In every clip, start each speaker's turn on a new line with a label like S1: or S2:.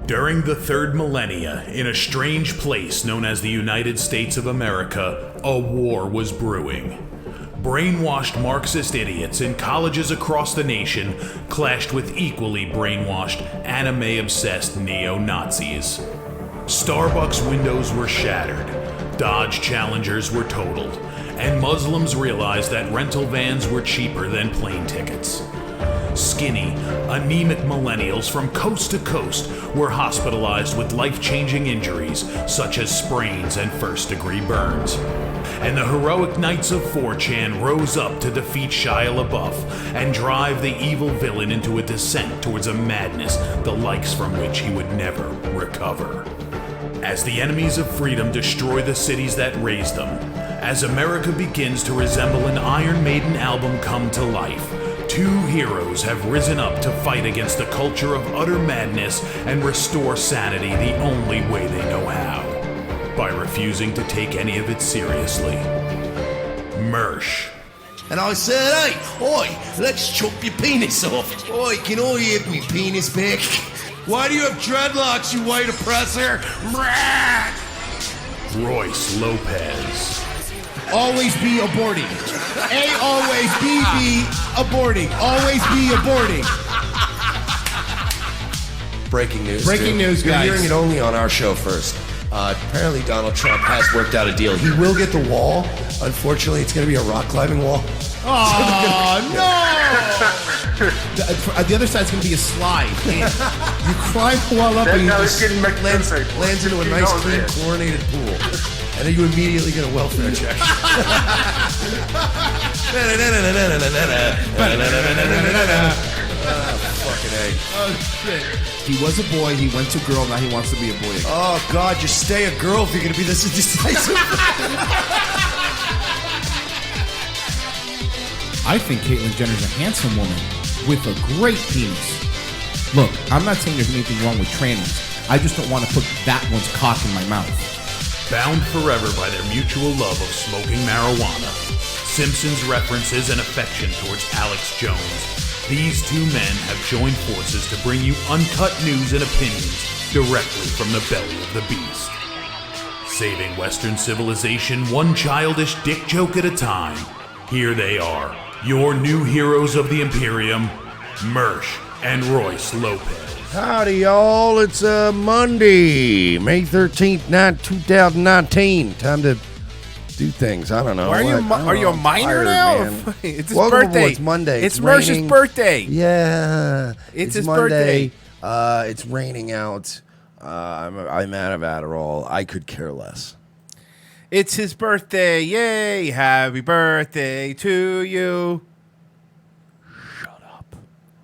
S1: During the third millennia, in a strange place known as the United States of America, a war was brewing. Brainwashed Marxist idiots in colleges across the nation clashed with equally brainwashed, anime-obsessed neo-Nazis. Starbucks windows were shattered, Dodge Challengers were totaled, and Muslims realized that rental vans were cheaper than plane tickets. Skinny, anemic millennials from coast to coast were hospitalized with life-changing injuries such as sprains and first-degree burns. And the heroic knights of 4chan rose up to defeat Shia LaBeouf and drive the evil villain into a descent towards a madness the likes from which he would never recover. As the enemies of freedom destroy the cities that raised them, as America begins to resemble an Iron Maiden album come to life, two heroes have risen up to fight against the culture of utter madness and restore sanity the only way they know how, by refusing to take any of it seriously. Mersh.
S2: And I said, hey, oi, let's chop your penis off. Oi, can I have me penis back? Why do you have dreadlocks, you white oppressor?
S1: Royce Lopez.
S3: Always be aborting. A always be aborting. Always be aborting.
S2: Breaking news.
S3: Breaking news,
S2: You're
S3: guys.
S2: hearing it only on our show first. Apparently Donald Trump has worked out a deal. He will get the wall. Unfortunately, it's going to be a rock climbing wall.
S3: Oh, no! The other side's going to be a slide. You climb the wall up and you just
S2: lands into a nice, clean, chlorinated pool. And then you immediately get a welfare check. Fucking A.
S3: Oh, shit. He was a boy, he went to girl, now he wants to be a boy again.
S2: Oh, God, just stay a girl if you're going to be this indecisive.
S3: I think Caitlyn Jenner's a handsome woman with a great penis. Look, I'm not saying there's anything wrong with trannies. I just don't want to put that one's cock in my mouth.
S1: Bound forever by their mutual love of smoking marijuana, Simpsons references and affection towards Alex Jones, these two men have joined forces to bring you uncut news and opinions directly from the belly of the beast. Saving Western civilization one childish dick joke at a time, here they are, your new heroes of the Imperium, Mersh and Royce Lopez.
S2: Howdy, y'all. It's Monday, May 13th, 2019. Time to do things. I don't know.
S4: Are you a minor now? It's his
S2: Welcome
S4: birthday.
S2: aboard. It's Monday.
S4: It's Mersh's birthday.
S2: Yeah.
S4: It's his
S2: Monday.
S4: birthday.
S2: It's raining out. I'm out of Adderall. I could care less.
S4: It's his birthday. Yay. Happy birthday to you.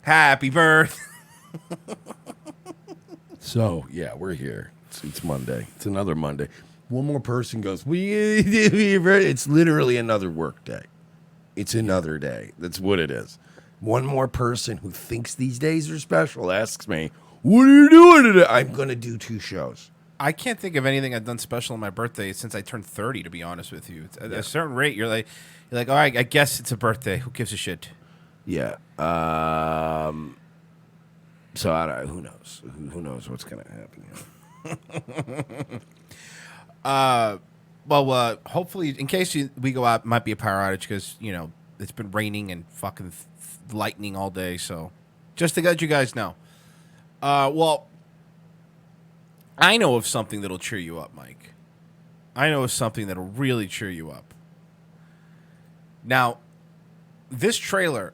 S4: Happy birthday.
S2: So, yeah, we're here. It's Monday. It's another Monday. One more person goes, it's literally another work day. It's another day. That's what it is. One more person who thinks these days are special asks me, what are you doing today? I'm going to do 2 shows.
S3: I can't think of anything I've done special on my birthday since I turned 30, to be honest with you. At a certain rate, you're like, all right, I guess it's a birthday. Who gives a shit?
S2: Yeah. So who knows? Who knows what's going to happen?
S3: Well, hopefully, in case we go out, might be a power outage because, it's been raining and fucking lightning all day. So just to let you guys know. Well, I know of something that'll cheer you up, Mike. I know of something that'll really cheer you up. Now, this trailer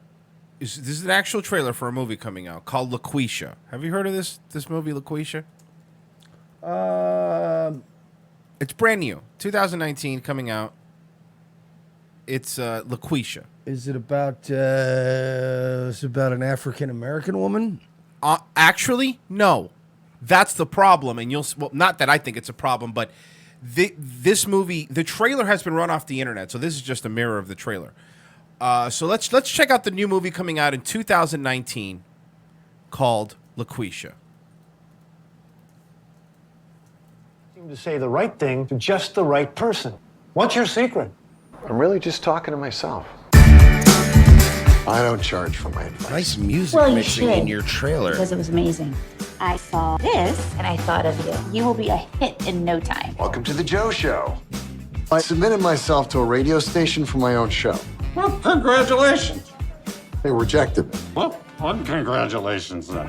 S3: this is an actual trailer for a movie coming out called Loqueesha. Have you heard of this movie, Loqueesha? It's brand new, 2019, coming out. It's Loqueesha.
S2: Is it about an African American woman?
S3: Actually, no. That's the problem, and not that I think it's a problem, but this movie, the trailer has been run off the internet, so this is just a mirror of the trailer. So let's check out the new movie coming out in 2019 called Loqueesha.
S5: Seem to say the right thing to just the right person. What's your secret?
S6: I'm really just talking to myself. I don't charge for my advice.
S2: Nice music
S7: Well, you
S2: mixing
S7: should,
S2: in your trailer.
S7: because it was amazing. I saw this and I thought of you. You will be a hit in no time.
S6: Welcome to the Joe Show. I submitted myself to a radio station for my own show.
S8: Well, congratulations.
S6: They rejected me.
S8: Well, congratulations then.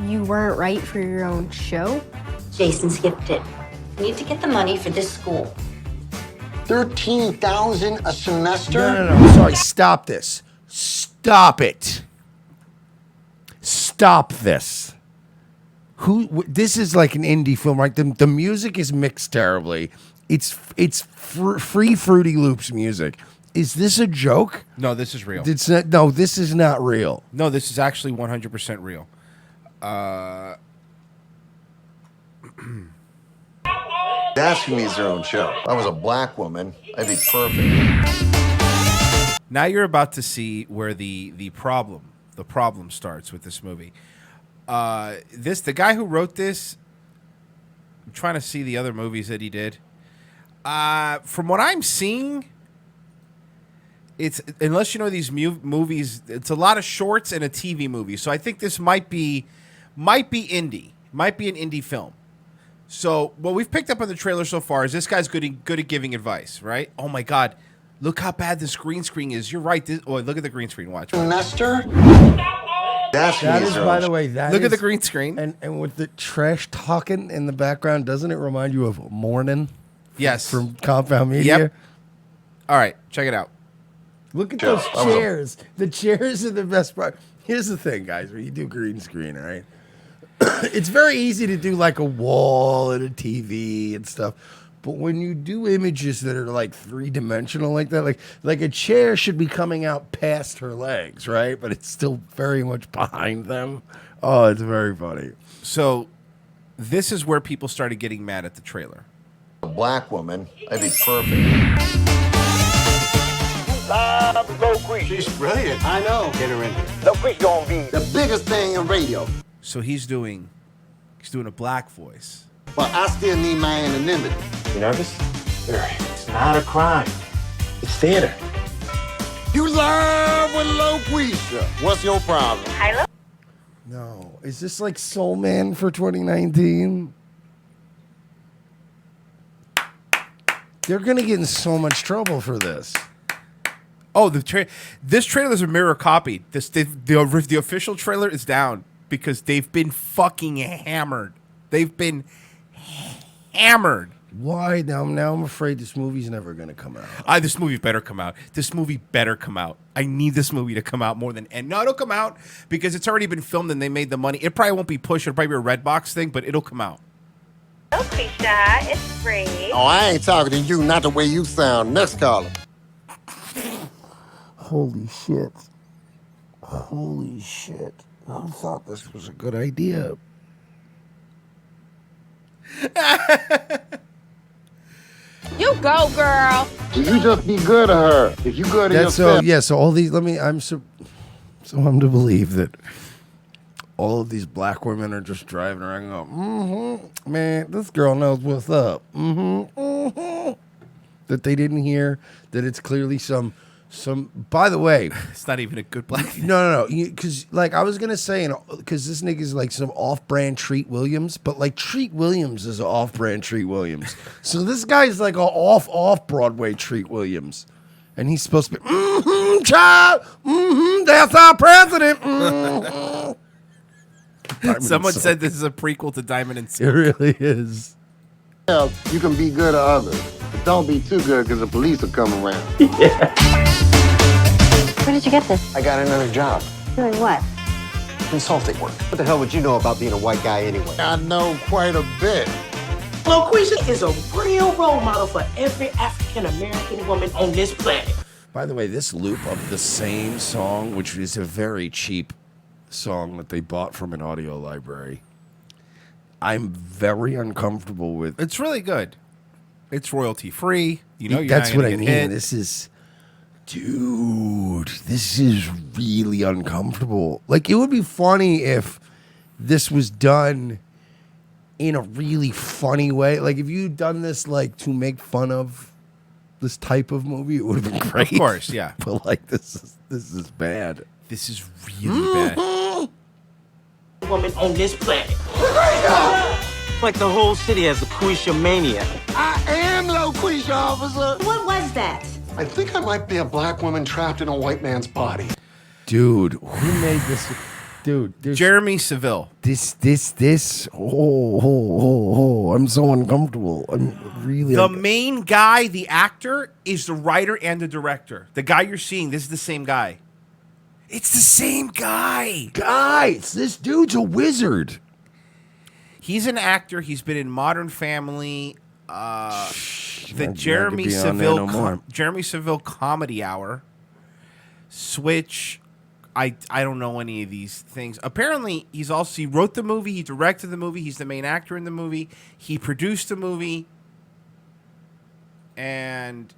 S9: You weren't right for your own show?
S7: Jason's gifted. We need to get the money for this school.
S6: $13,000 a semester?
S2: No. Sorry, stop this. Stop it. Stop this. This is like an indie film, right? The music is mixed terribly. It's free Fruity Loops music. Is this a joke?
S3: No, this is real.
S2: It's not, no, this is not real.
S3: No, this is actually 100% real.
S6: Asking me is their own show. If I was a black woman, I'd be perfect.
S3: Now you're about to see where the problem starts with this movie. The guy who wrote this, I'm trying to see the other movies that he did. From what I'm seeing, it's, unless you know these movies, it's a lot of shorts and a TV movie. So I think this might be indie, might be an indie film. So what we've picked up on the trailer so far is this guy's good at giving advice, right? Oh my God, look how bad this green screen is. You're right. Look at the green screen. Watch.
S6: Semester?
S2: That is, by the way,
S3: look at the green screen.
S2: And with the trash talking in the background, doesn't it remind you of Morning?
S3: Yes.
S2: From Compound Media?
S3: Yep. All right, check it out.
S2: Look at those chairs. The chairs are the best part. Here's the thing, guys. When you do green screen, all right? It's very easy to do like a wall and a TV and stuff. But when you do images that are like 3-dimensional like that, like a chair should be coming out past her legs, right? But it's still very much behind them. Oh, it's very funny.
S3: So this is where people started getting mad at the trailer.
S6: A black woman, I'd be perfect.
S5: She's brilliant. I know. Get her in here.
S6: Loqueesha gonna be the biggest thing in radio.
S3: So he's doing a black voice.
S6: But I still need my anonymity.
S5: You nervous? Very. It's not a crime. It's theater.
S6: You live with Loqueesha. What's your problem?
S2: No. Is this like Soul Man for 2019? They're going to get in so much trouble for this.
S3: Oh, this trailer is a mirror copy. The official trailer is down because they've been fucking hammered. They've been hammered.
S2: Why? Now I'm afraid this movie's never going to come out.
S3: This movie better come out. This movie better come out. I need this movie to come out more than... And no, it'll come out because it's already been filmed and they made the money. It probably won't be pushed. It'll probably be a Redbox thing, but it'll come out.
S10: Loqueesha, it's free.
S6: Oh, I ain't talking to you, not the way you sound. Next caller.
S2: Holy shit. Holy shit. I thought this was a good idea.
S10: You go, girl.
S6: You just be good to her. If you good to
S2: That's so
S6: yourself.
S2: yeah. So all these. I'm to believe that all of these black women are just driving around and going, man, this girl knows what's up. That they didn't hear that it's clearly some. By the way,
S3: It's not even a good black thing.
S2: no, because like I was gonna say, because this nigga's like some off-brand Treat Williams, but like Treat Williams is an off-brand Treat Williams, so this guy's like a off-Broadway Treat Williams, and he's supposed to be, child, that's our president.
S3: Someone said this is a prequel to Diamond and
S2: It
S3: Silk.
S2: really is.
S6: You can be good to others. But don't be too good because the police will come around.
S7: Where did you get this?
S5: I got another job.
S7: Doing what?
S5: Consulting work. What the hell would you know about being a white guy anyway?
S6: I know quite a bit.
S11: Loqueesha is a real role model for every African-American woman on this planet.
S2: By the way, this loop of the same song, which is a very cheap song that they bought from an audio library, I'm very uncomfortable with.
S3: It's really good. It's royalty free. You know, you're
S2: That's
S3: not
S2: what
S3: gonna
S2: I
S3: get
S2: mean.
S3: hit.
S2: This is, dude, this is really uncomfortable. Like, it would be funny if this was done in a really funny way. Like, if you'd done this, like, to make fun of this type of movie, it would have been great.
S3: Of course, yeah.
S2: But, like, this is bad.
S3: This is really bad.
S11: Woman on this planet. Like the whole city has Loqueesha mania.
S6: I am Loqueesha, officer.
S7: What was that?
S6: I think I might be a black woman trapped in a white man's body.
S2: Dude, who made this? Dude,
S3: Jeremy Seville.
S2: This. Oh, I'm so uncomfortable. I'm really.
S3: The main guy, the actor, is the writer and the director. The guy you're seeing, this is the same guy. It's the same guy.
S2: Guys, this dude's a wizard.
S3: He's an actor. He's been in Modern Family, the
S2: not
S3: Jeremy
S2: gonna be on there
S3: Seville,
S2: no more.
S3: Jeremy Seville Comedy Hour, Switch. I don't know any of these things. Apparently, he wrote the movie, he directed the movie, he's the main actor in the movie, he produced the movie, and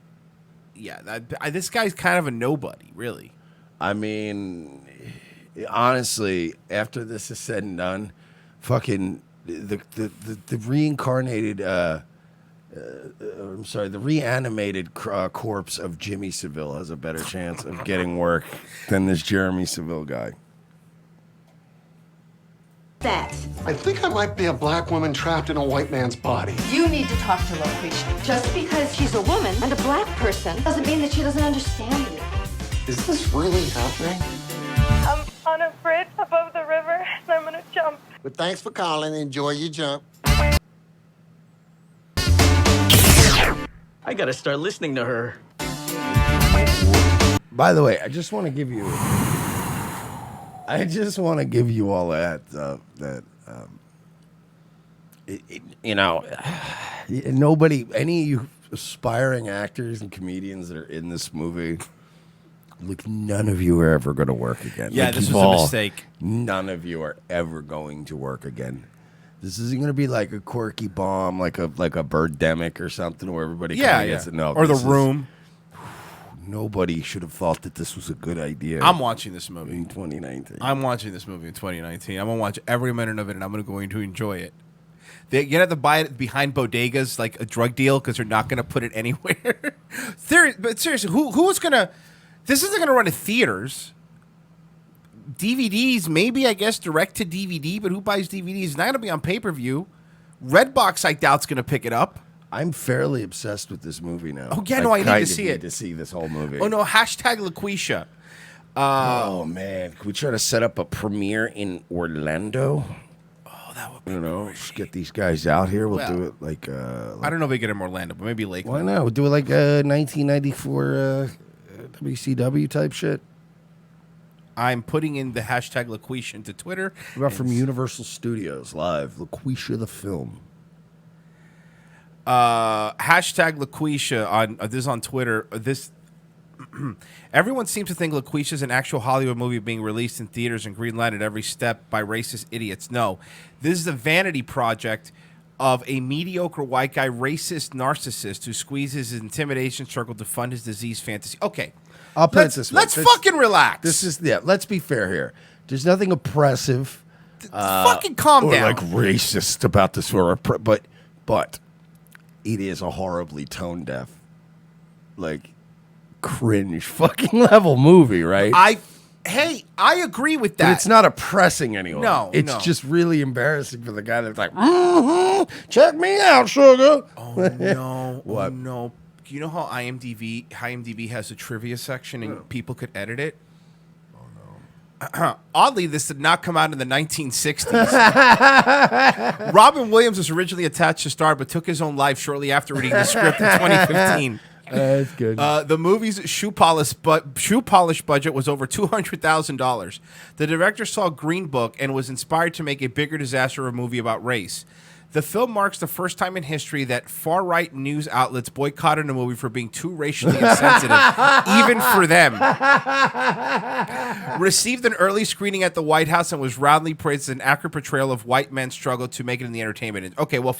S3: yeah, this guy's kind of a nobody, really.
S2: I mean, honestly, after this is said and done, fucking the reincarnated, I'm sorry, the reanimated corpse of Jimmy Seville has a better chance of getting work than this Jeremy Seville guy.
S7: That.
S6: I think I might be a black woman trapped in a white man's body.
S7: You need to talk to Loqueesha. Just because she's a woman and a black person doesn't mean that she doesn't understand you.
S6: Is this really happening?
S10: I'm on a bridge above the river, and I'm gonna jump.
S6: But thanks for calling. Enjoy your jump.
S11: I gotta start listening to her.
S2: By the way, I just want to give you all that nobody, any of you aspiring actors and comedians that are in this movie, like, none of you are ever going to work again.
S3: Yeah,
S2: Like,
S3: this
S2: you
S3: was a
S2: all-
S3: mistake.
S2: None of you are ever going to work again. This isn't going to be like a quirky bomb, like a Birdemic or something where everybody kinda gets it. No,
S3: or The
S2: this is-
S3: Room.
S2: Nobody should have thought that this was a good idea.
S3: I'm watching this movie
S2: in 2019.
S3: I'm watching this movie in 2019. I'm gonna watch every minute of it, and I'm going to enjoy it. You're gonna have to buy it behind bodegas like a drug deal because they're not gonna put it anywhere. But seriously, who's gonna? This isn't gonna run in theaters. DVDs, maybe, I guess, direct to DVD, but who buys DVDs? It's not gonna be on pay-per-view. Redbox, I doubt's gonna pick it up.
S2: I'm fairly obsessed with this movie now.
S3: Oh, yeah, no, I need to
S2: kind of
S3: see
S2: need
S3: it.
S2: to see this whole movie.
S3: Oh no, hashtag Loqueesha.
S2: Oh man, can we try to set up a premiere in Orlando?
S3: Oh, that would be
S2: just get these guys out here. We'll
S3: Well,
S2: do it like
S3: I don't know if they get in Orlando, but maybe Lakeland.
S2: why not? We'll do it like 1994 WCW type shit.
S3: I'm putting in the hashtag Loqueesha into Twitter.
S2: What about from Universal Studios live? Loqueesha the film.
S3: Hashtag Loqueesha on this on Twitter. This Everyone seems to think Loqueesha is an actual Hollywood movie being released in theaters and greenlighted at every step by racist idiots. No, this is a vanity project of a mediocre white guy, racist narcissist who squeezes his intimidation circle to fund his disease fantasy. Okay,
S2: I'll put it this way.
S3: Let's fucking relax.
S2: Let's be fair here. There's nothing oppressive,
S3: fucking calm
S2: or
S3: down.
S2: like racist about this, but it is a horribly tone deaf, like cringe fucking level movie, right?
S3: I agree with that.
S2: But it's not oppressing anyone.
S3: No,
S2: it's
S3: no.
S2: just really embarrassing for the guy that's like, check me out, sugar.
S3: Oh no!
S2: What?
S3: Oh no! You know how IMDb has a trivia section and people could edit it? Oddly, this did not come out in the 1960s. Robin Williams was originally attached to star, but took his own life shortly after reading the script in 2015.
S2: That's good.
S3: The movie's shoe polish budget was over $200,000. The director saw Green Book and was inspired to make a bigger disaster of a movie about race. The film marks the first time in history that far-right news outlets boycotted a movie for being too racially insensitive, even for them. Received an early screening at the White House and was roundly praised as an accurate portrayal of white men's struggle to make it in the entertainment. Okay, well,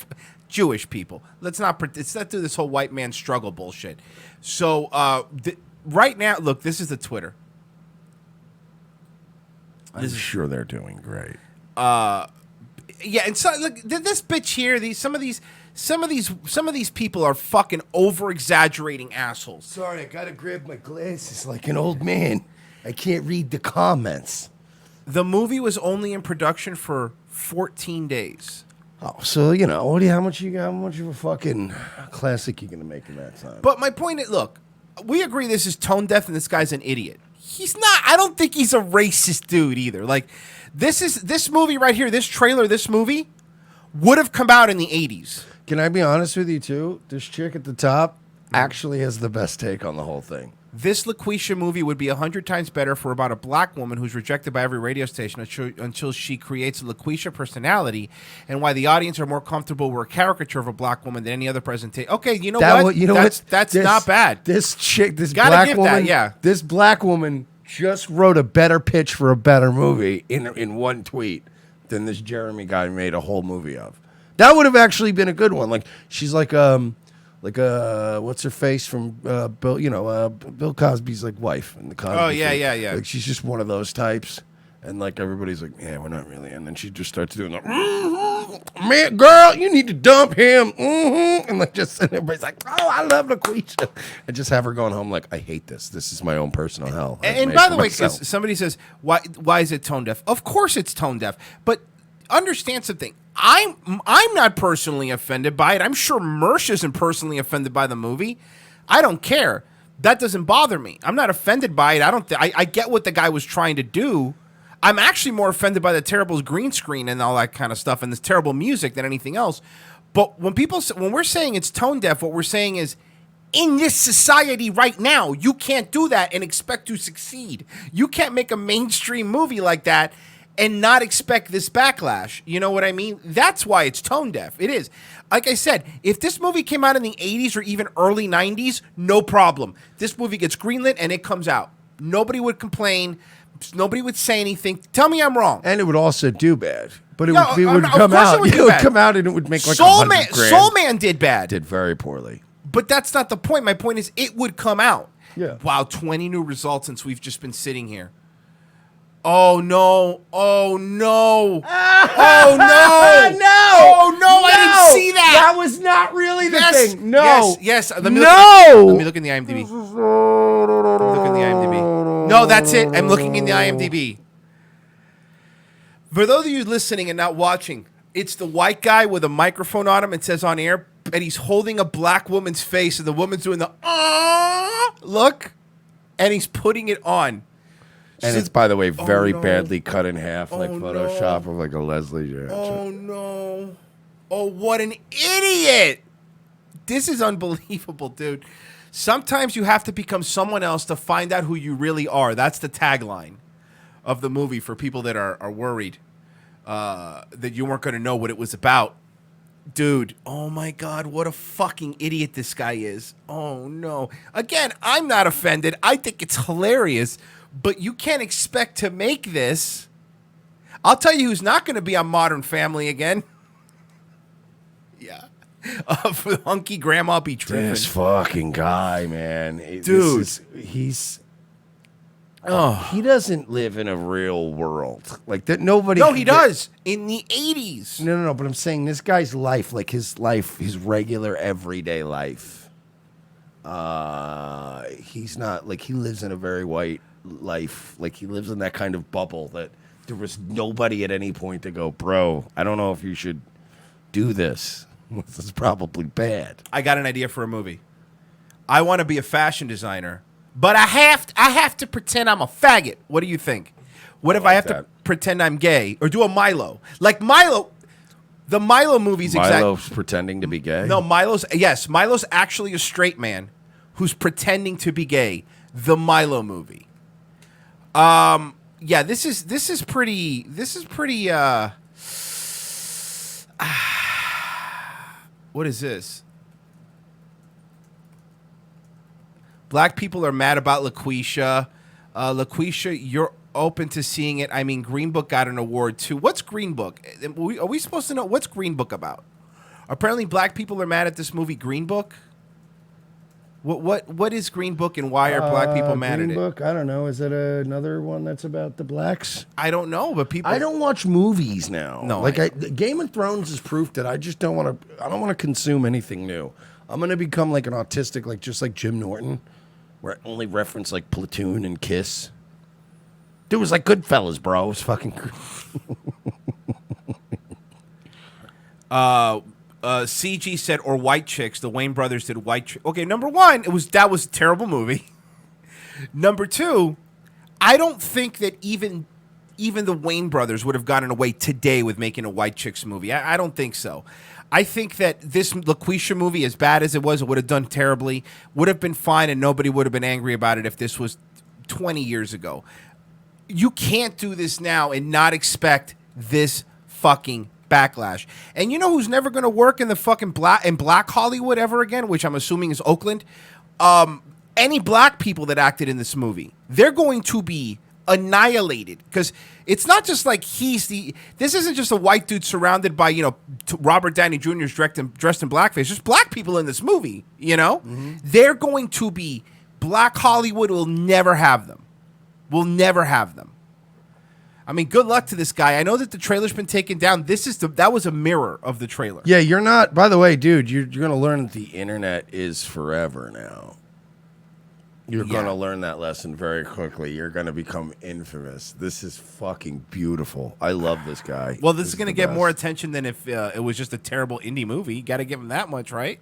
S3: Jewish people. Let's not do this whole white man struggle bullshit. So right now, look, this is the Twitter.
S2: I'm sure they're doing great.
S3: Yeah, and so look, this bitch here, some of these people are fucking over exaggerating assholes.
S2: Sorry, I gotta grab my glasses like an old man. I can't read the comments.
S3: The movie was only in production for 14 days.
S2: Oh, so how much you got? How much of a fucking classic you gonna make in that time?
S3: But my point is, look, we agree this is tone deaf and this guy's an idiot. He's not. I don't think he's a racist dude either. Like, this movie right here, this trailer, this movie would have come out in the 80s.
S2: Can I be honest with you too? This chick at the top actually has the best take on the whole thing.
S3: This Loqueesha movie would be 100 times better for about a black woman who's rejected by every radio station until she creates a Loqueesha personality, and why the audience are more comfortable with a caricature of a black woman than any other presentation. Okay, you know what? That's not bad.
S2: This chick, this
S3: Gotta
S2: black
S3: give
S2: woman,
S3: that, yeah.
S2: This black woman just wrote a better pitch for a better movie in one tweet than this Jeremy guy made a whole movie of. That would have actually been a good one. Like, she's like what's her face from Bill? Bill Cosby's like wife in the Cosby.
S3: Oh yeah,
S2: thing.
S3: yeah.
S2: Like, she's just one of those types, and like everybody's like, yeah, we're not really. And then she just starts doing the man, girl, you need to dump him, and like and everybody's like, oh, I love Loqueesha, and just have her going home like, I hate this. This is my own personal hell.
S3: And by the way, somebody says, why is it tone deaf? Of course it's tone deaf, but understand something. I'm not personally offended by it. I'm sure Mersh isn't personally offended by the movie. I don't care. That doesn't bother me. I'm not offended by it. I get what the guy was trying to do. I'm actually more offended by the terrible green screen and all that kind of stuff and this terrible music than anything else. But when we're saying it's tone deaf, what we're saying is, in this society right now, you can't do that and expect to succeed. You can't make a mainstream movie like that and not expect this backlash. You know what I mean? That's why it's tone deaf. It is. Like I said, if this movie came out in the 80s or even early 90s, no problem. This movie gets greenlit and it comes out. Nobody would complain. Nobody would say anything. Tell me I'm wrong.
S2: And it would also do bad. But it would come out. It would come out and it would make like
S3: Soul
S2: $100,000.
S3: Soul Man did bad.
S2: Did very poorly.
S3: But that's not the point. My point is it would come out.
S2: Yeah.
S3: Wow, 20 new results since we've just been sitting here. Oh no! Oh no! Oh no!
S2: No!
S3: Oh no! I didn't see that.
S2: That was not really the thing. No.
S3: Yes. Let me
S2: no.
S3: Let me look in the IMDb. Look in the IMDb. No, that's it. I'm looking in the IMDb. For those of you listening and not watching, it's the white guy with a microphone on him and says on air, and he's holding a black woman's face, and the woman's doing the look, and he's putting it on.
S2: And it's, by the way, very badly cut in half, like Photoshop of like a Leslie.
S3: Oh no! Oh, what an idiot! This is unbelievable, dude. Sometimes you have to become someone else to find out who you really are. That's the tagline of the movie for people that are worried that you weren't going to know what it was about. Dude, oh my God, what a fucking idiot this guy is. Oh no. Again, I'm not offended. I think it's hilarious, but you can't expect to make this. I'll tell you who's not going to be on Modern Family again. Yeah. For Hunky Grandma Be Trippin'.
S2: This fucking guy, man.
S3: Dude.
S2: He doesn't live in a real world. Like that nobody.
S3: No, he does. In the 80s.
S2: No, but I'm saying this guy's life, like his regular everyday life. He's not like he lives in a very white life. Like he lives in that kind of bubble that there was nobody at any point to go, bro, I don't know if you should do this. This is probably bad.
S3: I got an idea for a movie. I want to be a fashion designer, but I have to pretend I'm a faggot. What do you think? What if I have to pretend I'm gay or do a Milo? Like Milo, the Milo movies.
S2: Milo's pretending to be gay?
S3: No, Milo's actually a straight man who's pretending to be gay. The Milo movie. Yeah, this is pretty what is this? Black people are mad about Loqueesha. Loqueesha, you're open to seeing it. I mean, Green Book got an award too. What's Green Book? Are we supposed to know what's Green Book about? Apparently, black people are mad at this movie, Green Book. What is Green Book and why are black people mad at it?
S2: Green Book, I don't know. Is it another one that's about the blacks?
S3: I don't know, but people.
S2: I don't watch movies now.
S3: No,
S2: Game of Thrones is proof that I just don't want to. I don't want to consume anything new. I'm gonna become like an autistic, just like Jim Norton, where I only reference like Platoon and Kiss. Dude, it was like Goodfellas, bro. It was fucking.
S3: CG said, or White Chicks. The Wayne brothers did White Chicks. Okay, number one, that was a terrible movie. Number two, I don't think that even the Wayne brothers would have gotten away today with making a White Chicks movie. I don't think so. I think that this Loqueesha movie, as bad as it would have done terribly, would have been fine and nobody would have been angry about it if this was 20 years ago. You can't do this now and not expect this fucking backlash. And you know who's never going to work in the fucking black Hollywood ever again, which I'm assuming is Oakland? Any black people that acted in this movie, they're going to be annihilated because it's not just like this isn't just a white dude surrounded by, Robert Downey Jr. is dressed in blackface. There's black people in this movie,
S2: Mm-hmm.
S3: They're going to be, black Hollywood will never have them. Will never have them. I mean, good luck to this guy. I know that the trailer's been taken down. That was a mirror of the trailer.
S2: Yeah, you're not. By the way, dude, you're going to learn that the internet is forever now. You're going to learn that lesson very quickly. You're going to become infamous. This is fucking beautiful. I love this guy.
S3: Well, this is going to get more attention than if it was just a terrible indie movie. You got to give him that much, right?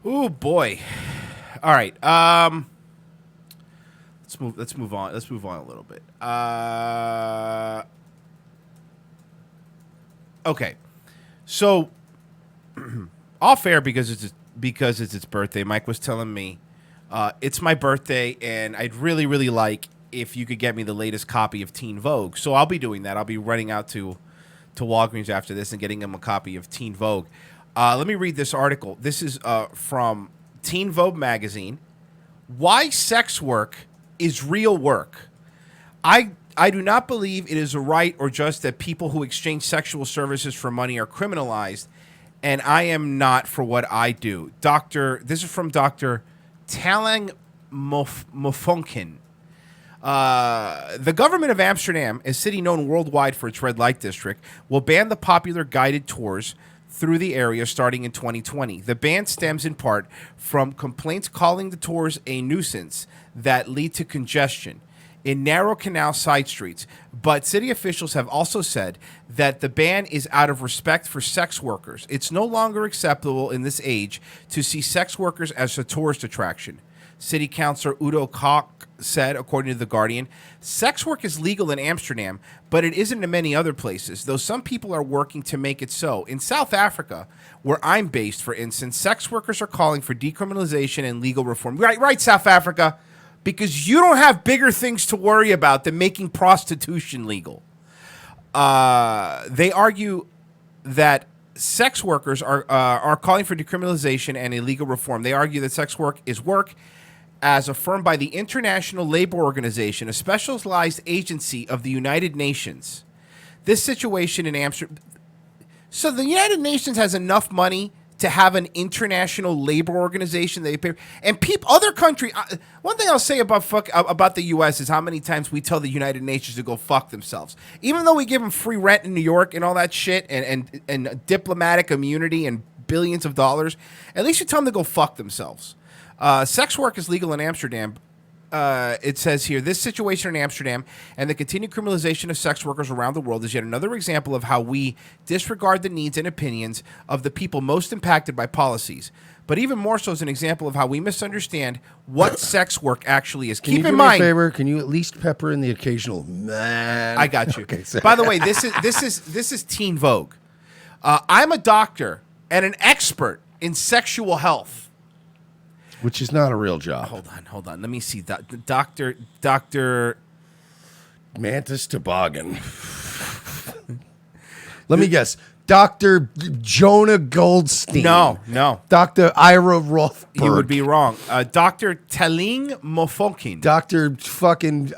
S3: Ooh, boy. All right. Let's move on. Let's move on a little bit. Okay. So, off air because it's its birthday. Mike was telling me it's my birthday, and I'd really, really like if you could get me the latest copy of Teen Vogue. So I'll be doing that. I'll be running out to Walgreens after this and getting him a copy of Teen Vogue. Let me read this article. This is from Teen Vogue magazine. Why sex work is real work. I do not believe it is a right or just that people who exchange sexual services for money are criminalized, and I am not for what I do. This is from Dr. Talang Mofonkin. The government of Amsterdam, a city known worldwide for its red light district, will ban the popular guided tours through the area starting in 2020. The ban stems in part from complaints calling the tours a nuisance that lead to congestion in narrow canal side streets. But city officials have also said that the ban is out of respect for sex workers. It's no longer acceptable in this age to see sex workers as a tourist attraction. City Councilor Udo Koch said, according to The Guardian, sex work is legal in Amsterdam, but it isn't in many other places, though some people are working to make it so. In South Africa, where I'm based, for instance, sex workers are calling for decriminalization and legal reform. Right, South Africa, because you don't have bigger things to worry about than making prostitution legal. They argue that sex workers are calling for decriminalization and illegal reform. They argue that sex work is work as affirmed by the International Labor Organization, a specialized agency of the United Nations. This situation in Amsterdam... So the United Nations has enough money to have an international labor organization they pay, and other countries. One thing I'll say about the U.S. is how many times we tell the United Nations to go fuck themselves, even though we give them free rent in New York and all that shit, and diplomatic immunity and billions of dollars. At least you tell them to go fuck themselves. Sex work is legal in Amsterdam. It says here, this situation in Amsterdam and the continued criminalization of sex workers around the world is yet another example of how we disregard the needs and opinions of the people most impacted by policies. But even more so is an example of how we misunderstand what sex work actually is. Keep in mind,
S2: me a favor? Can you at least pepper in the occasional man?
S3: I got you.
S2: Okay,
S3: by the way, this is Teen Vogue. I'm a doctor and an expert in sexual health.
S2: Which is not a real job.
S3: Hold on. Let me see. Doctor
S2: Mantis Toboggan. Let me guess. Dr. Jonah Goldstein.
S3: No.
S2: Dr. Ira Rothberg.
S3: You would be wrong. Dr. Telling Mofonkin.
S2: Dr. fucking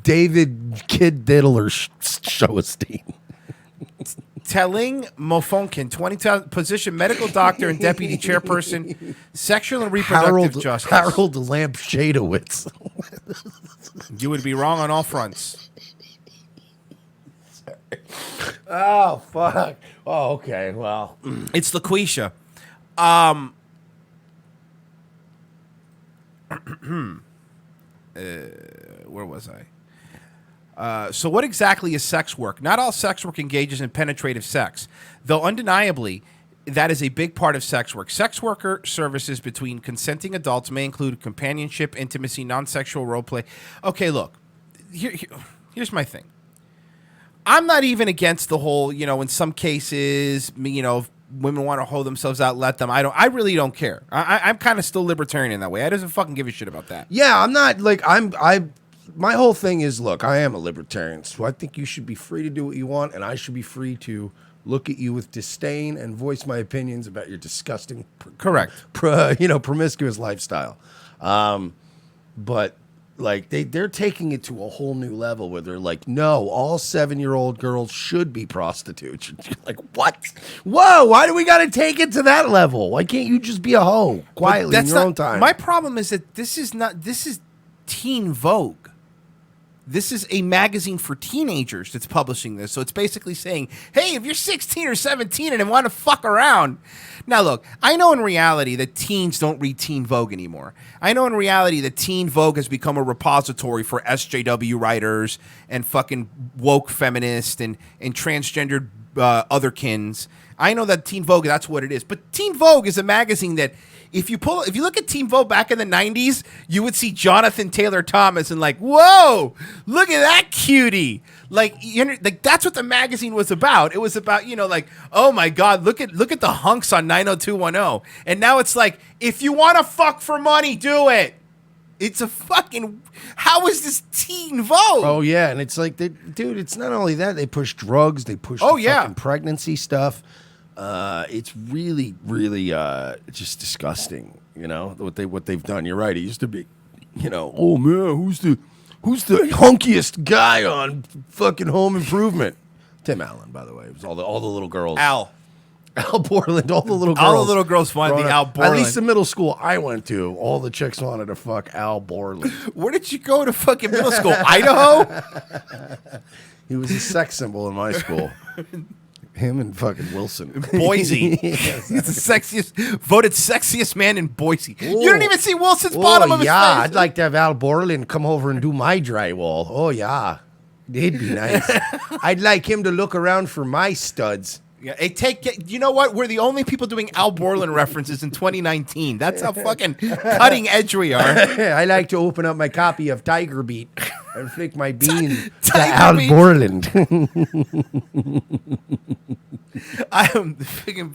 S2: David Kid Diddler Showestein.
S3: Telling Mofonkin, 20,000 position, medical doctor and deputy chairperson, sexual and reproductive justice.
S2: Harold Lampshadowitz.
S3: You would be wrong on all fronts.
S2: Oh, fuck. Oh, okay. Well,
S3: it's Loqueesha. Where was I? So what exactly is sex work? Not all sex work engages in penetrative sex, though undeniably that is a big part of sex work. Sex worker services between consenting adults may include companionship, intimacy, non-sexual role play. Okay, look, here's my thing. I'm not even against the whole, in some cases, if women want to hold themselves out, let them. I really don't care. I'm kind of still libertarian in that way. I doesn't fucking give a shit about that.
S2: Yeah, I'm not my whole thing is, look, I am a libertarian, so I think you should be free to do what you want, and I should be free to look at you with disdain and voice my opinions about your disgusting, promiscuous lifestyle. But like they're taking it to a whole new level where they're like, no, all 7-year-old girls should be prostitutes. You're like, what? Whoa! Why do we got to take it to that level? Why can't you just be a hoe quietly in your own time?
S3: My problem is that this is Teen Vogue. This is a magazine for teenagers that's publishing this. So it's basically saying, hey, if you're 16 or 17 and want to fuck around. Now, look, I know in reality that teens don't read Teen Vogue anymore. I know in reality that Teen Vogue has become a repository for SJW writers and fucking woke feminists and transgendered otherkins. I know that Teen Vogue, that's what it is. But Teen Vogue is a magazine that if you look at Teen Vogue back in the 90s, you would see Jonathan Taylor Thomas and like, whoa, look at that cutie. Like that's what the magazine was about. It was about, oh my God, look at the hunks on 90210. And now it's like, if you want to fuck for money, do it. It's a fucking, how is this Teen Vogue?
S2: Oh yeah, and it's like, dude, it's not only that, they push drugs, they push fucking pregnancy stuff. It's really, really just disgusting, what they've done. You're right. It used to be, oh man, who's the hunkiest guy on fucking Home Improvement? Tim Allen, by the way. It was all the little girls.
S3: Al
S2: Borland, all the little girls.
S3: All the little girls wanted the Al Borland.
S2: At least the middle school I went to, all the chicks wanted to fuck Al Borland.
S3: Where did you go to fucking middle school? Idaho?
S2: He was a sex symbol in my school. Him and fucking Wilson.
S3: Boise. He's the voted sexiest man in Boise. Ooh. You don't even see Wilson's bottom of his face.
S2: I'd like to have Al Borland come over and do my drywall. Oh, yeah. It'd be nice. I'd like him to look around for my studs.
S3: Yeah, you know what? We're the only people doing Al Borland references in 2019. That's how fucking cutting edge we are.
S2: I like to open up my copy of Tiger Beat and flick my bean to Al Borland.
S3: I'm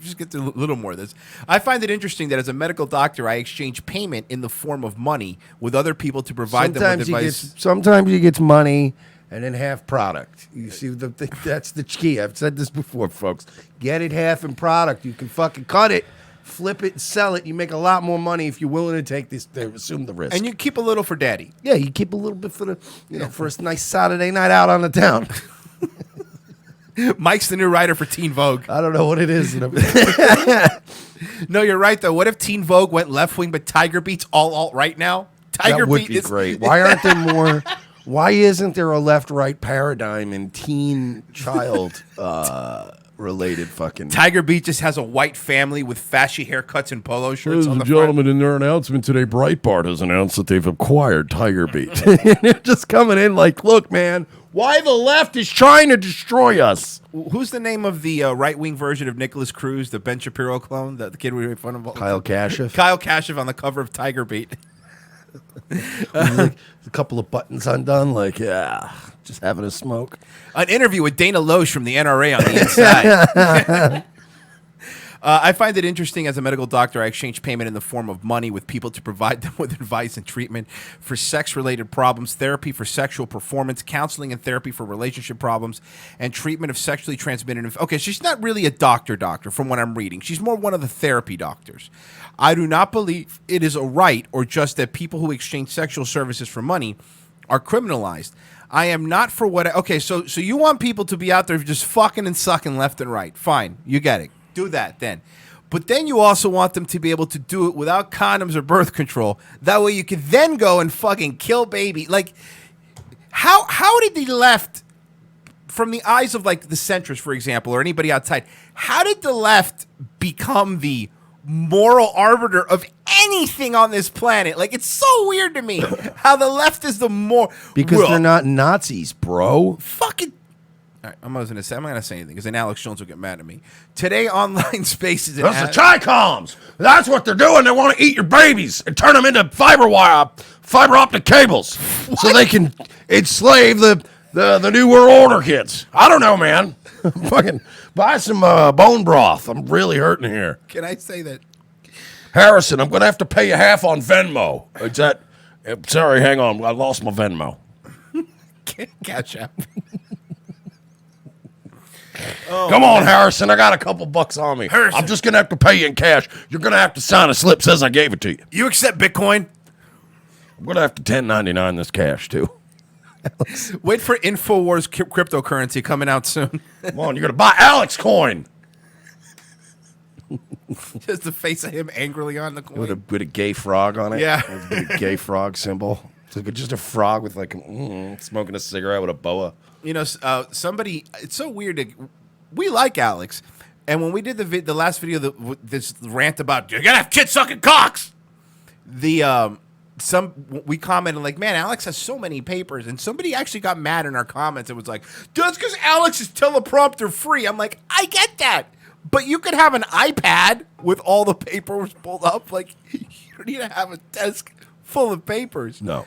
S3: just get to a little more of this. I find it interesting that as a medical doctor, I exchange payment in the form of money with other people to provide them with advice.
S2: Sometimes he gets money, and then half product. You see, that's the key. I've said this before, folks. Get it half in product. You can fucking cut it, flip it, and sell it. You make a lot more money if you're willing to take this, to assume the risk.
S3: And you keep a little for daddy.
S2: Yeah, you keep a little bit for the, for a nice Saturday night out on the town.
S3: Mike's the new writer for Teen Vogue.
S2: I don't know what it is.
S3: No, you're right, though. What if Teen Vogue went left wing, but Tiger Beat's all alt-right now? Tiger
S2: That would
S3: Beat
S2: be
S3: is
S2: great. Why aren't there more? Why isn't there a left-right paradigm in teen child related fucking?
S3: Tiger Beat just has a white family with fashy haircuts and polo shirts
S2: Ladies
S3: on the
S2: and gentlemen, in their announcement today, Breitbart has announced that they've acquired Tiger Beat. They're just coming in like, look, man, why the left is trying to destroy us.
S3: Who's the name of the right-wing version of Nicholas Cruz, the Ben Shapiro clone, the kid we made fun of?
S2: Kyle Kashuv.
S3: Kyle Kashuv on the cover of Tiger Beat.
S2: Like, a couple of buttons undone, like, yeah, just having a smoke.
S3: An interview with Dana Loesch from the NRA on the inside. I find it interesting as a medical doctor, I exchange payment in the form of money with people to provide them with advice and treatment for sex-related problems, therapy for sexual performance, counseling and therapy for relationship problems, and treatment of sexually transmitted. Okay, she's not really a doctor from what I'm reading. She's more one of the therapy doctors. I do not believe it is a right or just that people who exchange sexual services for money are criminalized. I am not for what... Okay, so you want people to be out there just fucking and sucking left and right. Fine, you get it. Do that then. But then you also want them to be able to do it without condoms or birth control. That way you can then go and fucking kill baby. Like, how did the left, from the eyes of like the centrists, for example, or anybody outside, how did the left become the moral arbiter of anything on this planet? Like, it's so weird to me how the left is the more...
S2: Because they're not Nazis, bro.
S3: Fucking... All right, I'm not going to say anything because then Alex Jones will get mad at me. Today, online spaces.
S2: Those are Chi-Coms. That's what they're doing. They want to eat your babies and turn them into fiber optic cables, so they can enslave the New World Order kids. I don't know, man. Fucking buy some bone broth. I'm really hurting here.
S3: Can I say that?
S2: Harrison, I'm going to have to pay you half on Venmo. Is that? Sorry, hang on. I lost my Venmo.
S3: Catch up.
S2: Come on, Harrison. I got a couple bucks on me.
S3: Harrison.
S2: I'm just going to have to pay you in cash. You're going to have to sign a slip says I gave it to you.
S3: You accept Bitcoin?
S2: I'm going to have to 1099 this cash, too.
S3: Wait for InfoWars cryptocurrency coming out soon.
S2: Come on, you're going to buy Alex coin.
S3: Just the face of him angrily on the coin.
S2: With a gay frog on it?
S3: Yeah.
S2: With a gay frog symbol. So just a frog with like smoking a cigarette with a boa.
S3: You know, somebody, it's so weird. We like Alex. And when we did the last video, this rant about, you're going to have kids sucking cocks. We commented like, man, Alex has so many papers. And somebody actually got mad in our comments. It was like, that's because Alex is teleprompter free. I'm like, I get that. But you could have an iPad with all the papers pulled up. Like, you don't need to have a desk full of papers.
S2: No.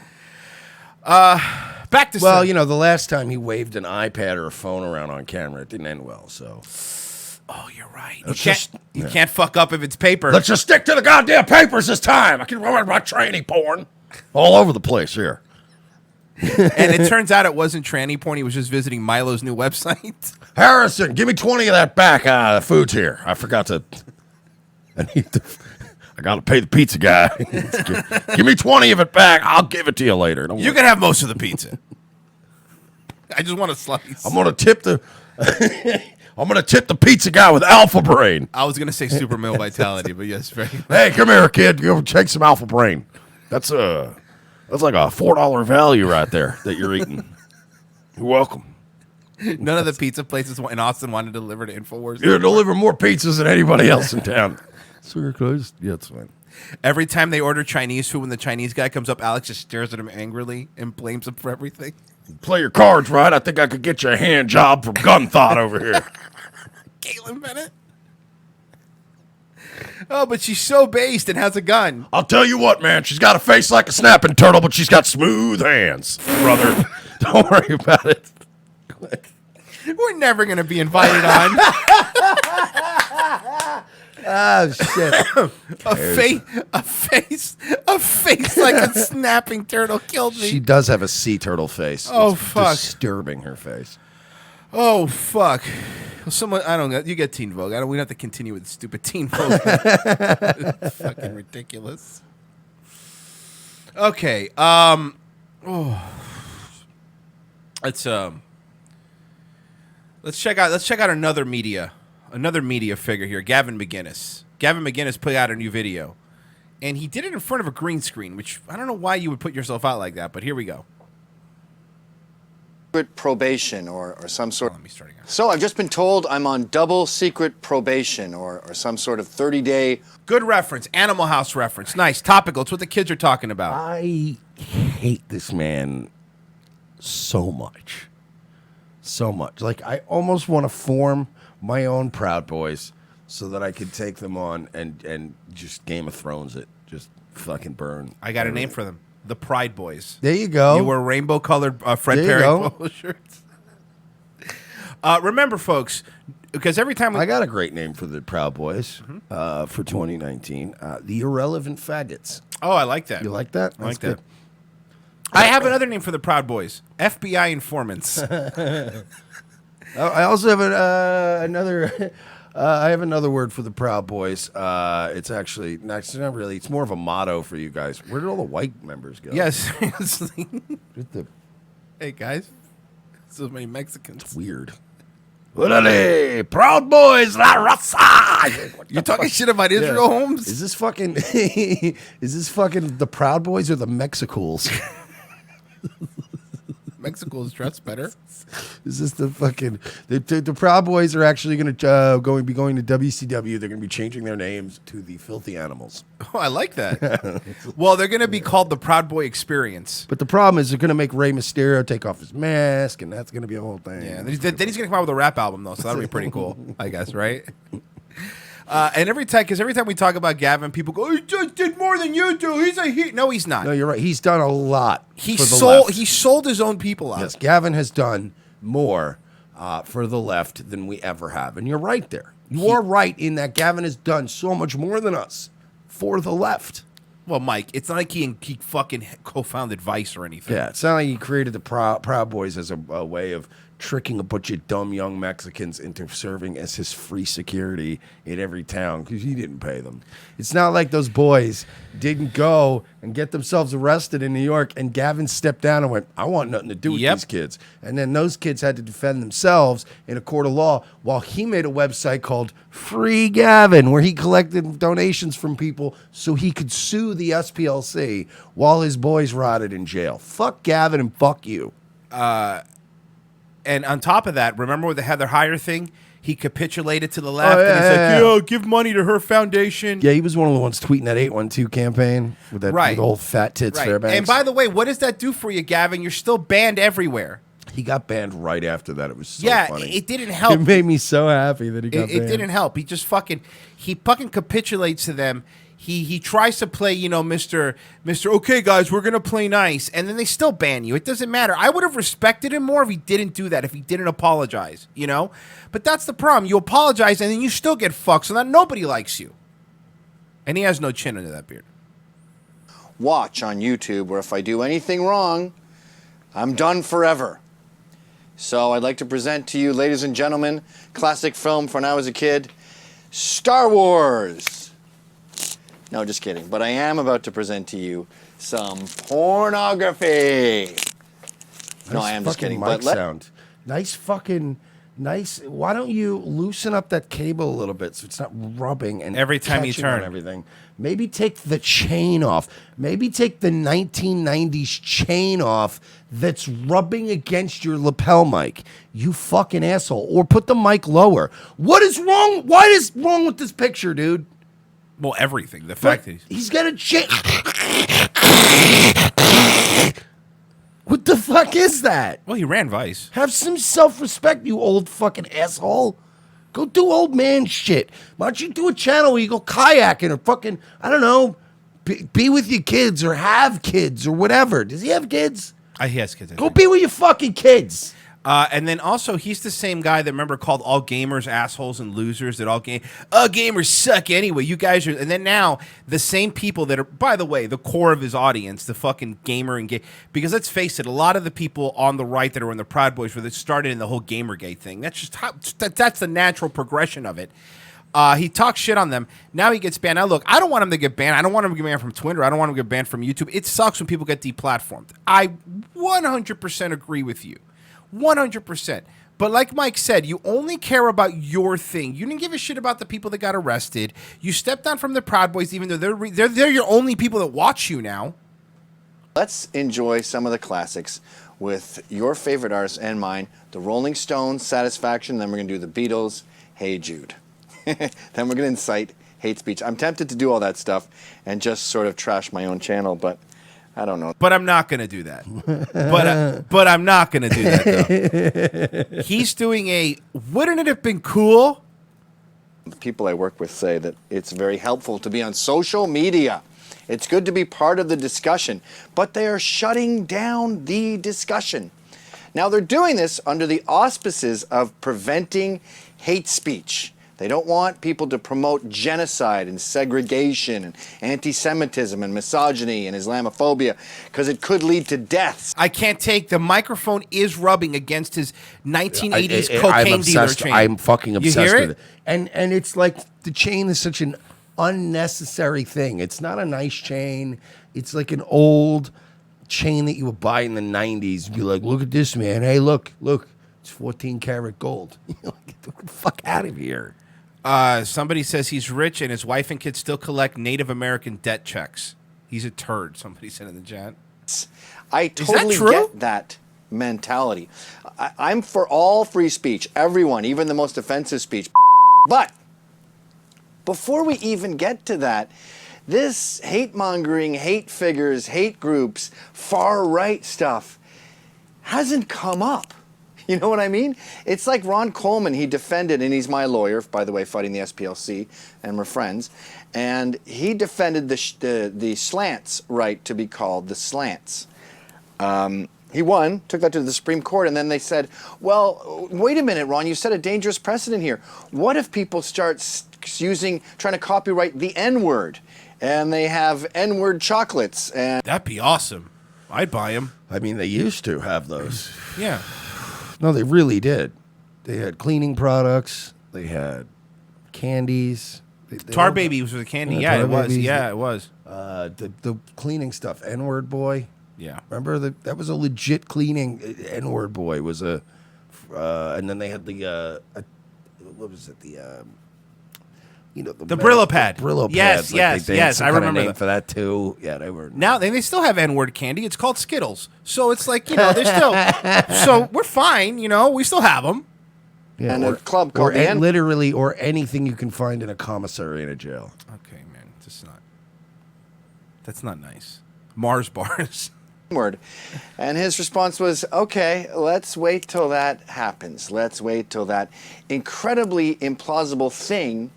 S3: Back to
S2: Well, you know, the last time he waved an iPad or a phone around on camera, it didn't end well, so.
S3: Oh, you're right. You can't fuck up if it's paper.
S2: Let's just stick to the goddamn papers this time. I can remember my tranny porn all over the place here.
S3: And it turns out it wasn't tranny porn. He was just visiting Milo's new website.
S2: Harrison, give me 20 of that back. The food's here. I forgot to. I got to pay the pizza guy. Give me 20 of it back. I'll give it to you later.
S3: You can have most of the pizza. I just want a slice.
S2: I'm gonna tip the. I'm gonna tip the pizza guy with Alpha Brain.
S3: I was gonna say super male vitality, but yes, very.
S2: Hey, come here, kid. Go take some Alpha Brain. That's like a $4 value right there that you're eating. You're welcome.
S3: None of the pizza places in Austin wanted to deliver to InfoWars.
S2: You deliver more pizzas than anybody else in town. Sir, yeah, it's fine.
S3: Every time they order Chinese food, when the Chinese guy comes up, Alex just stares at him angrily and blames him for everything.
S2: Play your cards right. I think I could get you a hand job from Gun Thought over here.
S3: Caitlin Bennett. Oh, but she's so based and has a gun.
S2: I'll tell you what, man. She's got a face like a snapping turtle, but she's got smooth hands, brother. Don't worry about it.
S3: We're never going to be invited on.
S2: Oh, shit.
S3: a face face like a snapping turtle killed me.
S2: She does have a sea turtle face.
S3: Oh,
S2: It's
S3: fuck.
S2: disturbing her face.
S3: Oh, fuck. Someone, I don't know. You get Teen Vogue. We don't have to continue with stupid Teen Vogue. It's fucking ridiculous. Okay. Let's check out another media figure here. Gavin McGinnis. Gavin McGinnis put out a new video, and he did it in front of a green screen, which I don't know why you would put yourself out like that, but here we go.
S12: Probation or some sort.
S3: Let me start again.
S12: So I've just been told I'm on double secret probation or some sort of 30-day.
S3: Good reference. Animal House reference. Nice. Topical. It's what the kids are talking about.
S2: I hate this man so much. So much. Like, I almost want to form my own Proud Boys so that I could take them on and just Game of Thrones it. Just fucking burn.
S3: I got a name for them. The Pride Boys.
S2: There you go.
S3: You wear rainbow-colored Fred Perry polo shirts. Remember, folks, because every time
S2: I got a great name for the Proud Boys for 2019. The Irrelevant Faggots.
S3: Oh, I like that.
S2: You like that?
S3: I like
S2: That's
S3: that. I have another name for the Proud Boys. FBI informants.
S2: I also have another. I have another word for the Proud Boys. It's actually not really. It's more of a motto for you guys. Where did all the white members go?
S3: Yes, seriously.
S2: The,
S3: Hey guys, so many Mexicans.
S2: it's weird. Orale, Proud Boys, La Raza.
S3: You're talking shit about Israel, Holmes?
S2: Is this fucking? Is this fucking the Proud Boys or the Mexicools?
S3: Mexicans dress better.
S2: Is this the fucking the Proud Boys are actually going to be going to WCW? They're going to be changing their names to the Filthy Animals.
S3: Oh, I like that. Well, they're going to be called the Proud Boy Experience.
S2: But the problem is they're going to make Rey Mysterio take off his mask, and that's going to be a whole thing.
S3: Yeah, then he's going to come out with a rap album though, so that'll be pretty cool, I guess, right? And every time we talk about Gavin, people go, "He just did more than you do. He's a he." No, he's not.
S2: No, you're right. He's done a lot.
S3: He
S2: for the
S3: sold.
S2: left.
S3: He sold his own people out.
S2: Yes, Gavin has done more for the left than we ever have, and you're right there. You are right in that Gavin has done so much more than us for the left.
S3: Well, Mike, it's not like he fucking co-founded Vice or anything.
S2: Yeah, it's not like he created the Proud Boys as a way of tricking a bunch of dumb young Mexicans into serving as his free security in every town because he didn't pay them. It's not like those boys didn't go and get themselves arrested in New York and Gavin stepped down and went, I want nothing to do with these kids. And then those kids had to defend themselves in a court of law while he made a website called Free Gavin where he collected donations from people so he could sue the SPLC while his boys rotted in jail. Fuck Gavin and fuck you.
S3: And on top of that, remember with the Heather Heyer thing? He capitulated to the left and he's like, yo, give money to her foundation.
S2: Yeah, he was one of the ones tweeting that 812 campaign with that with old fat tits Fairbanks.
S3: And by the way, what does that do for you, Gavin? You're still banned everywhere.
S2: He got banned right after that. It was so funny.
S3: It didn't help.
S2: It made me so happy that he got banned.
S3: It didn't help. He fucking capitulates to them. He tries to play, Mr. Okay, guys, we're gonna play nice, and then they still ban you. It doesn't matter. I would have respected him more if he didn't do that. If he didn't apologize, But that's the problem. You apologize, and then you still get fucked. So that nobody likes you. And he has no chin under that beard.
S12: Watch on YouTube, where if I do anything wrong, I'm done forever. So I'd like to present to you, ladies and gentlemen, classic film from when I was a kid, Star Wars. No, just kidding. But I am about to present to you some pornography. No, I am just kidding.
S2: Mic sound. Nice fucking nice. Why don't you loosen up that cable a little bit so it's not rubbing and
S3: every time you turn
S2: on everything? Maybe take the chain off. Maybe take the 1990s chain off that's rubbing against your lapel mic. You fucking asshole. Or put the mic lower. What is wrong? What is wrong with this picture, dude?
S3: Well, everything. The fact that
S2: he's got a chain. What the fuck is that?
S3: Well, he ran Vice.
S2: Have some self-respect, you old fucking asshole. Go do old man shit. Why don't you do a channel where you go kayaking or fucking, I don't know, be with your kids or have kids or whatever. Does he have kids?
S3: He has kids.
S2: Go be with your fucking kids.
S3: And then also, he's the same guy that remember called all gamers assholes and losers. That all gamers suck anyway. You guys are. And then now the same people that are, by the way, the core of his audience, the fucking gamer and gay. Because let's face it, a lot of the people on the right that are in the Proud Boys were that started in the whole Gamergate thing. That's just how that's the natural progression of it. He talks shit on them. Now he gets banned. Now look, I don't want him to get banned. I don't want him to get banned from Twitter. I don't want him to get banned from YouTube. It sucks when people get deplatformed. I 100% agree with you. 100%. But like Mike said, you only care about your thing. You didn't give a shit about the people that got arrested. You stepped down from the Proud Boys, even though they're your only people that watch you now.
S12: Let's enjoy some of the classics with your favorite artists and mine. The Rolling Stones, Satisfaction. Then we're going to do the Beatles, Hey Jude. Then we're going to incite hate speech. I'm tempted to do all that stuff and just sort of trash my own channel, but I don't know.
S3: But I'm not going to do that. But I'm not going to do that, though. He's doing a, wouldn't it have been cool?
S12: The people I work with say that it's very helpful to be on social media. It's good to be part of the discussion, but they are shutting down the discussion. Now, they're doing this under the auspices of preventing hate speech. They don't want people to promote genocide and segregation and anti-Semitism and misogyny and Islamophobia because it could lead to deaths.
S3: I can't take the microphone is rubbing against his 1980s cocaine dealer chain.
S2: I'm fucking obsessed
S3: you hear
S2: with it. And it's like the chain is such an unnecessary thing. It's not a nice chain. It's like an old chain that you would buy in the 90s. Be like, look at this, man. Hey, look. It's 14 karat gold. Get the fuck out of here.
S3: Somebody says he's rich and his wife and kids still collect Native American debt checks. He's a turd, somebody said in the chat.
S12: I totally get that mentality. I'm for all free speech, everyone, even the most offensive speech. But before we even get to that, this hate-mongering, hate figures, hate groups, far-right stuff hasn't come up. You know what I mean? It's like Ron Coleman, he defended, and he's my lawyer, by the way, fighting the SPLC, and we're friends, and he defended the slants right to be called the slants. He won, took that to the Supreme Court, and then they said, well, wait a minute, Ron, you set a dangerous precedent here. What if people start trying to copyright the N-word, and they have N-word chocolates? And
S3: that'd be awesome. I'd buy them.
S2: I mean, they used to have those.
S3: Yeah.
S2: No, they really did. They had cleaning products. They had candies.
S3: Tar Baby was a candy. Yeah, it was. Yeah, it was.
S2: The cleaning stuff. N-word boy.
S3: Yeah.
S2: Remember that was a legit cleaning. N-word boy was a. And then they had the. What was it? The.
S3: The Brillo pad.
S2: Brillo pad.
S3: Yes, yes. I remember
S2: name for that too. Yeah, they were.
S3: Now they still have N-word candy. It's called Skittles. So it's like, they're still. So we're fine. We still have them.
S2: Yeah,
S12: and a club called
S2: literally, or anything you can find in a commissary in a jail.
S3: Okay, man, that's not nice. Mars bars.
S12: Word. And his response was, okay, let's wait till that happens. Let's wait till that incredibly implausible thing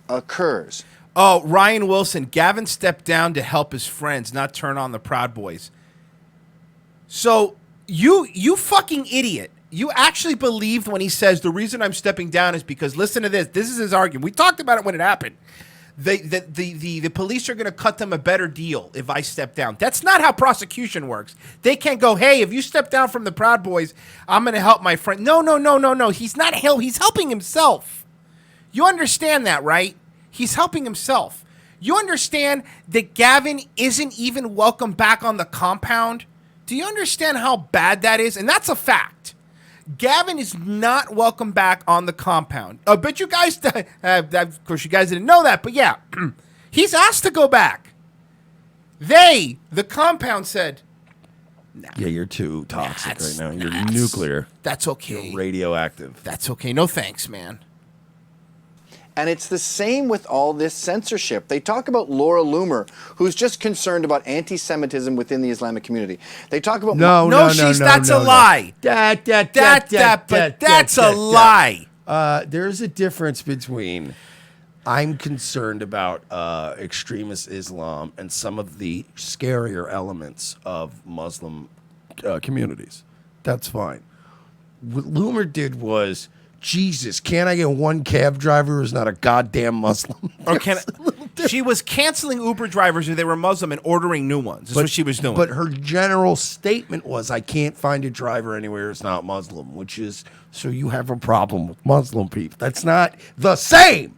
S12: occurs.
S3: Oh, Ryan Wilson. Gavin stepped down to help his friends, not turn on the Proud Boys. So you fucking idiot. You actually believed when he says the reason I'm stepping down is because, listen to this. This is his argument. We talked about it when it happened. The police are going to cut them a better deal if I step down. That's not how prosecution works. They can't go, hey, if you step down from the Proud Boys, I'm going to help my friend. No. He's not help. He's helping himself. You understand that, right? He's helping himself. You understand that Gavin isn't even welcome back on the compound? Do you understand how bad that is? And that's a fact. Gavin is not welcome back on the compound. I bet you guys, of course you guys didn't know that, but yeah, he's asked to go back. The compound said, nah.
S2: Yeah, you're too toxic right now. You're nuclear.
S3: That's okay.
S2: You're radioactive.
S3: That's okay. No thanks, man.
S12: And it's the same with all this censorship. They talk about Laura Loomer, who's just concerned about anti-Semitism within the Islamic community. They talk about
S3: that's a lie.
S2: But
S3: that's a lie.
S2: There's a difference between I'm concerned about extremist Islam and some of the scarier elements of Muslim communities. That's fine. What Loomer did was, Jesus, can't I get one cab driver who's not a goddamn Muslim?
S3: Or she was canceling Uber drivers if they were Muslim and ordering new ones. That's what she was doing.
S2: But her general statement was, I can't find a driver anywhere who's not Muslim, which is, so you have a problem with Muslim people. That's not the same.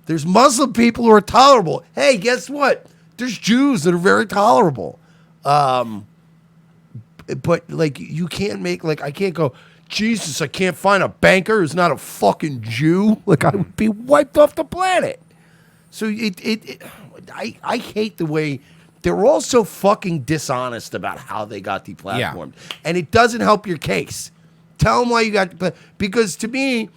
S2: There's Muslim people who are tolerable. Hey, guess what? There's Jews that are very tolerable. But like, you can't make, like, I can't go, Jesus, I can't find a banker who's not a fucking Jew. Like, I would be wiped off the planet. So I hate the way they're all so fucking dishonest about how they got deplatformed. And it doesn't help your case. Tell them why you got, because to me,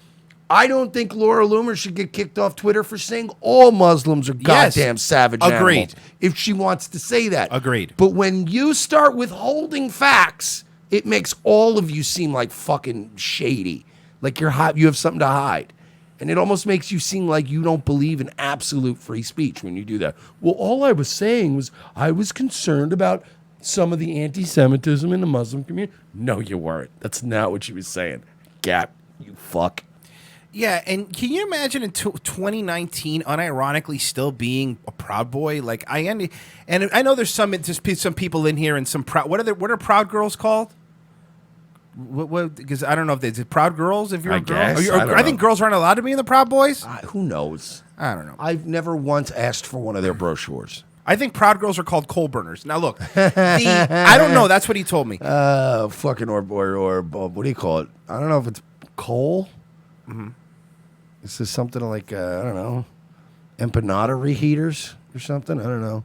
S2: I don't think Laura Loomer should get kicked off Twitter for saying all Muslims are goddamn savage animals. If she wants to say that.
S3: Agreed.
S2: But when you start withholding facts, it makes all of you seem like fucking shady. Like you have something to hide. And it almost makes you seem like you don't believe in absolute free speech when you do that. Well, all I was saying was I was concerned about some of the anti-Semitism in the Muslim community. No, you weren't. That's not what she was saying. Gap, you fuck.
S3: Yeah, and can you imagine in 2019, unironically, still being a Proud Boy? Like and I know there's some people in here and some proud. What are Proud Girls called? What? Because I don't know if there's Proud Girls. If you're a girl, I think girls aren't allowed to be in the Proud Boys.
S2: Who knows?
S3: I don't know.
S2: I've never once asked for one of their brochures.
S3: I think Proud Girls are called coal burners. Now look, I don't know. That's what he told me.
S2: Fucking or what do you call it? I don't know if it's coal.
S3: Mm-hmm.
S2: This is something like I don't know, empanada reheaters or something. I don't know.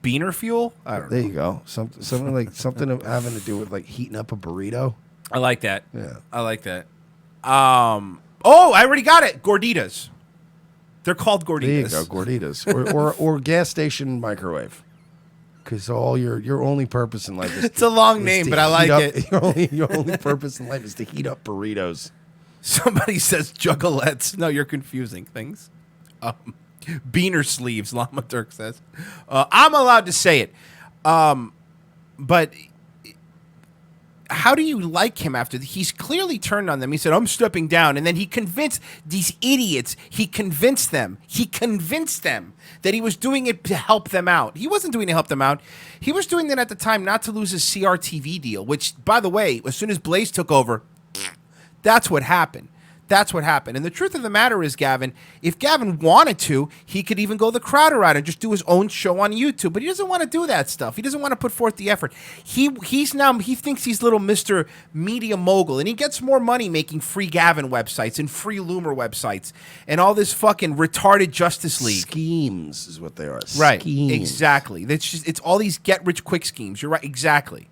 S3: Beaner fuel. I don't know.
S2: There you go. Something like something having to do with like heating up a burrito.
S3: I like that.
S2: Yeah,
S3: I like that. Oh, I already got it. Gorditas. They're called Gorditas.
S2: There you go, Gorditas, or gas station microwave. Because all your only purpose in life is
S3: it's a long name, but I like it.
S2: Your only purpose in life is to heat up burritos.
S3: Somebody says juggalettes. No, you're confusing things. Beaner sleeves, Lama Turk says. I'm allowed to say it. But how do you like him after? He's clearly turned on them. He said, I'm stepping down. And then he convinced these idiots. He convinced them that he was doing it to help them out. He wasn't doing it to help them out. He was doing that at the time not to lose his CRTV deal, which, by the way, as soon as Blaze took over, that's what happened. That's what happened. And the truth of the matter is, Gavin, if Gavin wanted to, he could even go the Crowder route and just do his own show on YouTube. But he doesn't want to do that stuff. He doesn't want to put forth the effort. He thinks he's little Mr. Media Mogul, and he gets more money making free Gavin websites and free Loomer websites and all this fucking retarded Justice League.
S2: Schemes is what they are.
S3: Right.
S2: Schemes.
S3: Exactly. It's all these get-rich-quick schemes. You're right. Exactly.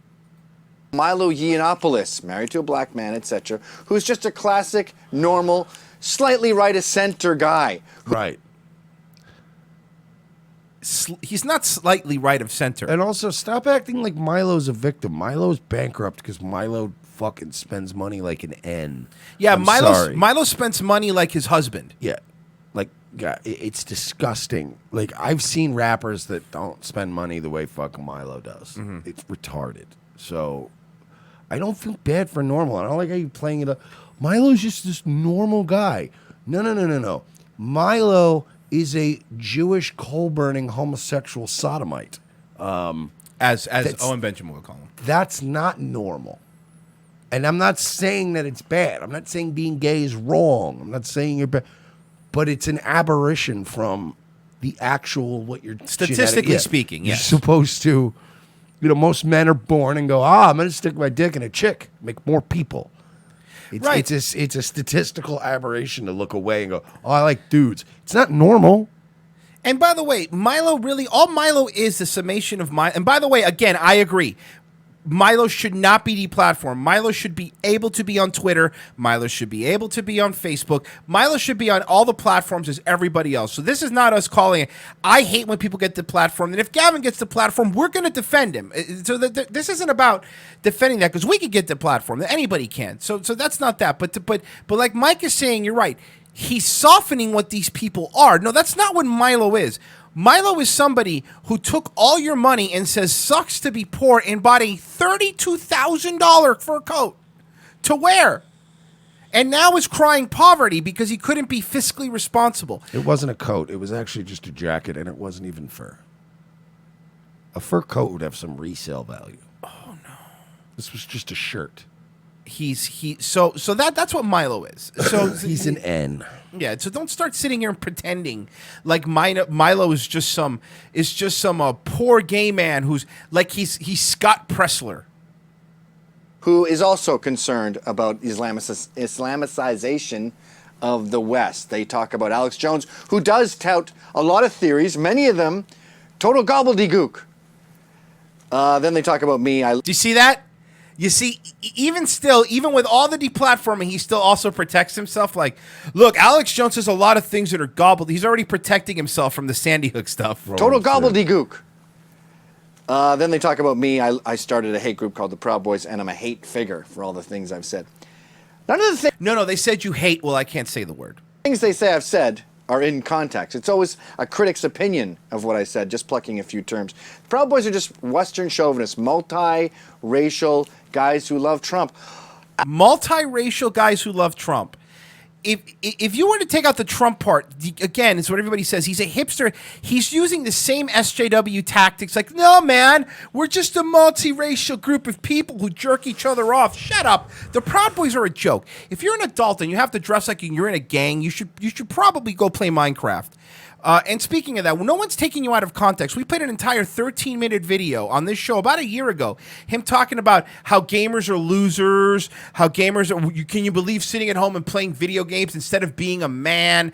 S12: Milo Yiannopoulos, married to a black man, etc., who's just a classic, normal, slightly right-of-center guy.
S2: Right.
S3: He's not slightly right of center.
S2: And also, stop acting like Milo's a victim. Milo's bankrupt because Milo fucking spends money like an N.
S3: Yeah,
S2: sorry.
S3: Milo spends money like his husband.
S2: Yeah. Like, yeah, it's disgusting. Like, I've seen rappers that don't spend money the way fucking Milo does.
S3: Mm-hmm.
S2: It's retarded. So I don't feel bad for Normal. I don't like how you're playing it up. Milo's just this normal guy. No. Milo is a Jewish coal-burning homosexual sodomite.
S3: As Owen Benjamin would call him.
S2: That's not normal. And I'm not saying that it's bad. I'm not saying being gay is wrong. I'm not saying you're bad. But it's an aberration from the actual what you're
S3: statistically speaking. Yes,
S2: you're supposed to. Most men are born and go, I'm going to stick my dick in a chick, make more people.
S3: Right.
S2: It's a statistical aberration to look away and go, I like dudes. It's not normal.
S3: And by the way, all Milo is the summation of Milo. And by the way, again, I agree. Milo should not be deplatformed. Milo should be able to be on Twitter. Milo should be able to be on Facebook. Milo should be on all the platforms as everybody else. So this is not us calling it. I hate when people get deplatformed. And if Gavin gets deplatformed, we're going to defend him. So this isn't about defending that because we could get deplatformed. Anybody can. So that's not that. But like Mike is saying, you're right. He's softening what these people are. No, that's not what Milo is. Milo is somebody who took all your money and says sucks to be poor and bought a $32,000 fur coat to wear. and now is crying poverty because he couldn't be fiscally responsible.
S2: It wasn't a coat. It was actually just a jacket, and it wasn't even fur. A fur coat would have some resale value.
S3: Oh no!
S2: This was just a shirt.
S3: So that's what Milo is. So
S2: he's an N.
S3: Yeah. So don't start sitting here and pretending like Milo is just some poor gay man who's like he's Scott Pressler,
S12: who is also concerned about Islamicization of the West. They talk about Alex Jones, who does tout a lot of theories, many of them total gobbledygook. Then they talk about me.
S3: Do you see that? You see, even with all the deplatforming, he still also protects himself. Like, look, Alex Jones says a lot of things that are gobbled. He's already protecting himself from the Sandy Hook stuff.
S12: Total gobbledygook. Then they talk about me. I started a hate group called the Proud Boys, and I'm a hate figure for all the things I've said. None of the things.
S3: No, they said you hate. Well, I can't say the word.
S12: Things they say I've said are in context. It's always a critic's opinion of what I said, just plucking a few terms. Proud Boys are just Western chauvinists, multi-racial guys who love Trump.
S3: Multiracial guys who love Trump. If you were to take out the Trump part, again, it's what everybody says. He's a hipster. He's using the same SJW tactics. Like, no, man, we're just a multiracial group of people who jerk each other off. Shut up. The Proud Boys are a joke. If you're an adult and you have to dress like you're in a gang, you should probably go play Minecraft. And speaking of that, no one's taking you out of context. We played an entire 13-minute video on this show about a year ago. Him talking about how gamers are losers, how gamers are. Can you believe sitting at home and playing video games instead of being a man?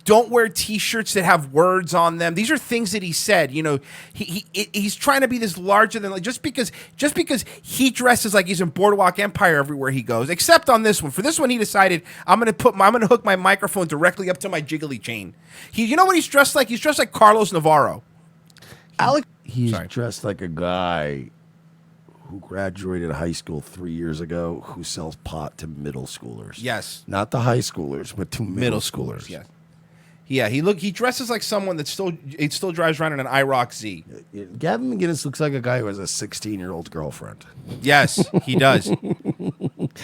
S3: Don't wear T-shirts that have words on them. These are things that he said. You know, he's trying to be this larger than like just because he dresses like he's in Boardwalk Empire everywhere he goes. Except on this one. For this one, he decided I'm gonna hook my microphone directly up to my jiggly chain. You know what he's dressed like? He's dressed like Carlos Navarro.
S2: He's dressed like a guy who graduated high school 3 years ago who sells pot to middle schoolers.
S3: Yes.
S2: Not the high schoolers, but to middle schoolers.
S3: Yes. Yeah, he dresses like someone that still drives around in an IROC Z.
S2: Gavin McGinnis looks like a guy who has a 16-year-old girlfriend.
S3: Yes, he does.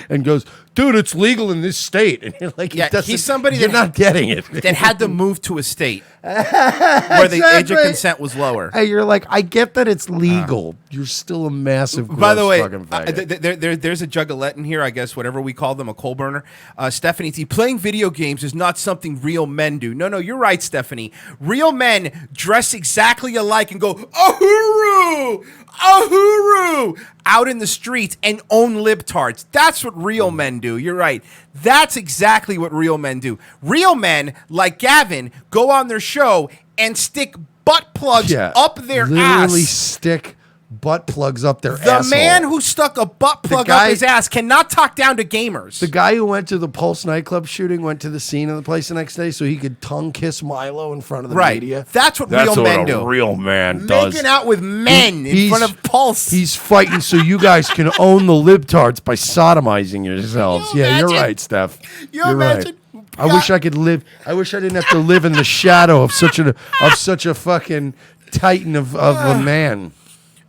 S2: And goes, dude, it's legal in this state. And you're like,
S3: yeah, he's somebody
S2: you're not getting it.
S3: That had to move to a state where the age of consent was lower.
S2: Hey, you're like, I get that it's legal. You're still a massive gross
S3: By the way,
S2: fucking faggot.
S3: there's a juggalette in here, I guess, whatever we call them, a coal burner. Stephanie T, playing video games is not something real men do. No, you're right, Stephanie. Real men dress exactly alike and go, ahuru, ahuru, out in the streets and own libtards. That's what real men do. You're right. That's exactly what real men do. Real men, like Gavin, go on their show and stick butt plugs up their ass.
S2: Literally stick butt plugs up their
S3: The
S2: asshole.
S3: man who stuck a butt plug up his ass cannot talk down to gamers.
S2: The guy who went to the Pulse nightclub shooting went to the scene of the place the next day so he could tongue kiss Milo in front of the media.
S3: That's what real men do.
S2: Real man does.
S3: Making out with men in front of Pulse.
S2: He's fighting so you guys can own the libtards by sodomizing yourselves. You're right, Steph. You're
S3: imagine?
S2: Right. I wish I could live. I wish I didn't have to live in the shadow of such a fucking titan of a man.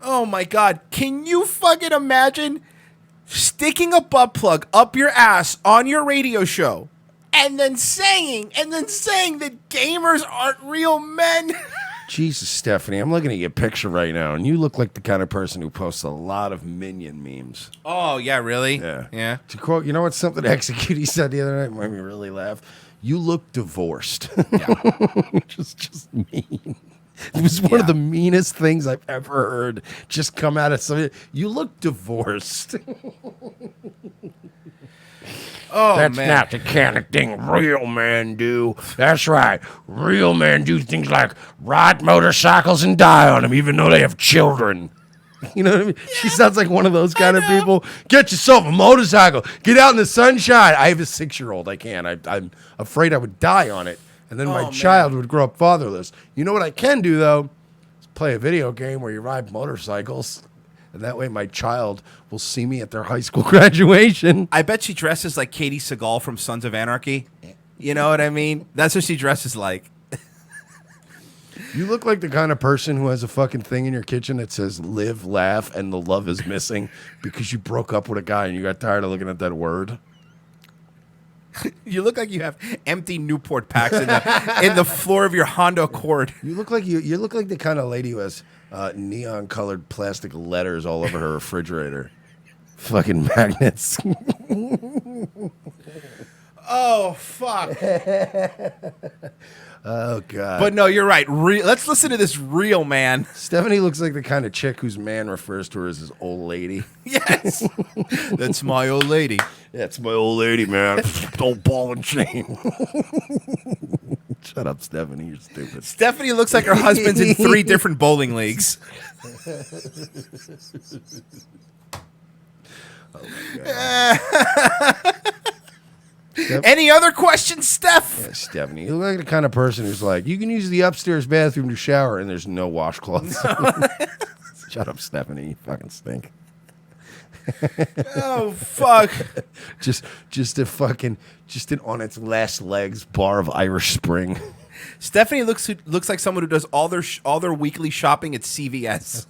S3: Oh my God. Can you fucking imagine sticking a butt plug up your ass on your radio show and then saying that gamers aren't real men?
S2: Jesus, Stephanie, I'm looking at your picture right now, and you look like the kind of person who posts a lot of Minion memes.
S3: Oh, yeah, really?
S2: Yeah. To quote, you know what something Execute he said the other night made me really laugh? You look divorced.
S3: Yeah.
S2: Which is just mean. It was one of the meanest things I've ever heard just come out of somebody. You look divorced. That's not the kind of thing real men do. That's right. Real men do things like ride motorcycles and die on them, even though they have children. You know what I mean? Yeah, she sounds like one of those kind of people. Get yourself a motorcycle. Get out in the sunshine. I have a 6-year-old. I can't. I'm afraid I would die on it. And then my child would grow up fatherless. You know what I can do, though? Is play a video game where you ride motorcycles. And that way my child will see me at their high school graduation.
S3: I bet she dresses like Katie Seagal from Sons of Anarchy. You know what I mean? That's what she dresses like.
S2: You look like the kind of person who has a fucking thing in your kitchen that says live, laugh, and the love is missing because you broke up with a guy and you got tired of looking at that word.
S3: You look like you have empty Newport packs in the floor of your Honda Accord.
S2: You look like you look like the kind of lady who has neon colored plastic letters all over her refrigerator. Fucking magnets.
S3: Oh fuck.
S2: Oh god.
S3: But no, you're right. Let's listen to this real man.
S2: Stephanie looks like the kind of chick whose man refers to her as his old lady.
S3: Yes. That's my old lady.
S2: That's my old lady, man. Old ball and chain. Shut up, Stephanie. You're stupid.
S3: Stephanie looks like her husband's in 3 different bowling leagues. Any other questions, Steph?
S2: Yeah, Stephanie. You look like the kind of person who's like, you can use the upstairs bathroom to shower and there's no washcloths. Shut up, Stephanie. You fucking stink.
S3: Oh fuck.
S2: Just an on its last legs bar of Irish Spring.
S3: Stephanie looks like someone who does all their weekly shopping at CVS.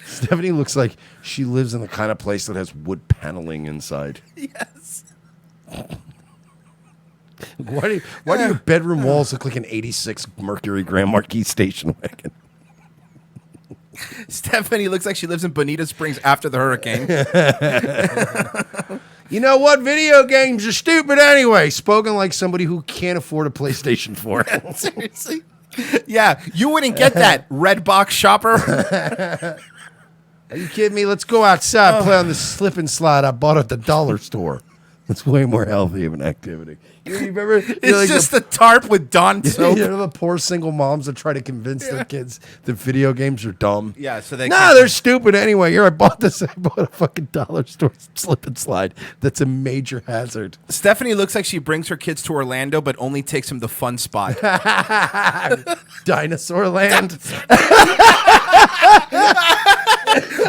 S2: Stephanie looks like she lives in the kind of place that has wood paneling inside.
S3: Yes.
S2: Why do your bedroom walls look like an 86 Mercury Grand Marquis station wagon?
S3: Stephanie looks like she lives in Bonita Springs after the hurricane.
S2: You know what? Video games are stupid anyway. Spoken like somebody who can't afford a PlayStation 4.
S3: Seriously? Yeah, you wouldn't get that, red box shopper.
S2: Are you kidding me? Let's go outside and play on the slip and slide I bought at the dollar store. It's way more healthy of an activity. You remember?
S3: It's like just the tarp with Dawn soap.
S2: You know the poor single moms that try to convince their kids that video games are dumb?
S3: Yeah, so they
S2: they're stupid anyway. Here, I bought a fucking dollar store slip and slide. That's a major hazard.
S3: Stephanie looks like she brings her kids to Orlando, but only takes them to Fun Spot.
S2: Dinosaur Land.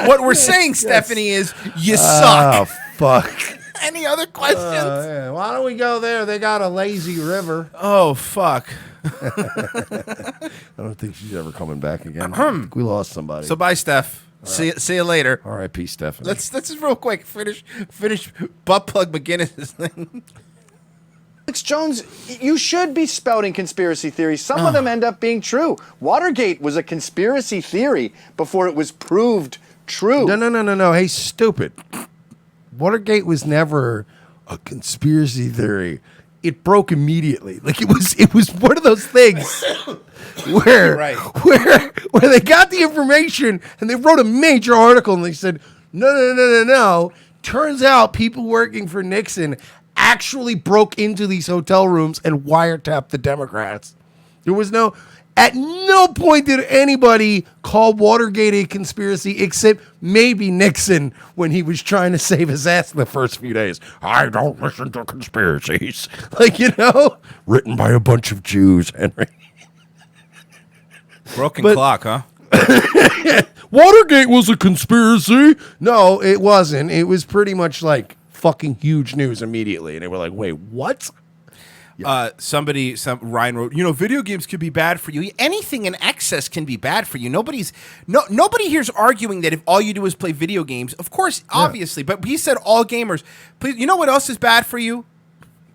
S3: What we're saying, Stephanie, is you suck.
S2: Oh, fuck.
S3: Any other questions?
S2: Yeah. Why don't we go there? They got a lazy river.
S3: Oh, fuck.
S2: I don't think she's ever coming back again. I think we lost somebody.
S3: So bye, Steph.
S2: Right.
S3: See you later.
S2: All right, peace, Stephanie.
S3: Let's just real quick finish butt plug McGinnis's thing.
S12: Alex Jones, you should be spouting conspiracy theories. Some of them end up being true. Watergate was a conspiracy theory before it was proved true.
S2: No. Hey, stupid. Watergate was never a conspiracy theory. It broke immediately. Like it was one of those things where they got the information and they wrote a major article and they said, no. Turns out people working for Nixon actually broke into these hotel rooms and wiretapped the Democrats. At no point did anybody call Watergate a conspiracy except maybe Nixon when he was trying to save his ass in the first few days. I don't listen to conspiracies. Written by a bunch of Jews, Henry.
S3: Broken clock, huh?
S2: Watergate was a conspiracy. No, it wasn't. It was pretty much like fucking huge news immediately. And they were like, wait, what?
S3: Yeah. Ryan wrote, video games can be bad for you. Anything in excess can be bad for you. Nobody here's arguing that if all you do is play video games, of course, obviously, but he said all gamers. Please, you know what else is bad for you?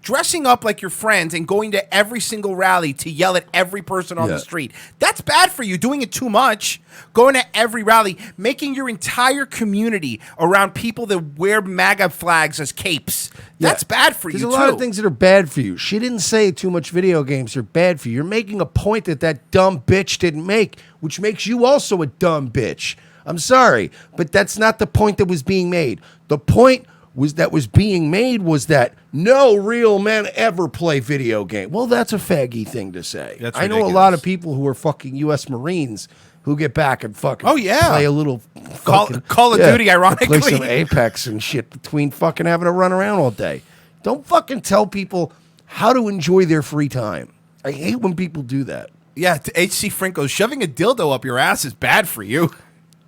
S3: Dressing up like your friends and going to every single rally to yell at every person on the street. That's bad for you. Doing it too much. Going to every rally, making your entire community around people that wear MAGA flags as capes. That's bad for you,
S2: There's a lot of things that are bad for you. She didn't say too much video games are bad for you. You're making a point that dumb bitch didn't make, which makes you also a dumb bitch. I'm sorry, but that's not the point that was being made. The point was that no real men ever play video games. Well, that's a faggy thing to say.
S3: That's
S2: I know a lot of people who are fucking U.S. Marines who get back and fucking play a little
S3: Call of Duty, ironically.
S2: Play some Apex and shit between fucking having to run around all day. Don't fucking tell people how to enjoy their free time. I hate when people do that.
S3: Yeah, to H.C. Franco, shoving a dildo up your ass is bad for you.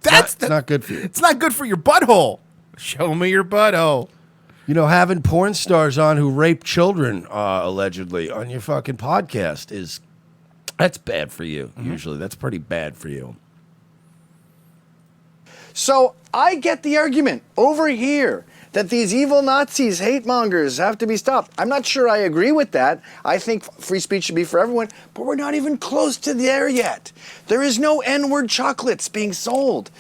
S2: That's not good for you.
S3: It's not good for your butthole. Show me your butthole.
S2: Having porn stars on who rape children, allegedly, on your fucking podcast that's bad for you, usually. That's pretty bad for you.
S12: So I get the argument over here that these evil Nazis, hate mongers, have to be stopped. I'm not sure I agree with that. I think free speech should be for everyone, but we're not even close to there yet. There is no N-word chocolates being sold.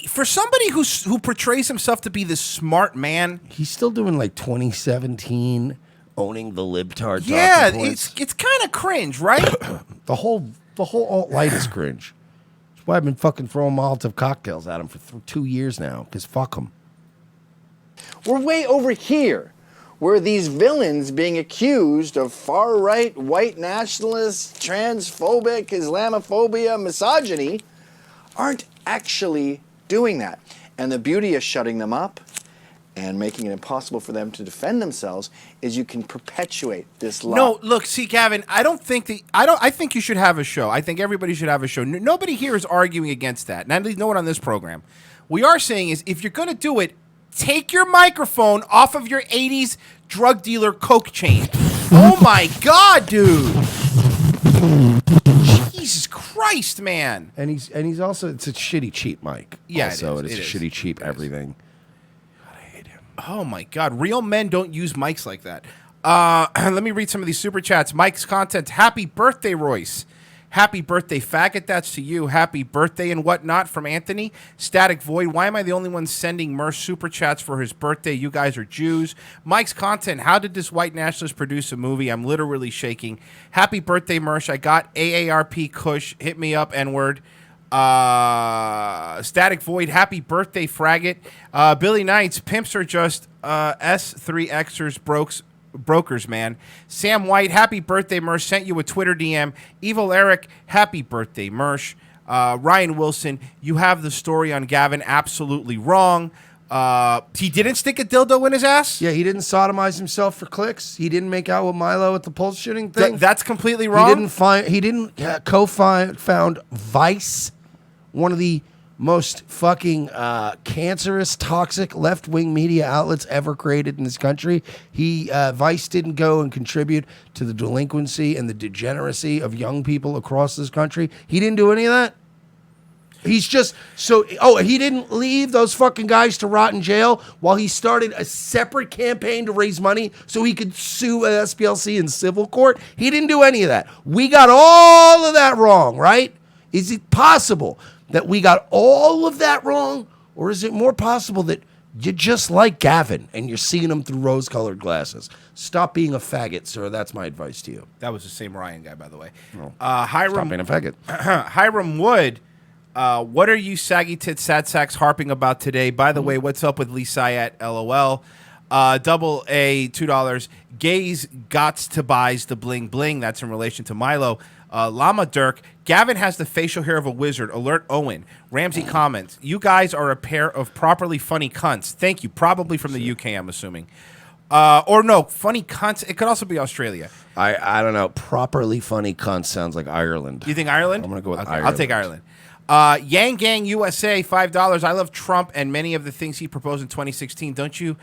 S3: For somebody who portrays himself to be this smart man,
S2: he's still doing like 2017 owning the libtard.
S3: Yeah, it's kind of cringe, right?
S2: the whole alt-right is cringe. That's why I've been fucking throwing Molotov cocktails at him for 2 years now, because fuck him.
S12: We're way over here, where these villains being accused of far-right, white nationalist, transphobic, Islamophobia, misogyny aren't actually doing that. And the beauty of shutting them up and making it impossible for them to defend themselves is you can perpetuate this law.
S3: No, look, see, Gavin, I think you should have a show. I think everybody should have a show. Nobody here is arguing against that. Not at least no one on this program. We are saying is if you're going to do it, take your microphone off of your 80s drug dealer coke chain. Oh my God, dude. Jesus Christ, man.
S2: And he's also, it's a shitty cheap mic.
S3: Yeah,
S2: also,
S3: it is.
S2: It's a shitty cheap everything.
S3: Oh my God, real men don't use mics like that. Let me read some of these super chats. Mike's content. Happy birthday, Royce. Happy birthday, faggot. That's to you. Happy birthday and whatnot from Anthony. Static Void. Why am I the only one sending Mersh super chats for his birthday? You guys are Jews. Mike's content. How did this white nationalist produce a movie? I'm literally shaking. Happy birthday, Mersh. I got AARP Kush. Hit me up, N-word. Static Void. Happy birthday, Fraggot. Billy Knights. Pimps are just S3Xers brokers, man. Sam White, happy birthday, Mersh. Sent you a Twitter DM. Evil Eric, happy birthday, Mersh. Ryan Wilson, you have the story on Gavin absolutely wrong. He didn't stick a dildo in his ass?
S2: Yeah, he didn't sodomize himself for clicks. He didn't make out with Milo at the pulse shooting thing.
S3: That's completely wrong?
S2: He didn't co-found Vice, one of the most fucking cancerous, toxic left-wing media outlets ever created in this country. Vice didn't go and contribute to the delinquency and the degeneracy of young people across this country. He didn't do any of that. He's just he didn't leave those fucking guys to rot in jail while he started a separate campaign to raise money so he could sue SPLC in civil court. He didn't do any of that. We got all of that wrong, right? Is it possible that we got all of that wrong? Or is it more possible that you're just like Gavin and you're seeing him through rose-colored glasses? Stop being a faggot, sir. That's my advice to you.
S3: That was the same Ryan guy, by the way.
S2: Hiram, stop being a faggot.
S3: Hiram Wood, what are you saggy tits sad sacks harping about today? By the way, what's up with Lee Syatt? LOL. Double A, $2. Gays gots to buys the bling bling. That's in relation to Milo. Llama Dirk. Gavin has the facial hair of a wizard. Alert Owen. Ramsey comments. You guys are a pair of properly funny cunts. Thank you. Probably from the UK, I'm assuming. Or no, funny cunts. It could also be Australia.
S2: I don't know. Properly funny cunts sounds like Ireland.
S3: You think Ireland?
S2: I'm going to go with Ireland.
S3: I'll take Ireland. Yang Gang USA, $5. I love Trump and many of the things he proposed in 2016. Don't you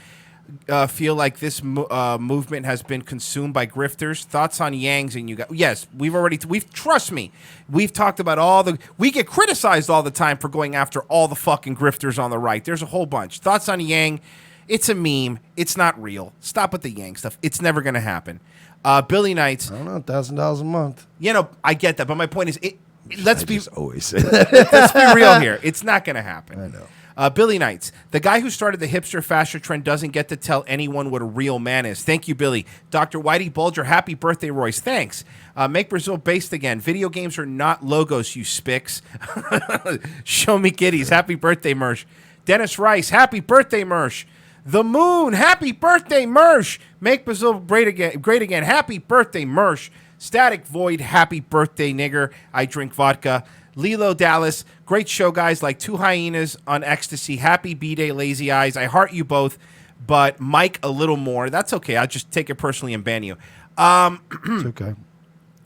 S3: feel like this movement has been consumed by grifters? Thoughts on Yangs and you guys? Yes, trust me, we've talked about we get criticized all the time for going after all the fucking grifters on the right. There's a whole bunch. Thoughts on Yang? It's a meme. It's not real. Stop with the Yang stuff. It's never going to happen. Billy Knights.
S2: I don't know, $1,000 a month.
S3: You know, I get that, but my point is, let's be
S2: always say that.
S3: Let's be real here. It's not going to happen.
S2: I know.
S3: Billy Knights, the guy who started the hipster fashion trend doesn't get to tell anyone what a real man is. Thank you, Billy. Dr. Whitey Bulger, happy birthday, Royce. Thanks. Make Brazil based again. Video games are not logos, you spicks. Show me kitties. Happy birthday, Mersh. Dennis Rice, happy birthday, Mersh. The Moon, happy birthday, Mersh. Make Brazil great again. Happy birthday, Mersh. Static Void, happy birthday, nigger. I drink vodka. Lilo Dallas, great show, guys. Like two hyenas on ecstasy. Happy B-Day, lazy eyes. I heart you both, but Mike a little more. That's okay. I'll just take it personally and ban you.
S2: It's okay.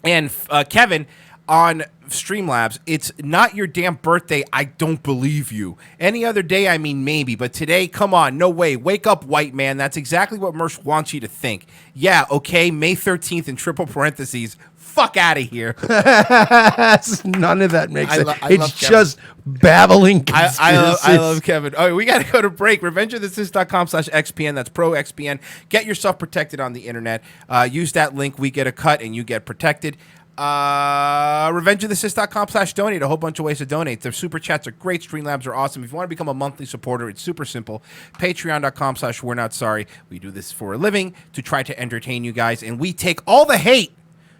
S3: And Kevin on Streamlabs, it's not your damn birthday. I don't believe you. Any other day, I mean maybe, but today, come on, no way. Wake up, white man. That's exactly what Mersh wants you to think. Yeah, okay, May 13th in triple parentheses Fuck out of here.
S2: None of that makes sense.
S3: I
S2: It's
S3: love Kevin.
S2: just babbling conspiracies.
S3: I love Kevin. All right, we got to go to break. RevengeOfTheSith.com/XPN. That's pro XPN. Get yourself protected on the internet. Use that link. We get a cut and you get protected. RevengeOfTheSith.com/donate. A whole bunch of ways to donate. Their super chats are great. Streamlabs are awesome. If you want to become a monthly supporter, it's super simple. Patreon.com/We're Not Sorry. We do this for a living to try to entertain you guys, and we take all the hate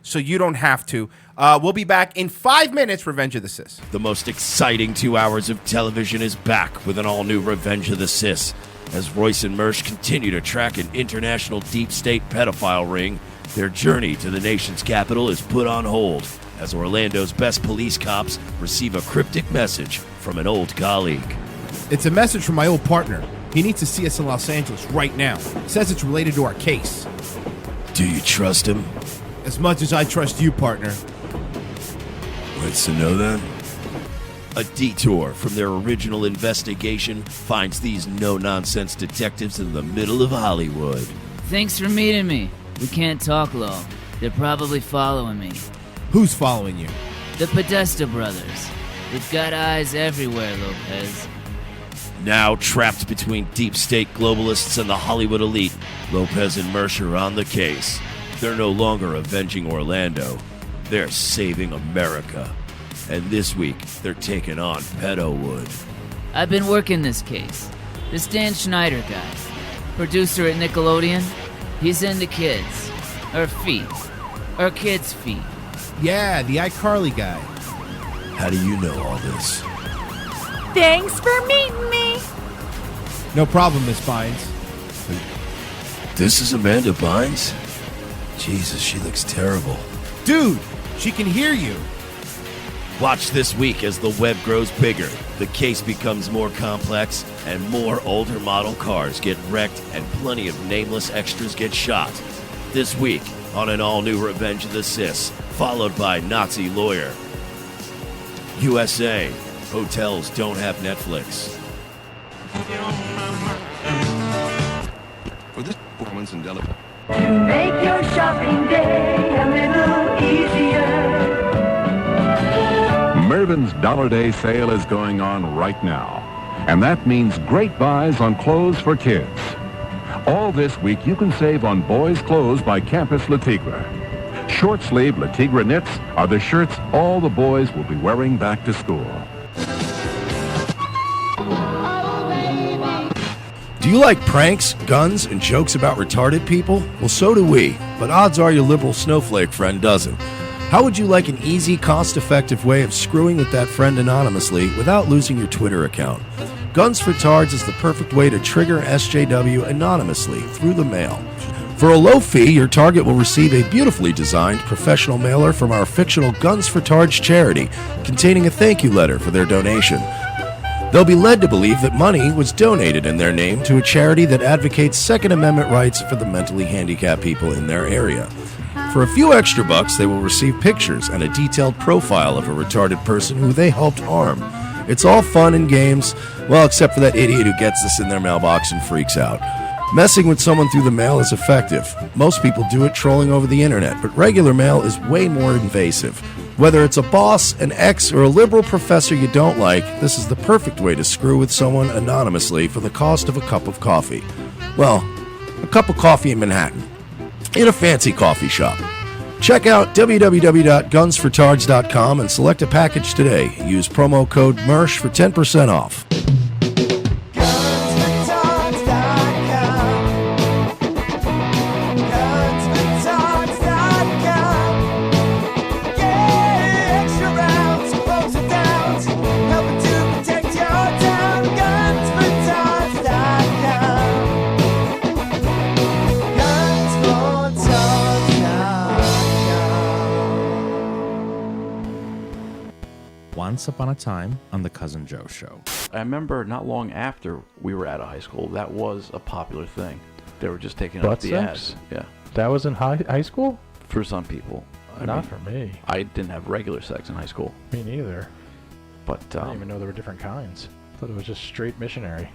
S3: so you don't have to. We'll be back in 5 minutes. Revenge of the Sis.
S13: The most exciting 2 hours of television is back with an all-new Revenge of the Sis. As Royce and Mersch continue to track an international deep state pedophile ring, their journey to the nation's capital is put on hold as Orlando's best police cops receive a cryptic message from an old colleague.
S3: It's a message from my old partner. He needs to see us in Los Angeles right now. Says it's related to our case.
S13: Do you trust him?
S3: As much as I trust you, partner.
S13: What's to know then? A detour from their original investigation finds these no-nonsense detectives in the middle of Hollywood.
S14: Thanks for meeting me. We can't talk long. They're probably following me.
S3: Who's following you?
S14: The Podesta brothers. They've got eyes everywhere, Lopez.
S13: Now trapped between deep state globalists and the Hollywood elite, Lopez and Mersch are on the case. They're no longer avenging Orlando. They're saving America. And this week, they're taking on Pedowood.
S14: I've been working this case. This Dan Schneider guy, producer at Nickelodeon, he's into kids. Or feet. Or kids' feet.
S3: Yeah, the iCarly guy.
S13: How do you know all this?
S10: Thanks for meeting me.
S3: No problem, Miss Bynes.
S13: This is Amanda Bynes? Jesus, she looks terrible.
S3: Dude, she can hear you.
S13: Watch this week as the web grows bigger, the case becomes more complex, and more older model cars get wrecked and plenty of nameless extras get shot. This week on an all-new Revenge of the Sis, followed by Nazi Lawyer. USA, hotels don't have Netflix.
S6: For this performance in Delaware.
S10: Make your shopping day a little easier.
S15: Mervyn's Dollar Day sale is going on right now, and that means great buys on clothes for kids. All this week, you can save on boys' clothes by Campus Le Tigre. Short-sleeve Le Tigre knits are the shirts all the boys will be wearing back to school.
S2: Do you like pranks, guns, and jokes about retarded people? Well, so do we, but odds are your liberal snowflake friend doesn't. How would you like an easy, cost-effective way of screwing with that friend anonymously without losing your Twitter account? Guns for Tards is the perfect way to trigger SJW anonymously through the mail. For a low fee, your target will receive a beautifully designed professional mailer from our fictional Guns for Tards charity, containing a thank you letter for their donation. They'll be led to believe that money was donated in their name to a charity that advocates Second Amendment rights for the mentally handicapped people in their area. For a few extra bucks, they will receive pictures and a detailed profile of a retarded person who they helped harm. It's all fun and games, well, except for that idiot who gets this in their mailbox and freaks out. Messing with someone through the mail is effective. Most people do it trolling over the internet, but regular mail is way more invasive. Whether it's a boss, an ex, or a liberal professor you don't like, this is the perfect way to screw with someone anonymously for the cost of a cup of coffee. Well, a cup of coffee in Manhattan, in a fancy coffee shop. Check out www.gunsfortards.com and select a package today. Use promo code MERSH for 10% off.
S16: Once upon a time on the Cousin Joe Show.
S17: I remember not long after we were out of high school, that was a popular thing. They were just taking up the ads. Yeah.
S18: That was in high school?
S17: For some people.
S18: Not for me.
S17: I didn't have regular sex in high school.
S18: Me neither.
S17: But
S18: I didn't even know there were different kinds. I thought it was just straight missionary.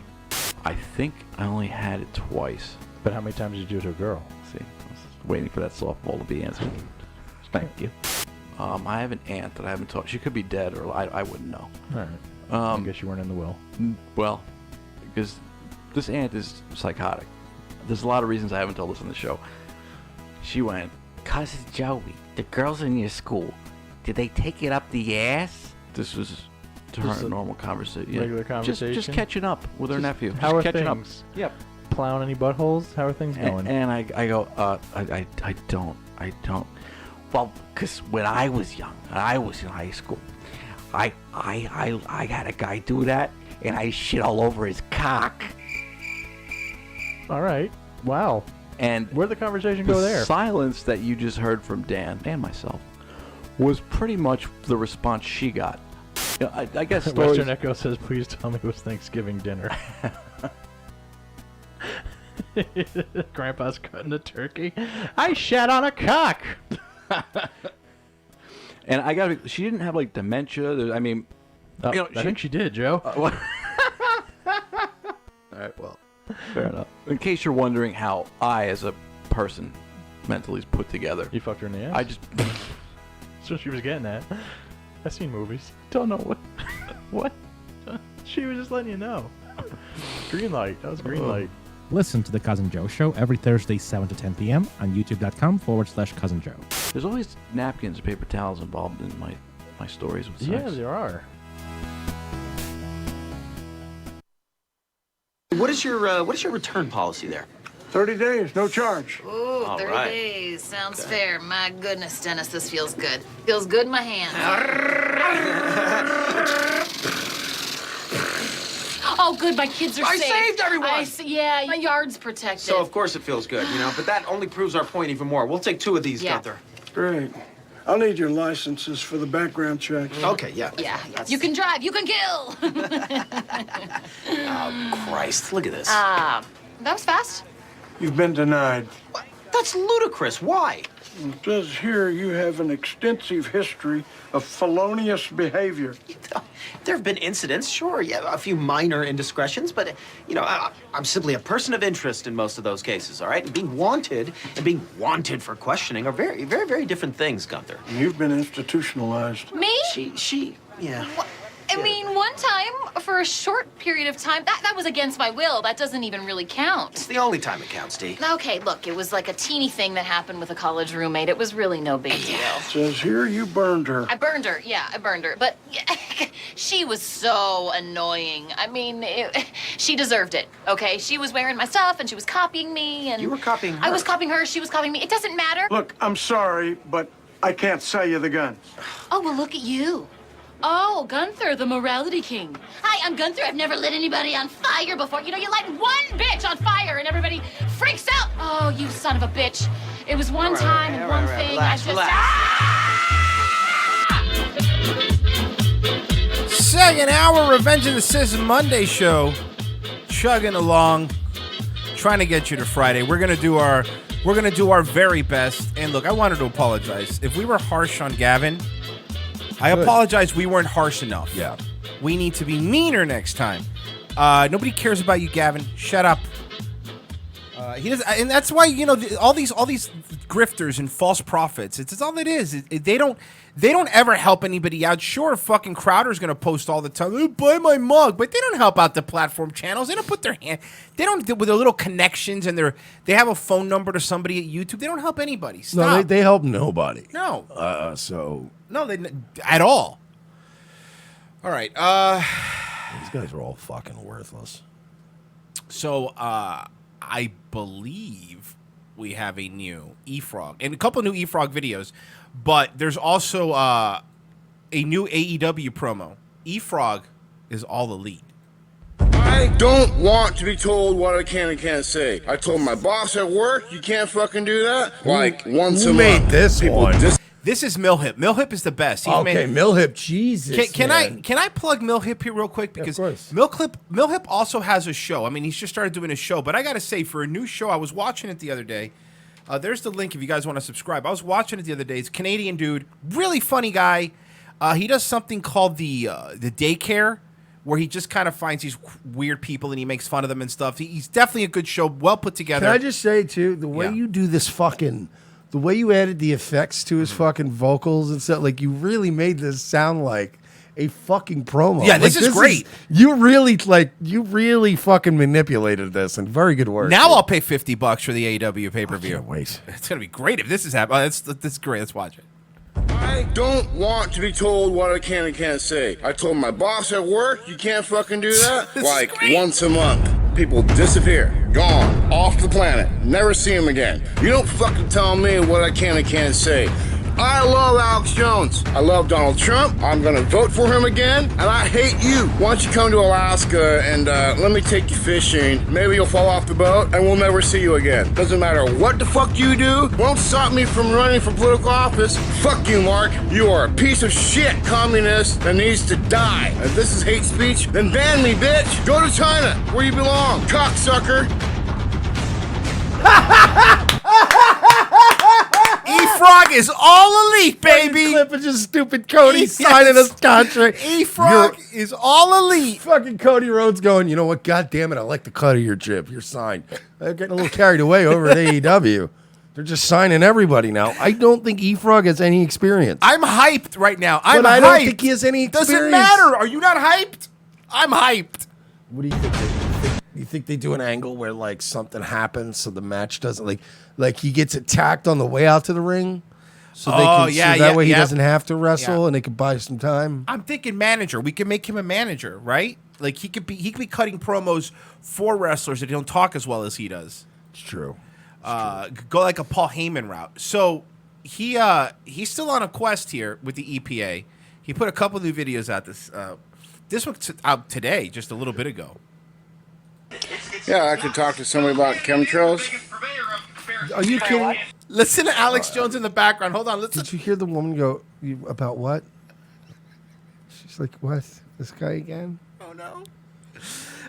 S17: I think I only had it twice.
S18: But how many times did you do it to a girl?
S17: See, I was waiting for that softball to be answered. Thank you. I have an aunt that I haven't talked. She could be dead, or I wouldn't know.
S18: All right. I guess you weren't in the will.
S17: Well, because this aunt is psychotic. There's a lot of reasons I haven't told this on the show. She went,
S11: Cousin Joey, the girls in your school, did they take it up the ass?
S17: This was to her a normal conversation.
S18: Regular conversation.
S17: Just catching up with her nephew.
S18: How are
S17: catching
S18: things?
S17: Up. Yep.
S18: Plowing any buttholes? How are things going?
S17: And I go, I don't.
S11: Well, because when I was young, and I was in high school, I had a guy do that, and I shit all over his cock.
S18: All right. Wow.
S17: And
S18: where'd the conversation go there?
S17: The silence that you just heard from Dan and myself was pretty much the response she got. You know, I guess
S18: Western Echo says, please tell me it was Thanksgiving dinner. Grandpa's cutting a turkey. I shat on a cock.
S17: And I gotta be, she didn't have like dementia. I mean,
S18: I think she did, Joe.
S17: All right, well, fair enough. In case you're wondering how I, as a person, mentally is put together,
S18: You fucked her in the ass?
S17: I just
S18: That's what she was getting at. I've seen movies. Don't know what. What? She was just letting you know. Green light. That was green light.
S16: Listen to The Cousin Joe Show every Thursday, 7 to 10 p.m. on youtube.com/Cousin Joe.
S17: There's always napkins and paper towels involved in my stories with sex.
S18: Yeah, there are.
S11: What is your return policy there?
S5: 30 days, no charge.
S19: Ooh,
S11: All
S19: 30
S11: right.
S19: days. Sounds fair. My goodness, Dennis, this feels good. Feels good in my hands. Oh, good. My kids are
S11: I
S19: safe.
S11: saved everyone.
S19: Yeah, my yard's protected.
S11: So of course it feels good, but that only proves our point even more. We'll take 2 of these,
S19: Yeah.
S11: Gunther.
S5: Great. I'll need your licenses for the background check.
S11: Okay, yeah.
S19: Yeah, you can drive, you can kill.
S11: Oh, Christ, look at this.
S19: That was fast.
S5: You've been denied.
S11: That's ludicrous. Why?
S5: It says here you have an extensive history of felonious behavior.
S11: There have been incidents, sure, yeah, a few minor indiscretions, but, I'm simply a person of interest in most of those cases, all right? And being wanted for questioning are very, very, very different things, Gunther.
S5: You've been institutionalized.
S19: Me?
S11: Yeah.
S19: I mean, one time, for a short period of time, that was against my will. That doesn't even really count.
S11: It's the only time it counts, Dee.
S19: Okay, look, it was like a teeny thing that happened with a college roommate. It was really no big deal.
S5: It says here you burned her.
S19: I burned her, yeah, I burned her. But she was so annoying. I mean, she deserved it, okay? She was wearing my stuff, and she was copying me, and...
S11: You were copying her.
S19: I was copying her, she was copying me. It doesn't matter.
S5: Look, I'm sorry, but I can't sell you the guns.
S19: Oh, well, look at you. Oh, Gunther, the morality king. Hi, I'm Gunther. I've never lit anybody on fire before. You light one bitch on fire and everybody freaks out. Oh, you son of a bitch. It was one time and one thing.
S11: Relax,
S3: relax. Second hour, Revenge of the Sis Monday show. Chugging along, trying to get you to Friday. We're gonna do our very best. And look, I wanted to apologize. If we were harsh on Gavin, I apologize. We weren't harsh enough.
S2: Yeah.
S3: We need to be meaner next time. Nobody cares about you, Gavin. Shut up. He does, and that's why all these grifters and false prophets. It's all it is. They don't ever help anybody out. Sure, fucking Crowder's gonna post all the time. Oh, buy my mug, but they don't help out the platform channels. They don't put their hand. They don't with their little connections and they have a phone number to somebody at YouTube. They don't help anybody. Stop.
S2: No, they help nobody.
S3: No.
S2: No,
S3: they at all. All right.
S2: These guys are all fucking worthless.
S3: So, I believe we have a new eFrog and a couple new eFrog videos, but there's also a new AEW promo. eFrog is all elite.
S20: I don't want to be told what I can and can't say. I told my boss at work, you can't fucking do that. Like once a month.
S2: Who made this one?
S3: This is Millhip. Millhip is the best.
S2: Millhip, Jesus.
S3: Can I plug Millhip here real quick? Because Millhip also has a show. I mean, he's just started doing a show. But I got to say, for a new show, I was watching it the other day. There's the link if you guys want to subscribe. I was watching it the other day. It's a Canadian dude. Really funny guy. He does something called the Daycare, where he just kind of finds these weird people and he makes fun of them and stuff. He's definitely a good show. Well put together.
S2: Can I just say, too, the way you do this fucking the way you added the effects to his fucking vocals and stuff, like you really made this sound like a fucking promo.
S3: Yeah, this is great.
S2: You really fucking manipulated this, and very good work.
S3: Now I'll pay $50 for the AEW pay-per-view.
S2: I can't wait.
S3: It's gonna be great if this is happening. Oh, that's great. Let's watch it.
S20: I don't want to be told what I can and can't say. I told my boss at work, you can't fucking do that. Like once a month. People disappear, gone, off the planet, never see them again. You don't fucking tell me what I can and can't say. I love Alex Jones. I love Donald Trump. I'm gonna vote for him again. And I hate you. Why don't you come to Alaska and let me take you fishing. Maybe you'll fall off the boat and we'll never see you again. Doesn't matter what the fuck you do. Won't stop me from running for political office. Fuck you, Mark. You are a piece of shit communist that needs to die. If this is hate speech, then ban me, bitch. Go to China, where you belong. Cocksucker.
S3: E-Frog is all elite, baby.
S2: Clip of just stupid Cody signing his contract.
S3: E-Frog is all elite.
S2: Fucking Cody Rhodes going, you know what? God damn it, I like the cut of your jib. You're signed. They're getting a little carried away over at AEW. They're just signing everybody now. I don't think E-Frog has any experience.
S3: I'm hyped right now.
S2: But I don't think he has any experience.
S3: Doesn't matter. Are you not hyped? I'm hyped.
S2: What do you think? You think they do an angle where like something happens so the match doesn't like he gets attacked on the way out to the ring, so that way he doesn't have to wrestle and they can buy some time.
S3: I'm thinking manager. We can make him a manager, right? Like he could be cutting promos for wrestlers that don't talk as well as he does.
S2: It's true.
S3: Go like a Paul Heyman route. So he's still on a quest here with the EPA. He put a couple new videos out. This one's out today, just a little bit ago.
S20: Yeah, I could talk to somebody about chemtrails.
S2: Are you kidding?
S3: Listen to Alex Jones in the background. Hold on. Listen.
S2: Did you hear the woman go about what? She's like, what? This guy again?
S3: Oh no!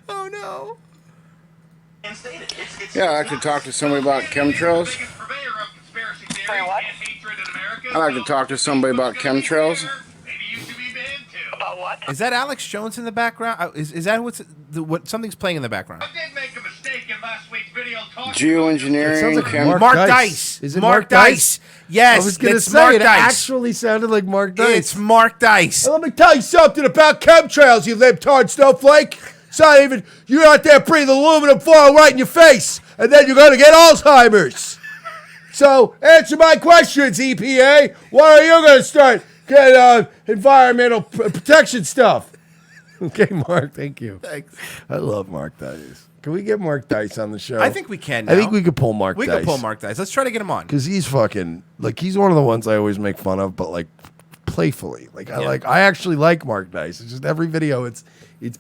S3: Oh no!
S20: Yeah, I could talk to somebody about chemtrails. I like to talk to somebody about chemtrails.
S3: About what? Is that Alex Jones in the background? Is that what something's playing in the background?
S20: Geoengineering.
S3: Mark Dice.
S2: Is it
S3: Mark Dice? Yes.
S2: I was going to say
S3: Mark
S2: it
S3: Dice.
S2: actually sounded like Mark Dice.
S3: It's Mark Dice.
S2: Well, let me tell you something about chemtrails, you libtard snowflake. It's not even, you're out there breathing aluminum foil right in your face, and then you're going to get Alzheimer's. So answer my questions, EPA. When are you going to start getting environmental protection stuff? Okay, Mark, thank you.
S3: Thanks.
S2: I love Mark Dice. Can we get Mark Dice on the show?
S3: I think we can now.
S2: I think we could pull Mark Dice.
S3: We can pull Mark Dice. Let's try to get him on.
S2: Because he's fucking, like, he's one of the ones I always make fun of, but, like, playfully. I actually like Mark Dice. It's just every video, it's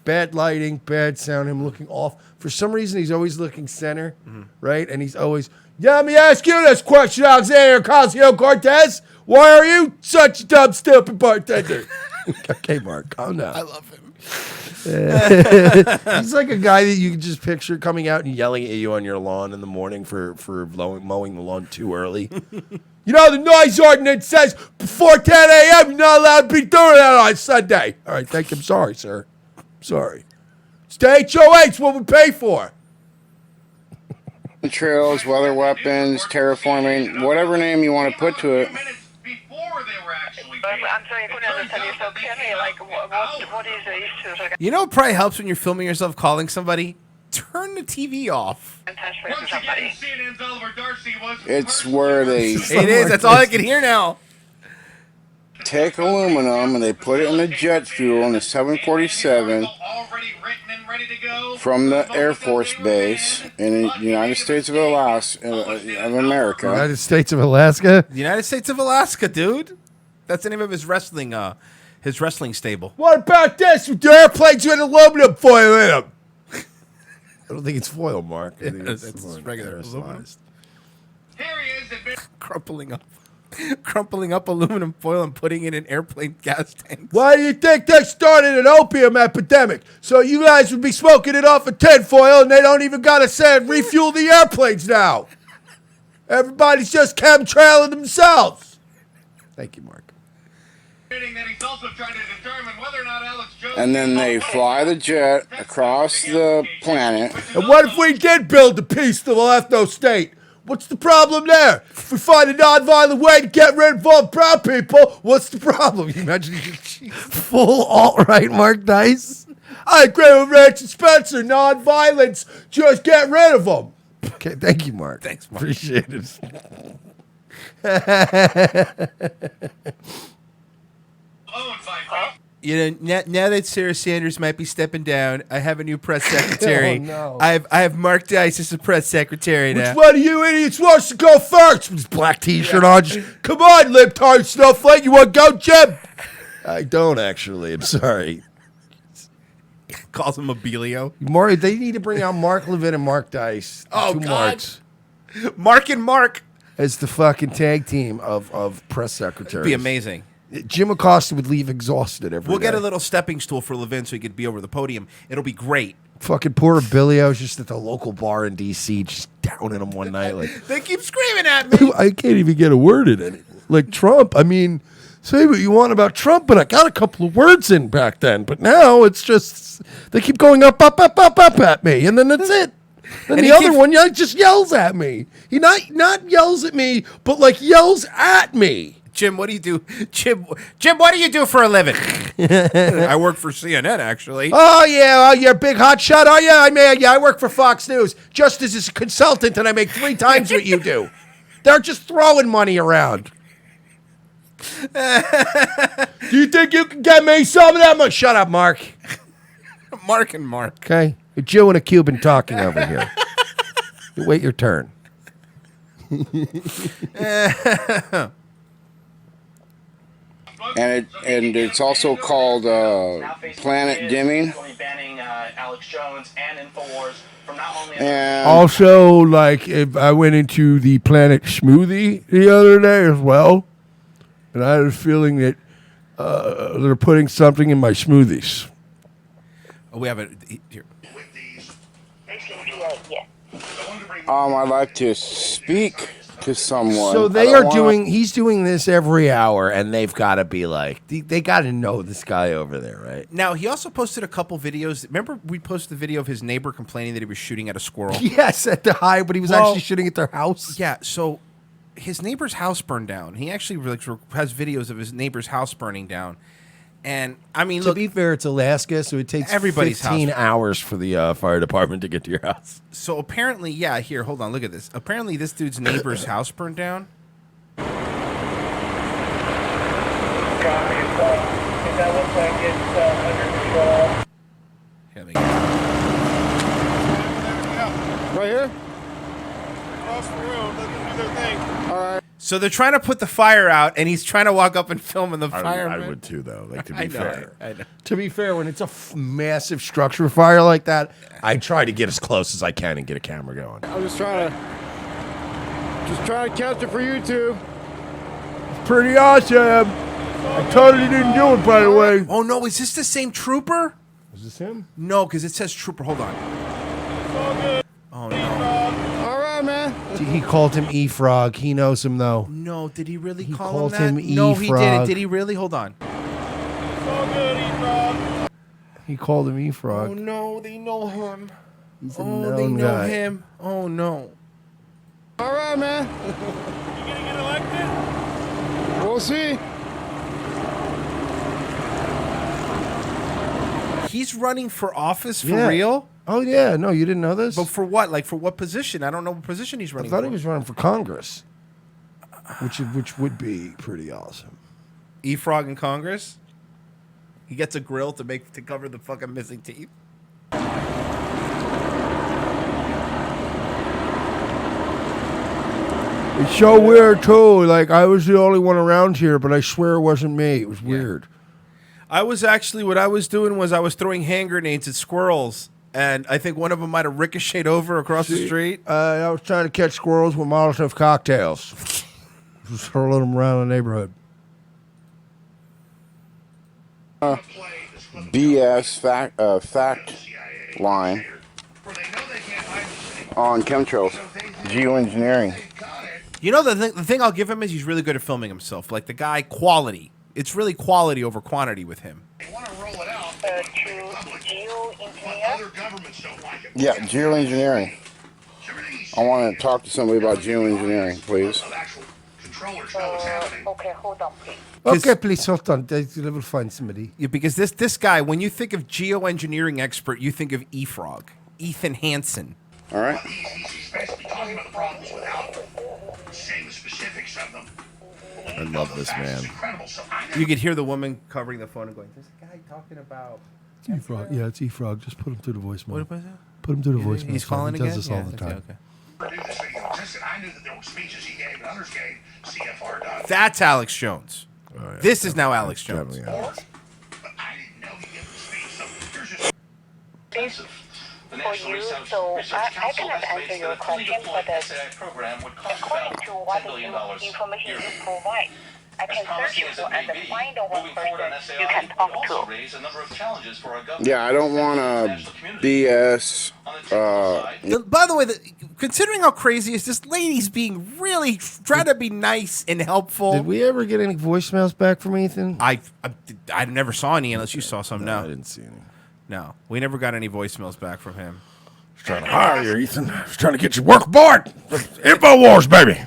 S2: bad lighting, bad sound, him looking off. For some reason, he's always looking center, right? And he's always, let me ask you this question, Alexander Ocasio-Cortez. Why are you such a dumb, stupid bartender? Okay, Mark, calm down.
S3: I love him.
S2: He's like a guy that you can just picture coming out and yelling at you on your lawn in the morning for mowing the lawn too early. You know, the noise ordinance says before 10 a.m. you're not allowed to be doing that on Sunday. All right, thank you. I'm sorry, sir. I'm sorry. It's the HOH, what we pay for.
S20: Trails, weather weapons, terraforming, whatever name you want to put to it.
S10: I'm sorry, I couldn't understand you. So tell me, like, what is the issue?
S3: You know what probably helps when you're filming yourself calling somebody? Turn the TV off.
S20: It's where they...
S3: It is. That's all I can hear now.
S20: Take aluminum and they put it in the jet fuel in the 747 from the Air Force Base in the United States of America.
S2: United States of Alaska?
S3: The United States of Alaska, dude. That's the name of his wrestling stable.
S2: What about this? The airplanes with aluminum foil in them. I don't think it's foil, Mark. I think
S3: it's regular aluminum. Here he is, crumpling up aluminum foil and putting it in airplane gas tanks.
S2: Why do you think they started an opium epidemic? So you guys would be smoking it off of tinfoil and they don't even got to refuel the airplanes now. Everybody's just chemtrailing themselves. Thank you, Mark.
S20: And then they fly the jet across the planet.
S2: And what if we did build the peace to the left-no state? What's the problem there? If we find a non-violent way to get rid of all proud people, what's the problem? You imagine full alt-right Mark Dice? I agree with Rich and Spencer. Non-violence, just get rid of them. Okay, thank you, Mark.
S3: Thanks, Mark.
S2: Appreciate it.
S3: You know, now that Sarah Sanders might be stepping down, I have a new press secretary.
S2: Oh, no.
S3: I have Mark Dice as a press secretary now.
S2: Which one of you idiots wants to go first? With his black t-shirt on. Just, come on, libtard snowflake. You want to go, Jim? I don't, actually. I'm sorry.
S3: Calls him Abilio.
S2: Maury, they need to bring out Mark Levin and Mark Dice.
S3: Oh,
S2: Two
S3: God.
S2: Marks.
S3: Mark and Mark.
S2: As the fucking tag team of press secretaries.
S3: It'd be amazing.
S2: Jim Acosta would leave exhausted every
S3: We'll
S2: day.
S3: get a little stepping stool for Levin so he could be over the podium. It'll be great.
S2: Fucking poor Billy, I was just at the local bar in D.C. just downing him one night. Like,
S3: They keep screaming at me.
S2: I can't even get a word in it. Like Trump, I mean, say what you want about Trump, but I got a couple of words in back then. But now it's just, they keep going up at me, and then that's it. And the other one just yells at me. He not yells at me, but like yells at me.
S3: Jim, what do you do? Jim, what do you do for a living? I work for CNN, actually.
S2: Oh, yeah, you're a big hot shot. Oh, yeah, I work for Fox News just as a consultant, and I make 3 times what you do. They're just throwing money around. Do you think you can get me some of that? Shut up, Mark.
S3: Mark and Mark.
S2: Okay? A Jew and a Cuban talking over here. You wait your turn.
S20: And it's also called planet dimming. And
S2: Also, like, if I went into the Planet Smoothie the other day as well, and I had a feeling that they're putting something in my smoothies.
S3: Oh, we have it here.
S20: I'd like to speak to someone.
S2: So he's doing this every hour, and they've got to be like, they got to know this guy over there, right?
S3: Now, he also posted a couple videos. Remember we posted the video of his neighbor complaining that he was shooting at a squirrel?
S2: Yes, at the high, but he was actually shooting at their house.
S3: Yeah, so his neighbor's house burned down. He actually has videos of his neighbor's house burning down. And, I mean,
S2: To be fair, it's Alaska, so it takes
S3: everybody's
S2: 15
S3: house.
S2: hours for the fire department to get to your house.
S3: So apparently, yeah, here, hold on, look at this. Apparently this dude's neighbor's house burned down.
S10: That looks like it's under control.
S20: Right here? Across the room, let them do their thing. All right.
S3: So they're trying to put the fire out, and he's trying to walk up and film in the fire.
S2: I would too, though. Like, to be
S3: I know,
S2: fair,
S3: I know.
S2: To be fair, when it's a massive structure fire like that, I try to get as close as I can and get a camera going.
S20: I'm just trying to catch it for YouTube.
S2: Pretty awesome. I totally didn't do it, by the way.
S3: Oh no, is this the same trooper?
S2: Is this him?
S3: No, because it says trooper. Hold on. Oh no.
S20: All right, man.
S2: He called him E-Frog. He knows him, though.
S3: No, did he really call
S2: called
S3: him that?
S2: him
S3: No, he
S2: E-Frog.
S3: didn't. Did he really? Hold on.
S2: He called him
S3: Oh
S2: E-Frog.
S3: no, they know him.
S2: He's a
S3: Oh,
S2: known
S3: they know
S2: guy.
S3: him. Oh no.
S20: All right, man.
S10: You gonna get elected?
S20: We'll see.
S3: He's running for office for
S2: Yeah.
S3: real?
S2: Oh, yeah. No, you didn't know this?
S3: But for what? Like, for what position? I don't know what position he's
S2: I
S3: running
S2: thought
S3: for.
S2: he was running for Congress, which would be pretty awesome.
S3: E-Frog in Congress? He gets a grill to cover the fucking missing teeth?
S2: It's so weird, too. Like, I was the only one around here, but I swear it wasn't me. It was weird.
S3: I was actually, what I was doing was I was throwing hand grenades at squirrels, and I think one of them might have ricocheted over across the street.
S2: I was trying to catch squirrels with Molotov cocktails. Just hurling them around the neighborhood.
S20: BS fact line on chemtrails, geoengineering.
S3: You know, the thing I'll give him is he's really good at filming himself. Like, the guy, quality. It's really quality over quantity with him.
S20: Yeah, geoengineering. I want to talk to somebody about geoengineering, please.
S10: Okay, hold on, please.
S2: Okay, please hold on. We'll find somebody.
S3: Yeah, because this guy, when you think of geoengineering expert, you think of E-Frog, Ethan Hansen.
S20: All right.
S2: I love this man.
S3: You could hear the woman covering the phone and going, "There's a guy talking about."
S2: It's E-Frog. Yeah, it's E-Frog. Just put him through the voicemail.
S3: What was that?
S2: Put him through the voicemail.
S3: He's calling
S2: He does
S3: again?
S2: this all
S3: Yeah,
S2: the time.
S3: okay.
S8: I knew that there were speeches he gave and others gave. CFR done.
S3: That's Alex Jones. This is now Alex Jones.
S10: For you, so I cannot answer your question, but according to what information you provide, I can search you for and find the one person you can talk to.
S20: Yeah, I don't want to BS.
S3: By the way, considering how crazy is this lady's being really trying to be nice and helpful.
S2: Did we ever get any voicemails back from Ethan?
S3: I never saw any unless you saw some. No,
S2: I didn't see any.
S3: No, we never got any voicemails back from him.
S2: Trying to hire you, Ethan. I was trying to get you work aboard. InfoWars, baby.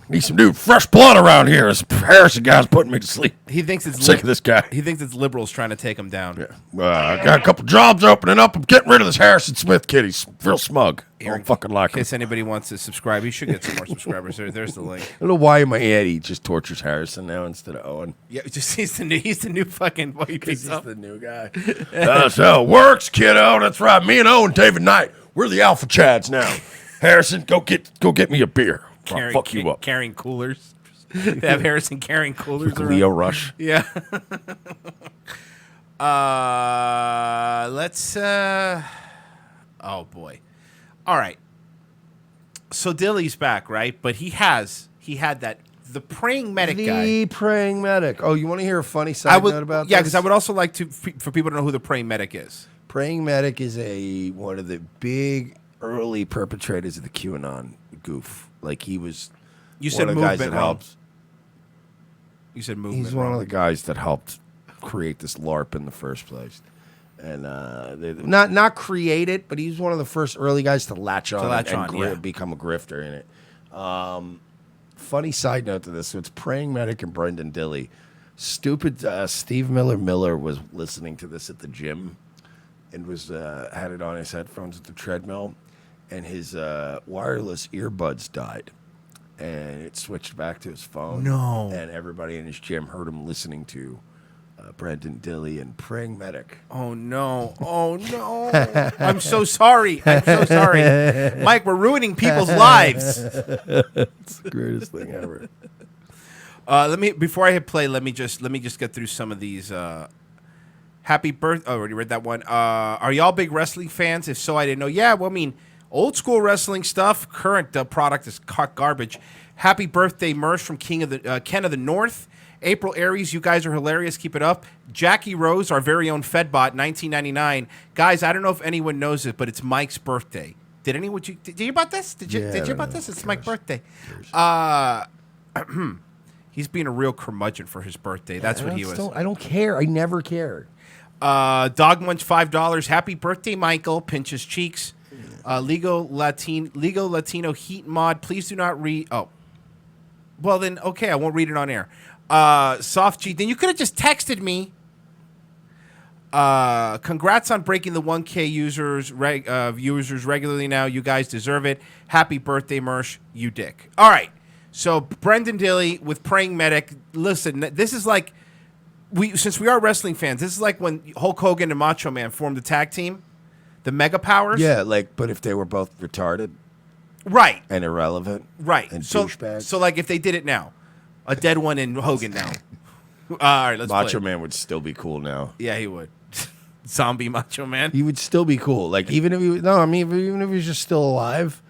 S2: Need some new fresh blood around here. This Harrison guy's putting me to sleep.
S3: He thinks it's
S2: sick of this guy.
S3: He thinks it's liberals trying to take him down.
S2: Yeah. I got a couple jobs opening up. I'm getting rid of this Harrison Smith kid. He's real smug. I don't fucking like
S3: In case anybody wants to subscribe, you should get some more subscribers. There's the link.
S2: I don't know why in my head he just tortures Harrison now instead of Owen.
S3: Yeah, just he's the new fucking.
S2: He's the new guy. That's how it works, kiddo. That's right. Me and Owen, David Knight, we're the alpha chads now. Harrison, go get me a beer. I'll fuck you up.
S3: Carrying coolers. They have Harrison carrying coolers.
S2: With Leo Rush.
S3: Yeah. Let's. Oh boy. All right. So Dilly's back, right? But he had the praying medic guy.
S2: The praying medic. Oh, you want to hear a funny side note about this?
S3: Yeah, because I would also like for people to know who the praying medic is.
S2: Praying medic is one of the big early perpetrators of the QAnon goof. Like he was.
S3: You
S2: one
S3: said
S2: of the guys
S3: movement
S2: that
S3: wrong.
S2: helped.
S3: You said movement.
S2: He's one
S3: wrong.
S2: of the guys that helped create this LARP in the first place, and not create it, but he's one of the first early guys to latch on and become a grifter in it. Funny side note to this: so it's praying medic and Brendan Dilly. Stupid Steve Miller was listening to this at the gym, and was had it on his headphones at the treadmill, and his wireless earbuds died. And it switched back to his phone.
S3: No.
S2: And everybody in his gym heard him listening to Brendan Dilly and Praying Medic.
S3: Oh, no. Oh, no. I'm so sorry. I'm so sorry. Mike, we're ruining people's lives.
S2: It's the greatest thing ever.
S3: Before I hit play, let me just get through some of these. Happy birthday. Oh, already read that one. Are y'all big wrestling fans? If so, I didn't know. Yeah, well, I mean, old school wrestling stuff. Current product is garbage. Happy birthday, Mersh from Ken of the North. April Aries, you guys are hilarious. Keep it up. Jackie Rose, our very own Fedbot, 1999. Guys, I don't know if anyone knows it, but it's Mike's birthday. Did anyone? Did you hear about this? Did you hear about this? It's Mike's birthday. He's being a real curmudgeon for his birthday. That's what he was.
S2: I don't care. I never cared.
S3: Dog Munch, $5. Happy birthday, Michael. Pinch his cheeks. Legal Latino Heat Mod. Please do not read. Oh. Well, then, okay, I won't read it on air. Soft G. Then you could have just texted me. Congrats on breaking the 1K users regularly now. You guys deserve it. Happy birthday, Mersh. You dick. All right. So, Brendan Dilly with Praying Medic. Listen, this is like, since we are wrestling fans, this is like when Hulk Hogan and Macho Man formed the tag team. The Mega Powers?
S2: Yeah, but if they were both retarded.
S3: Right.
S2: And irrelevant.
S3: Right.
S2: And
S3: so,
S2: douchebags.
S3: So, if they did it now. A dead one in Hogan now. All right, let's
S2: Macho
S3: play.
S2: Man would still be cool now.
S3: Yeah, he would. Zombie Macho Man?
S2: He would still be cool. Even if he was just still alive,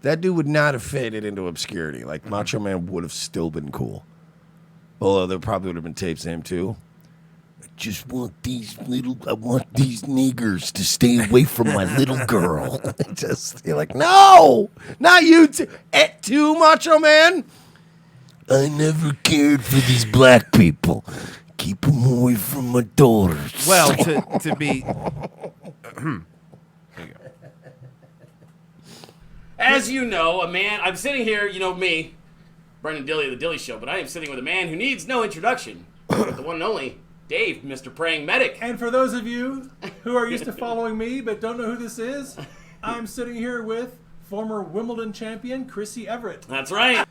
S2: that dude would not have faded into obscurity. Macho Man would have still been cool. Although there probably would have been tapes of him too. I want these niggers to stay away from my little girl. You're like, no, not you too, Macho Man. I never cared for these black people. Keep them away from my daughters.
S3: Well, to be... Here you go.
S21: As you know, I'm sitting here, you know me, Brendan Dilly of The Dilly Show, but I am sitting with a man who needs no introduction. The one and only Dave, Mr. Praying Medic.
S22: And for those of you who are used to following me but don't know who this is, I'm sitting here with former Wimbledon champion Chrissy Everett.
S21: That's right.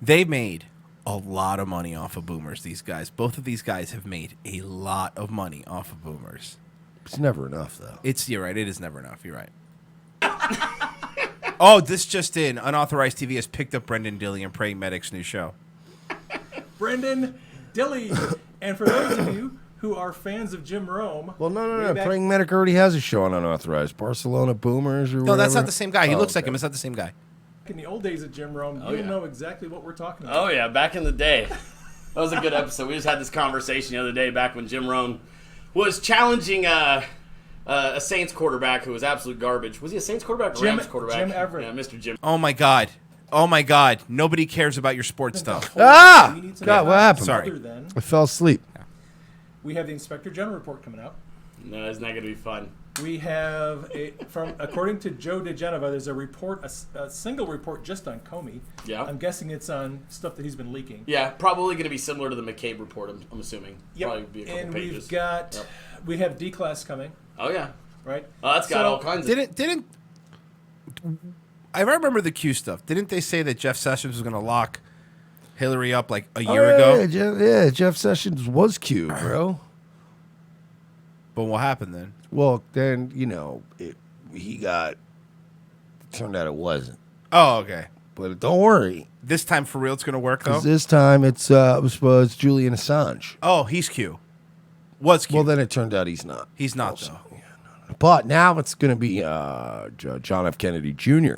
S3: They made a lot of money off of boomers, these guys. Both of these guys have made a lot of money off of boomers.
S2: It's never enough, though.
S3: You're right. It is never enough. You're right. Oh, this just in. Unauthorized TV has picked up Brendan Dilly and Praying Medic's new show.
S22: Brendan Dilly. And for those of you who are fans of Jim Rome...
S2: Well, no. Praying Medic already has a show on Unauthorized. Barcelona Boomers or
S3: No, that's not the same guy. He looks like him. It's not the same guy.
S22: In the old days of Jim Rome, you'll know exactly what we're talking about.
S21: Oh, yeah, back in the day. That was a good episode. We just had this conversation the other day back when Jim Rohn was challenging a Saints quarterback who was absolute garbage. Was he a Saints quarterback or Rams quarterback?
S22: Jim Everett.
S21: Yeah, Mr. Jim.
S3: Oh, my God. Oh, my God. Nobody cares about your sports stuff.
S2: God, what happened?
S3: Sorry.
S2: I fell asleep.
S22: We have the Inspector General report coming out.
S21: No, it's not going to be fun.
S22: We have, according to Joe DeGenova, there's a report, a single report just on Comey.
S21: Yeah.
S22: I'm guessing it's on stuff that he's been leaking.
S21: Yeah, probably going to be similar to the McCabe report, I'm assuming.
S22: Yep.
S21: Probably be a couple
S22: and
S21: pages.
S22: we have D-Class coming.
S21: Oh, yeah.
S22: Right?
S21: Oh, that's got all kinds of...
S3: Didn't... I remember the Q stuff. Didn't they say that Jeff Sessions was going to lock Hillary up like a year ago?
S2: Yeah, Jeff Sessions was Q, bro.
S3: But what happened then?
S2: Well, then, turned out it wasn't.
S3: Oh, okay.
S2: But don't worry.
S3: This time for real it's going to work, though?
S2: Because this time it's Julian Assange.
S3: Oh, he's Q. Was Q.
S2: Well, then it turned out he's not.
S3: He's not, though.
S2: But now it's going to be John F. Kennedy Jr.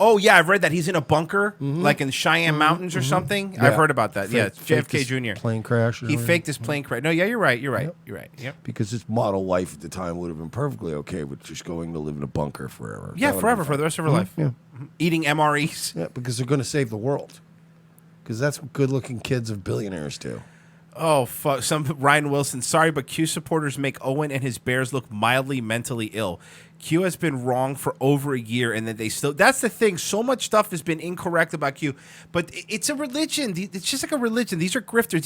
S3: Oh, yeah, I've read that. He's in a bunker, like in the Cheyenne Mountains or something.
S2: Yeah.
S3: I've heard about that. Yeah, it's JFK Jr.
S2: Plane crash.
S3: He faked his plane crash. No, yeah, you're right. You're right. Yep.
S2: Because his model wife at the time would have been perfectly okay with just going to live in a bunker forever.
S3: Yeah, forever, for the rest of her life.
S2: Yeah.
S3: Eating MREs.
S2: Yeah, because they're going to save the world. Because that's what good-looking kids of billionaires do.
S3: Oh, fuck. Ryan Wilson. Sorry, but Q supporters make Owen and his Bears look mildly mentally ill. Q has been wrong for over a year, and then they still... That's the thing. So much stuff has been incorrect about Q. But it's a religion. It's just like a religion. These are grifters.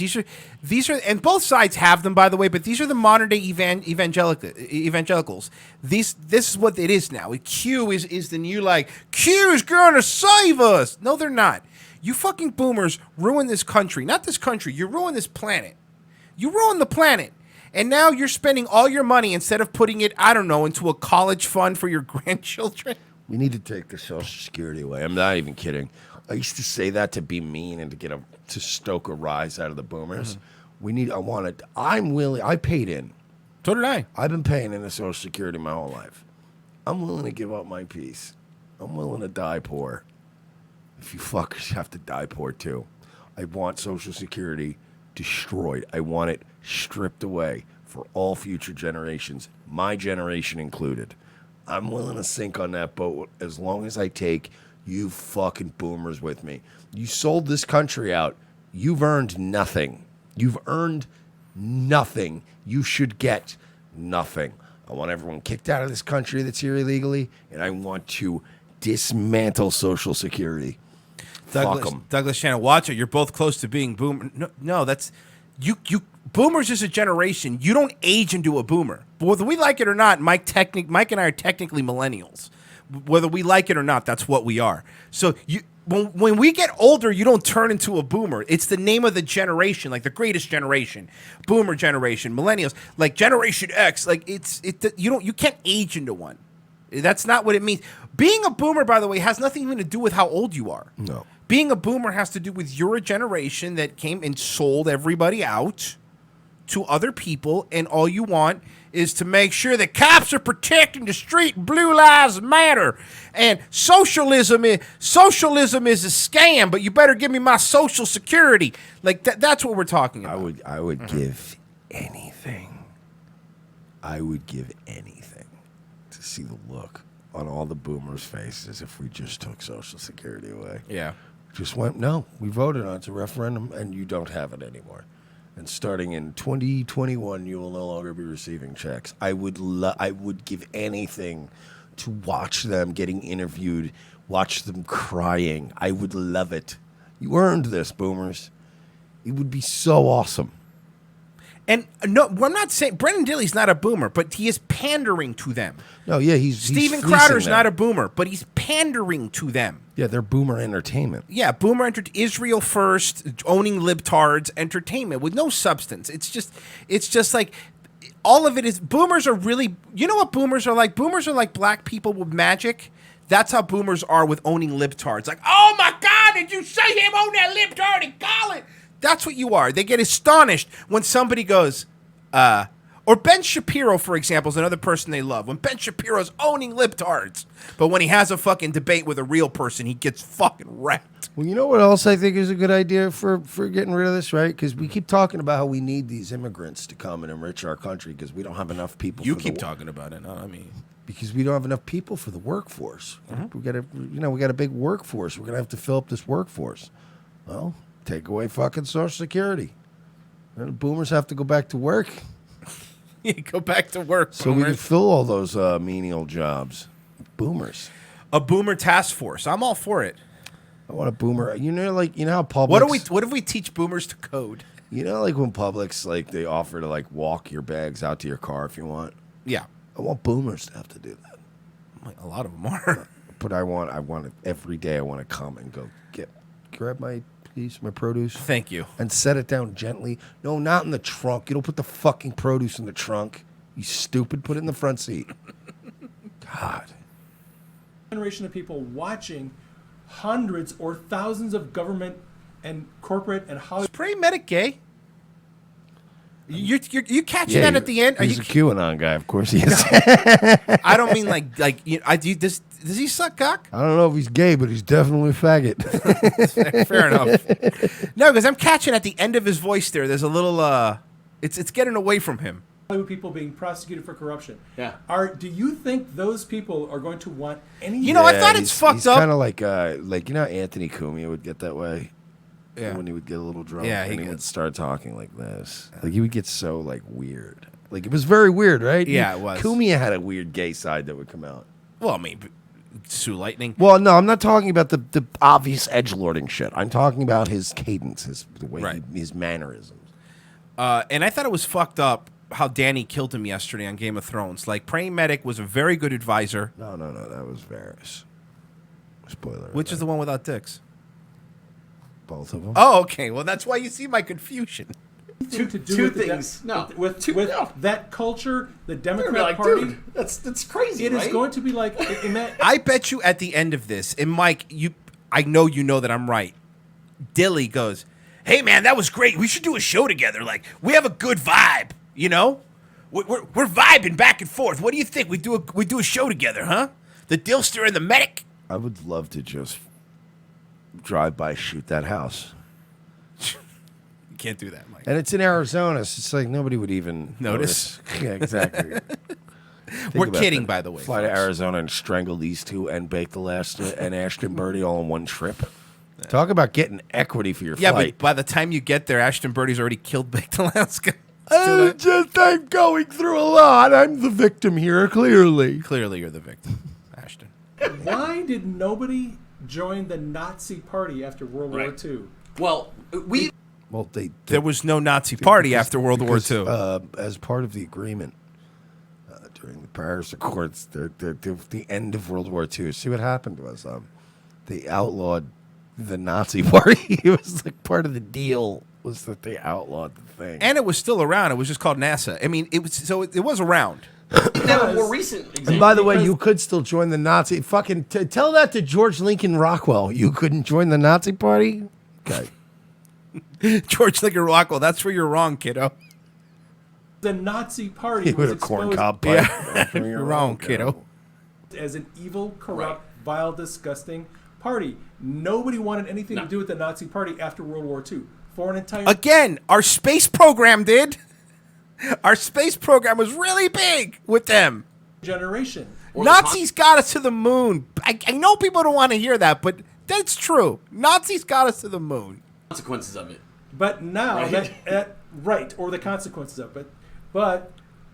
S3: These are... And both sides have them, by the way, but these are the modern-day evangelicals. This is what it is now. Q is the new, Q's going to save us. No, they're not. You fucking boomers ruin this country. Not this country. You ruin this planet. You ruin the planet. And now you're spending all your money instead of putting it, I don't know, into a college fund for your grandchildren.
S2: We need to take the Social Security away. I'm not even kidding. I used to say that to be mean and to stoke a rise out of the boomers. I paid in.
S3: So did I.
S2: I've been paying into Social Security my whole life. I'm willing to give up my piece. I'm willing to die poor. If you fuckers have to die poor too. I want Social Security destroyed. I want it stripped away for all future generations, my generation included. I'm willing to sink on that boat as long as I take you fucking boomers with me. You sold this country out. You've earned nothing. You've earned nothing. You should get nothing. I want everyone kicked out of this country that's here illegally, and I want to dismantle Social Security.
S3: Douglas Shannon, watch it. You're both close to being boomer. No, that's you. Boomers is a generation. You don't age into a boomer. But whether we like it or not, Mike and I are technically millennials. Whether we like it or not, that's what we are. So when we get older, you don't turn into a boomer. It's the name of the generation, like the greatest generation, boomer generation, millennials, like Generation X. Like you can't age into one. That's not what it means. Being a boomer, by the way, has nothing even to do with how old you are.
S2: No.
S3: Being a boomer has to do with you're a generation that came and sold everybody out to other people, and all you want is to make sure that cops are protecting the street, blue lives matter, and socialism is a scam, but you better give me my Social Security. Like that's what we're talking about.
S2: I would give anything. I would give anything to see the look on all the boomers' faces if we just took Social Security away.
S3: Yeah.
S2: Just went, no, we voted on it. It's a referendum, and you don't have it anymore. And starting in 2021, you will no longer be receiving checks. I would give anything to watch them getting interviewed, watch them crying. I would love it. You earned this, boomers. It would be so awesome.
S3: And no, I'm not saying Brendan Dilley's not a boomer, but he is pandering to them.
S2: No, yeah, he's
S3: Steven
S2: fleecing
S3: Crowder's
S2: them.
S3: not a boomer, but he's pandering to them.
S2: Yeah, they're boomer entertainment.
S3: Yeah, Israel first, owning libtards entertainment with no substance. It's just like all of it is. Boomers are really. You know what boomers are like? Boomers are like black people with magic. That's how boomers are with owning libtards. Like, oh my God, did you see him own that libtard in college? That's what you are. They get astonished when somebody goes, or Ben Shapiro, for example, is another person they love. When Ben Shapiro's owning libtards, but when he has a fucking debate with a real person, he gets fucking wrecked.
S2: Well, you know what else I think is a good idea for getting rid of this, right? Because we keep talking about how we need these immigrants to come and enrich our country because we don't have enough people.
S3: You keep talking about it, no, I mean,
S2: because we don't have enough people for the workforce. We got a big workforce. We're gonna have to fill up this workforce. Well, take away fucking Social Security. And the boomers have to go back to work.
S3: Go back to work,
S2: so we can fill all those menial jobs. Boomers.
S3: A boomer task force. I'm all for it.
S2: I want a boomer. You know how Publix.
S3: What if we teach boomers to code?
S2: You know, like when Publix, like they offer to like walk your bags out to your car if you want.
S3: Yeah.
S2: I want boomers to have to do that.
S3: A lot of them are.
S2: But I want it every day. I want to come and go grab my piece, my produce.
S3: Thank you.
S2: And set it down gently. No, not in the trunk. You don't put the fucking produce in the trunk. You stupid. Put it in the front seat. God.
S22: Generation of people watching hundreds or thousands of government and corporate and Hollywood.
S3: Is Praying Medic gay? You catching that at the end?
S2: He's a QAnon guy, of course he is.
S3: I don't mean like does he suck cock?
S2: I don't know if he's gay, but he's definitely a faggot.
S3: Fair enough. No, because I'm catching at the end of his voice there. There's a little it's getting away from him.
S22: Hollywood people being prosecuted for corruption.
S21: Yeah.
S22: Do you think those people are going to want any?
S3: You know, I thought it's fucked up.
S2: Kind of like you know, how Anthony Cumia would get that way.
S3: Yeah.
S2: When he would get a little drunk,
S3: Yeah,
S2: and he would start talking like this. Like he would get so like weird. Like it was very weird, right?
S3: Yeah, it was.
S2: Cumia had a weird gay side that would come out.
S3: Well, I mean, Sue Lightning.
S2: Well, no, I'm not talking about the obvious edgelording shit. I'm talking about his cadence, the way his mannerisms.
S3: And I thought it was fucked up how Danny killed him yesterday on Game of Thrones. Like, Praying Medic was a very good advisor.
S2: No, that was Varys. Spoiler.
S3: Which is the one without dicks?
S2: Both of them.
S3: Oh, okay. Well, that's why you see my confusion.
S22: To do
S21: Two
S22: with
S21: things.
S22: with that culture, the Democrat
S21: like,
S22: Party.
S21: dude, that's crazy.
S22: It is going to be like.
S3: I bet you at the end of this, and Mike, I know you know that I'm right. Dilly goes, "Hey man, that was great. We should do a show together. Like we have a good vibe, you know. We're vibing back and forth. What do you think? We do a show together, huh? The Dillster and the Medic."
S2: I would love to just drive by, shoot that house.
S3: You can't do that, Mike.
S2: And it's in Arizona, so it's like nobody would even
S3: Notice.
S2: Yeah, exactly.
S3: We're kidding, by the way.
S2: Fly to
S3: folks.
S2: Arizona and strangle these two and bake the last and Ashton Birdie all in one trip. Talk about getting equity for your
S3: Yeah,
S2: flight.
S3: but by the time you get there, Ashton Birdie's already killed Baked Alaska.
S2: I'm going through a lot. I'm the victim here, clearly.
S3: Clearly, you're the victim, Ashton.
S22: Why did nobody join the Nazi Party after World War II?
S21: Well,
S3: there was no Nazi party after World War II.
S2: As part of the agreement during the Paris Accords, the end of World War II. See what happened was they outlawed the Nazi Party. It was like part of the deal was that they outlawed the thing.
S3: And it was still around. It was just called NASA. I mean, it was around.
S21: Now, more recent example.
S2: And by the way, you could still join the Nazi. Fucking tell that to George Lincoln Rockwell. You couldn't join the Nazi Party? Okay.
S3: George Lincoln Rockwell, that's where you're wrong, kiddo.
S22: The Nazi Party
S2: He
S22: was
S2: with a corn
S22: exposed
S2: cob pipe.
S3: Yeah. You're wrong, kiddo.
S22: as an evil, corrupt, vile, disgusting party. Nobody wanted anything to do with the Nazi Party after World War II. For an entire
S3: Again, our space program did. Our space program was really big with them.
S22: generation.
S3: Nazis got us to the moon. I know people don't want to hear that, but that's true. Nazis got us to the moon.
S21: Consequences of it.
S22: But now
S21: Right.
S22: that Right, or the consequences of it. But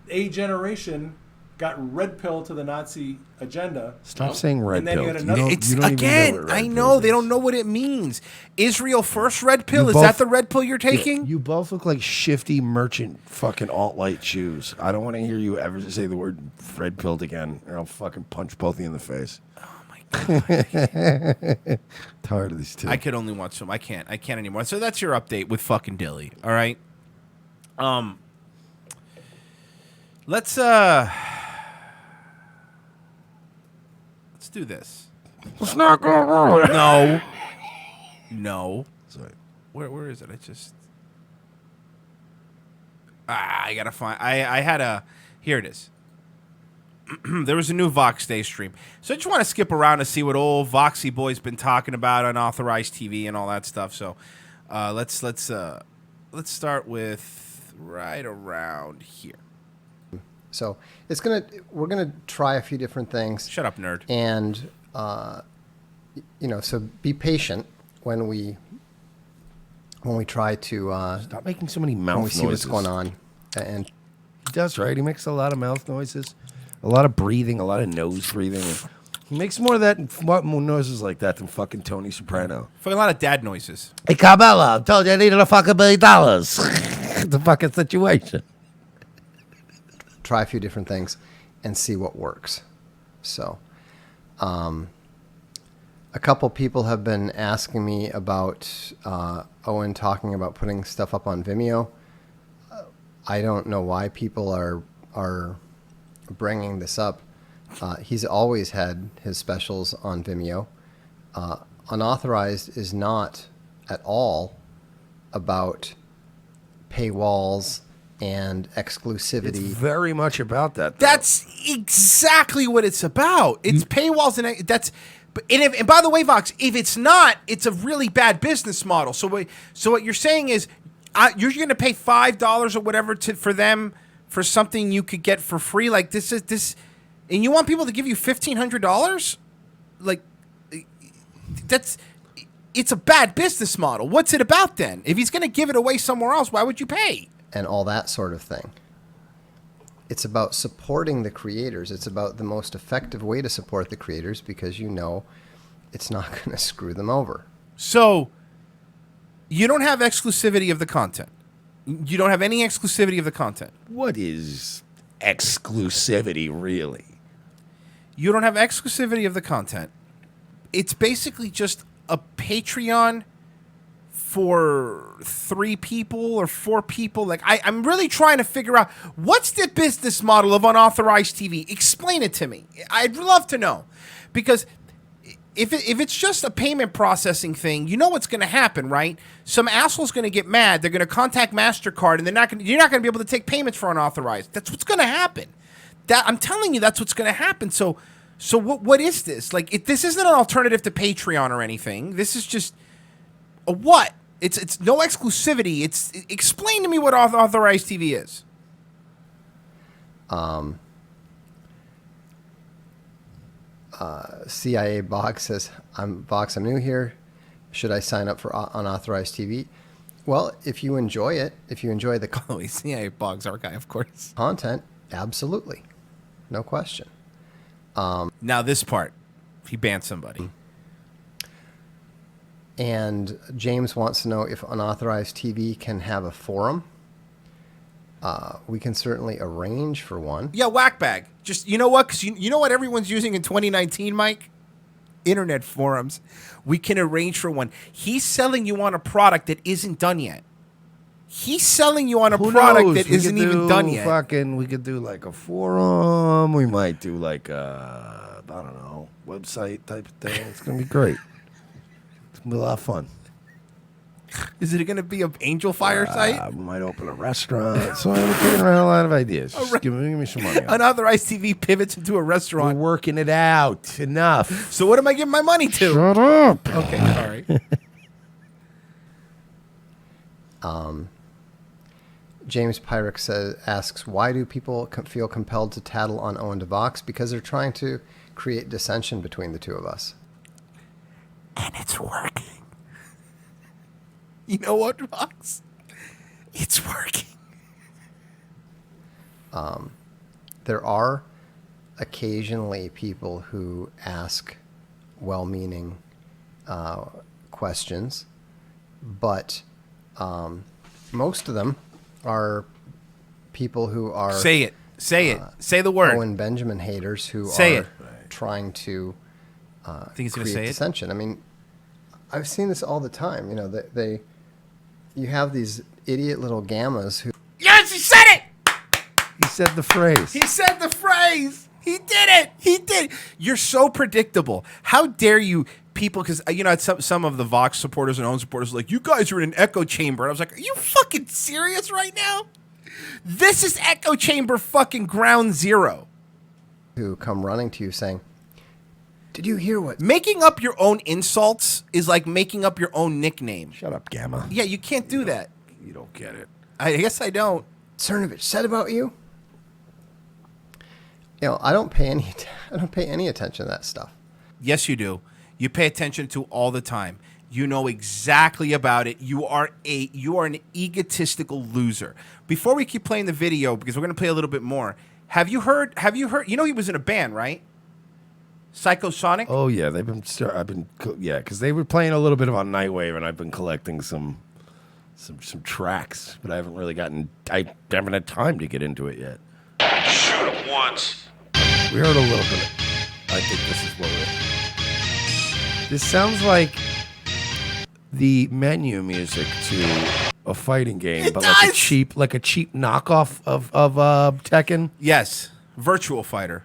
S22: a generation got red pill to the Nazi agenda.
S2: Stop saying red
S22: and then
S2: pill.
S22: You got another,
S3: It's
S2: you don't even know
S3: again.
S2: what red
S3: I
S2: pill
S3: know they don't know what it means. Israel first red pill.
S2: You
S3: Is
S2: both-
S3: that the red pill you're taking?
S2: You both look like shifty merchant fucking alt-light shoes. I don't want to hear you ever say the word red pilled again, or I'll fucking punch both of you in the face.
S3: Oh my god.
S2: Tired of these two.
S3: I could only watch them. I can't anymore. So that's your update with fucking Dilly. All right. Let's do this.
S2: Let's not go wrong.
S3: No.
S2: Sorry.
S3: Where is it? I gotta find. I had a. Here it is. There was a new Vox Day stream, so I just want to skip around to see what old Voxy boy's been talking about on Authorized TV and all that stuff. So, let's start with right around here.
S1: So we're gonna try a few different things.
S3: Shut up, nerd.
S1: And so be patient when we try to
S2: stop making so many mouth
S1: when we
S2: noises.
S1: see what's going on. And
S2: he does, right? He makes a lot of mouth noises, a lot of breathing, a lot of nose breathing. He makes more noises like that than fucking Tony Soprano.
S3: Fucking a lot of dad noises.
S2: Hey, Carmella, I told you I needed a fucking $1 billion. The fucking situation.
S1: try a few different things and see what works. So, a couple people have been asking me about Owen talking about putting stuff up on Vimeo. I don't know why people are bringing this up. He's always had his specials on Vimeo. Unauthorized is not at all about paywalls and exclusivity.
S2: It's very much about that.
S3: That's exactly what it's about. It's paywalls and that's. And by the way, Vox, if it's not, it's a really bad business model. So what you're saying is, you're going to pay $5 or whatever for them for something you could get for free. Like this, and you want people to give you $1,500? Like it's a bad business model. What's it about then? If he's going to give it away somewhere else, why would you pay?
S1: And all that sort of thing. It's about supporting the creators. It's about the most effective way to support the creators because it's not going to screw them over.
S3: So you don't have exclusivity of the content. You don't have any exclusivity of the content.
S2: What is exclusivity, really?
S3: You don't have exclusivity of the content. It's basically just a Patreon for 3 people or 4 people. Like I'm really trying to figure out what's the business model of unauthorized TV. Explain it to me. I'd love to know, because if it's just a payment processing thing, you know what's going to happen, right? Some asshole's going to get mad. They're going to contact MasterCard, and you're not going to be able to take payments for unauthorized. That's what's going to happen. I'm telling you, that's what's going to happen. So what is this? Like, this isn't an alternative to Patreon or anything. This is just a what? It's no exclusivity. Explain to me what authorized TV is.
S1: CIA Box says, I'm new here. Should I sign up for unauthorized TV? Well, if you enjoy it, if you enjoy the
S3: CIA Box, our guy, of course.
S1: Content, absolutely. No question.
S3: Now this part, he banned somebody.
S1: And James wants to know if unauthorized TV can have a forum. We can certainly arrange for one.
S3: Yeah, whackbag. Just, you know what? Because you know what everyone's using in 2019, Mike? Internet forums. We can arrange for one. He's selling you on a product that isn't done yet. He's selling you on a product that isn't even done yet.
S2: We could do like a forum. We might do like a, I don't know, website type of thing. It's going to be great. It's going to be a lot of fun.
S3: Is it going to be an Angel Fire site?
S2: We might open a restaurant. So I'm kicking around a lot of ideas. Just give me some money.
S3: Unauthorized TV pivots into a restaurant.
S2: We're working it out. Enough.
S3: So what am I giving my money to?
S2: Shut up.
S3: Okay, sorry.
S1: James Pyrex asks, why do people feel compelled to tattle on Owen DeVox? Because they're trying to create dissension between the two of us.
S3: And it's working. You know what, Vox? It's working.
S1: There are occasionally people who ask well-meaning questions, but most of them are people who are
S3: Say it. Say it. Say the word.
S1: Owen Benjamin haters who
S3: Say
S1: are
S3: it.
S1: trying to
S3: Think he's gonna
S1: create
S3: say it?
S1: dissension. I mean, I've seen this all the time. You know, you have these idiot little gammas who.
S3: Yes, he said it.
S2: He said the phrase.
S3: He said the phrase. He did it. He did. You're so predictable. How dare you, people? Because you know, some of the Vox supporters and Owen supporters are like, you guys are in an echo chamber. And I was like, are you fucking serious right now? This is echo chamber fucking ground zero.
S1: Who come running to you saying, "Did you hear what?"
S3: Making up your own insults is like making up your own nickname.
S2: Shut up, Gamma.
S3: Yeah, you can't do that.
S2: You don't get it.
S3: I guess I don't.
S1: Cernovich said about you. You know, I don't pay any attention to that stuff.
S3: Yes, you do. You pay attention to all the time. You know exactly about it. You are an egotistical loser. Before we keep playing the video, because we're going to play a little bit more. Have you heard? You know he was in a band, right? Psychosonic.
S2: Oh yeah, because they were playing a little bit of on Nightwave, and I've been collecting some tracks, but I haven't had time to get into it yet.
S8: Shoot him once.
S2: We heard a little bit. I think this is what This sounds like the menu music to a fighting game,
S3: It
S2: but
S3: does!
S2: like a cheap knockoff of Tekken.
S3: Yes, Virtual Fighter.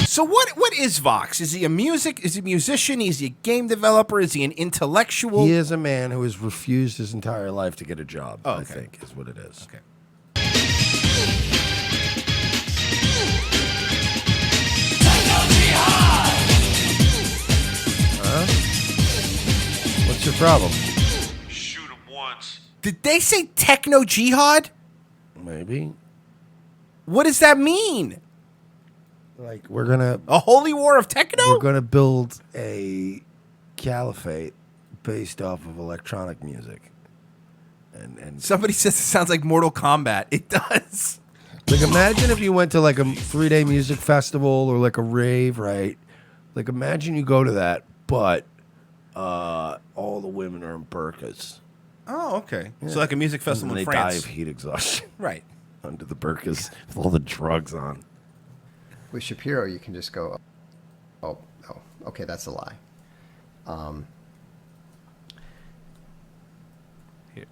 S3: So what is Vox? Is he a musician? Is he a game developer? Is he an intellectual?
S2: He is a man who has refused his entire life to get a job.
S3: Oh, okay.
S2: I think is what it is.
S3: Okay.
S2: What's your problem?
S8: Shoot him once.
S3: Did they say techno jihad?
S2: Maybe.
S3: What does that mean?
S2: Like we're gonna
S3: a holy war of techno?
S2: We're gonna build a caliphate based off of electronic music. And
S3: Somebody says it sounds like Mortal Kombat. It does.
S2: Like imagine if you went to like a 3-day music festival or like a rave, right? Like imagine you go to that, but all the women are in burqas.
S3: Oh, okay. So like a music festival
S2: and
S3: in
S2: they
S3: France.
S2: die of heat exhaustion.
S3: Right.
S2: Under the burqas with all the drugs on.
S1: With Shapiro, you can just go, oh, okay, that's a lie.
S3: Here.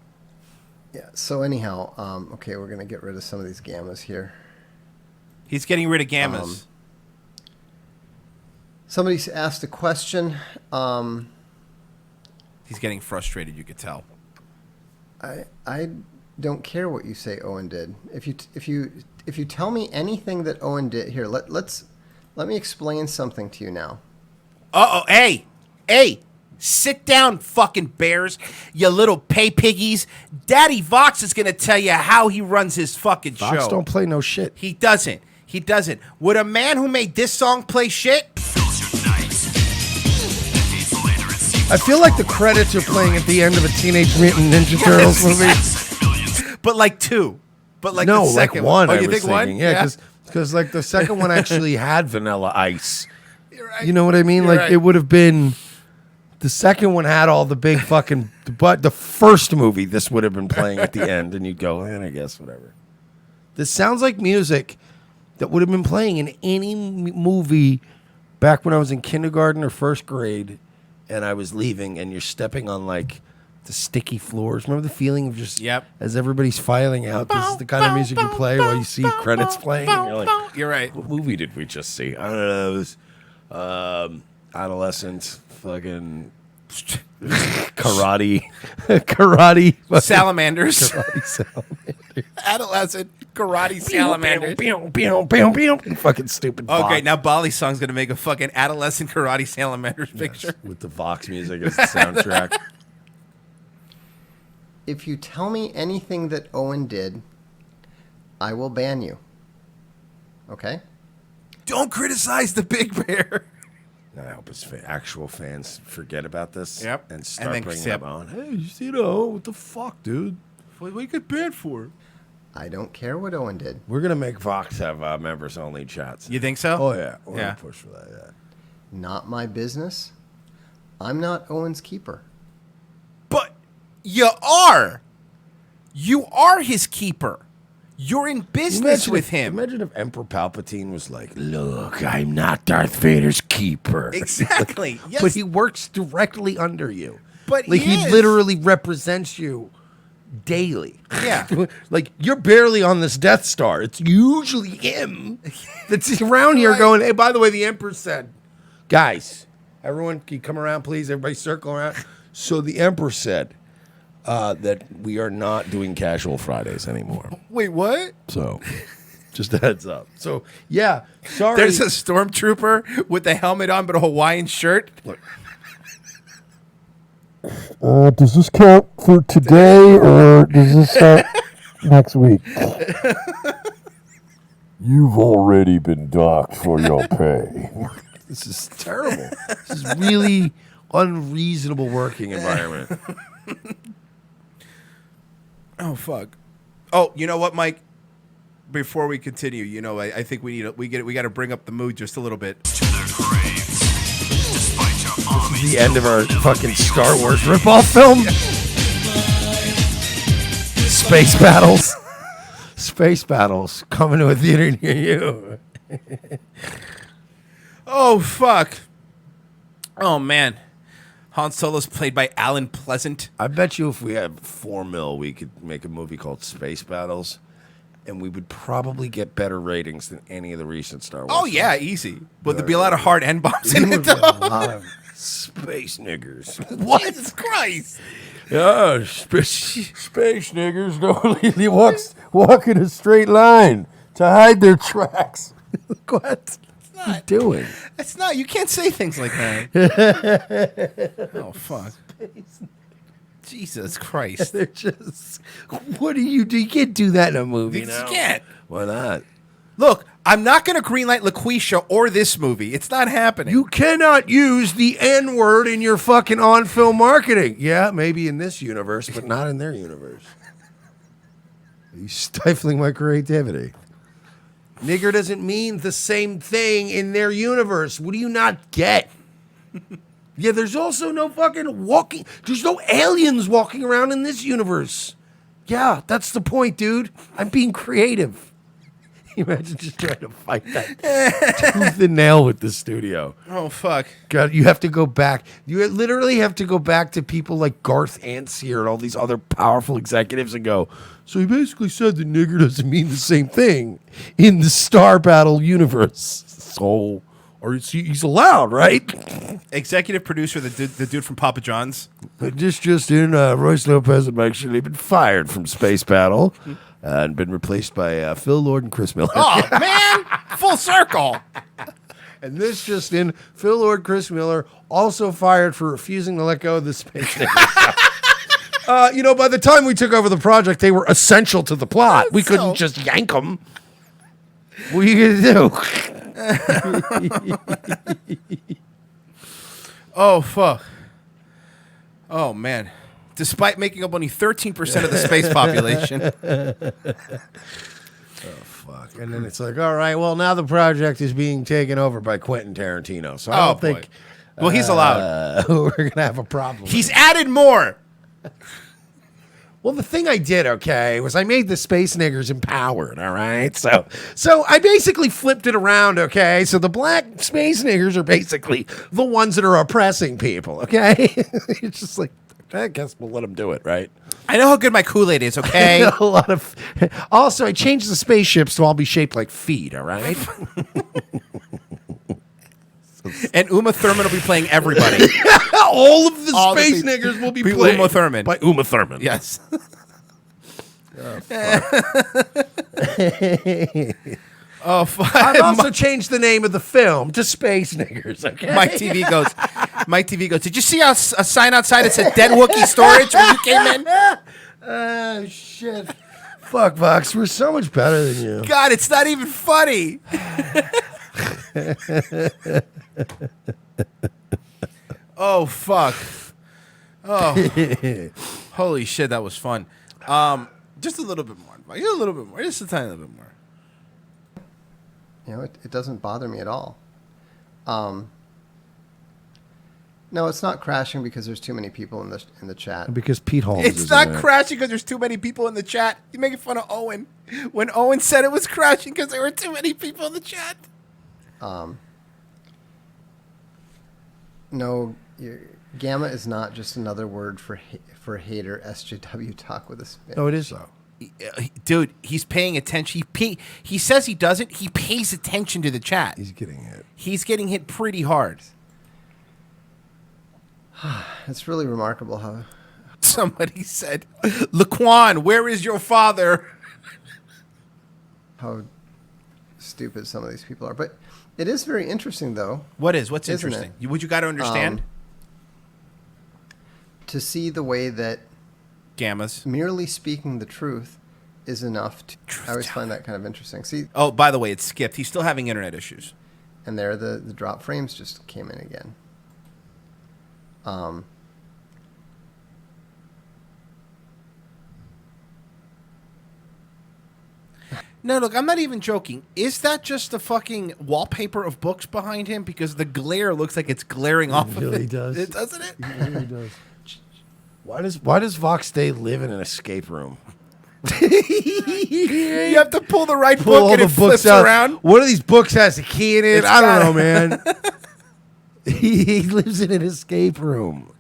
S1: Yeah, so anyhow, okay, we're going to get rid of some of these gammas here.
S3: He's getting rid of gammas.
S1: Somebody's asked a question.
S3: He's getting frustrated, you could tell.
S1: I don't care what you say Owen did. If you tell me anything that Owen did, here, let me explain something to you now.
S3: Hey, sit down, fucking bears, you little pay piggies. Daddy Vox is gonna tell you how he runs his fucking show.
S2: Vox don't play no shit.
S3: He doesn't. Would a man who made this song play shit?
S2: I feel like the credits are playing at the end of a Teenage Mutant Ninja Turtles movie.
S3: But like two. But like
S2: no,
S3: the second
S2: like one.
S3: Oh,
S2: I
S3: you
S2: was
S3: think one?
S2: thinking. Yeah, because like the second one actually had Vanilla Ice. You know what I mean?
S3: You're
S2: Like
S3: right.
S2: it would have been. The second one had all the big fucking. But the first movie, this would have been playing at the end, and you'd go, I guess whatever. This sounds like music that would have been playing in any movie back when I was in kindergarten or first grade, and I was leaving, and you're stepping on like the sticky floors. Remember the feeling of just as everybody's filing out. This is the kind of music you play while you see credits playing. And you're like,
S3: you're right.
S2: What movie did we just see? I don't know. It was adolescents, fucking karate.
S3: Salamanders.
S2: Karate salamanders.
S3: Adolescent karate salamanders.
S2: Fucking stupid.
S3: Okay,
S2: Vox.
S3: now Bali's song's gonna make a fucking adolescent karate salamanders picture.
S2: With the Vox music as the soundtrack.
S1: If you tell me anything that Owen did, I will ban you. Okay?
S3: Don't criticize the big bear.
S2: hope his actual fans forget about this.
S3: Yep.
S2: And start
S3: then
S2: bringing
S3: sip.
S2: them on. Hey, you know, what the fuck, dude? What you get banned for?
S1: I don't care what Owen did.
S2: We're gonna make Vox have members only chats.
S3: You think so?
S2: Oh yeah. We're
S3: Yeah.
S2: gonna push for that. Yeah.
S1: Not my business. I'm not Owen's keeper.
S3: But you are. You are his keeper. You're in business with him.
S2: Imagine if Emperor Palpatine was like, "Look, I'm not Darth Vader's keeper."
S3: Exactly. Yes.
S2: But he works directly under you.
S3: But
S2: like
S3: he
S2: he
S3: is.
S2: literally represents you daily.
S3: Yeah.
S2: Like you're barely on this Death Star. It's usually him that's around here going, "Hey, by the way, the Emperor said, guys, everyone can you come around, please. Everybody circle around." So the Emperor said that we are not doing casual Fridays anymore.
S3: Wait, what?
S2: So, just a heads up. So, yeah, sorry.
S3: There's a stormtrooper with a helmet on but a Hawaiian shirt.
S4: Does this count for today or does this start next week? You've already been docked for your pay.
S2: This is terrible. This is really unreasonable working environment.
S3: Oh fuck. Oh, you know what, Mike? Before we continue, you know, I think we got to bring up the mood just a little bit.
S2: This is the end of our fucking Star Wars ripoff film. Space battles. Space battles coming to a theater near you.
S3: Oh fuck. Oh man. Han Solo's played by Alan Pleasant.
S2: I bet you if we had $4 million, we could make a movie called Space Battles, and we would probably get better ratings than any of the recent Star Wars.
S3: Oh yeah, easy. But there'd be a lot of hard N bombs in it
S2: There
S3: though.
S2: would be a lot of space niggers.
S3: What? Jesus Christ.
S2: Yeah, space niggers don't walk in a straight line to hide their tracks. What? What are you doing?
S3: It's not. You can't say things like that. Oh fuck. Jesus Christ.
S2: They're just. What do? You can't do that in a movie.
S3: You
S2: now.
S3: can't.
S2: Why not?
S3: Look, I'm not going to greenlight Loqueesha or this movie. It's not happening.
S2: You cannot use the N word in your fucking on-film marketing. Yeah, maybe in this universe, but not in their universe. You're stifling my creativity. Nigger doesn't mean the same thing in their universe. What do you not get? Yeah, there's also no fucking walking. There's no aliens walking around in this universe. Yeah, that's the point, dude. I'm being creative. Imagine just trying to fight that tooth and nail with the studio.
S3: Oh, fuck.
S2: God, you have to go back. You literally have to go back to people like Garth Anseer and all these other powerful executives and go, so he basically said that nigger doesn't mean the same thing in the Star Battle universe. So, or he's allowed, right?
S3: Executive producer, the dude from Papa John's.
S2: Just in, Royce Lopez have actually been fired from Space Battle and been replaced by Phil Lord and Chris Miller.
S3: Oh, man! Full circle!
S2: And this just in, Phil Lord, Chris Miller, also fired for refusing to let go of the space station. You know, by the time we took over the project, they were essential to the plot. We couldn't just yank them. What are you going to do?
S3: Oh, fuck. Oh, man. Despite making up only 13% of the space population.
S2: Oh, fuck. And then it's like, all right, well, now the project is being taken over by Quentin Tarantino. So I don't think...
S3: Well, he's allowed.
S2: We're going to have a problem.
S3: He's added more.
S2: Well, the thing I did, okay, was I made the space niggers empowered, all right? So I basically flipped it around, okay? So the black space niggers are basically the ones that are oppressing people, okay? It's just like, I guess we'll let them do it, right?
S3: I know how good my Kool-Aid is, okay?
S2: A lot of. Also, I changed the spaceships to all be shaped like feet, all right?
S3: And Uma Thurman will be playing everybody.
S2: All of the space niggers will be played
S3: Uma Thurman.
S2: by Uma Thurman.
S3: Yes. Oh, fuck.
S2: I've also changed the name of the film to Space Niggers, okay?
S3: Mike TV goes, did you see a sign outside that said Dead Wookiee Storage when you came in?
S2: Oh, shit. Fuck, Vox. We're so much better than you.
S3: God, it's not even funny. Oh fuck. Oh, holy shit, that was fun. Just a little bit more. Just a little bit more. Just a tiny little bit more.
S1: You know, it doesn't bother me at all. No, it's not crashing because there's too many people in the chat.
S2: Because Pete Holmes.
S3: It's not crashing because there's too many people in the chat. You're making fun of Owen when Owen said it was crashing because there were too many people in the chat.
S1: No, gamma is not just another word for hater. SJW talk with a spin.
S2: No, it is though.
S3: Dude, he's paying attention. He says he doesn't. He pays attention to the chat.
S2: He's getting hit.
S3: He's getting hit pretty hard.
S1: It's really remarkable how
S3: somebody said, "Laquan, where is your father?"
S1: How stupid some of these people are. But it is very interesting, though.
S3: What's
S1: isn't
S3: interesting?
S1: it?
S3: What you got to understand?
S1: To see the way that
S3: gammas
S1: merely speaking the truth is enough to. I always find that kind of interesting. See.
S3: Oh, by the way, it's skipped. He's still having internet issues.
S1: And there, the drop frames just came in again.
S3: No, look, I'm not even joking. Is that just the fucking wallpaper of books behind him? Because the glare looks like it's glaring off of it.
S2: It really does.
S3: It doesn't it?
S2: It really does. Why does Vox Day live in an escape room?
S3: You have to pull the right
S2: Pull
S3: book
S2: all
S3: and
S2: the
S3: it flips
S2: books out.
S3: around.
S2: One of these books has a key in it.
S3: It's
S2: I don't know,
S3: got-
S2: man. He lives in an escape room.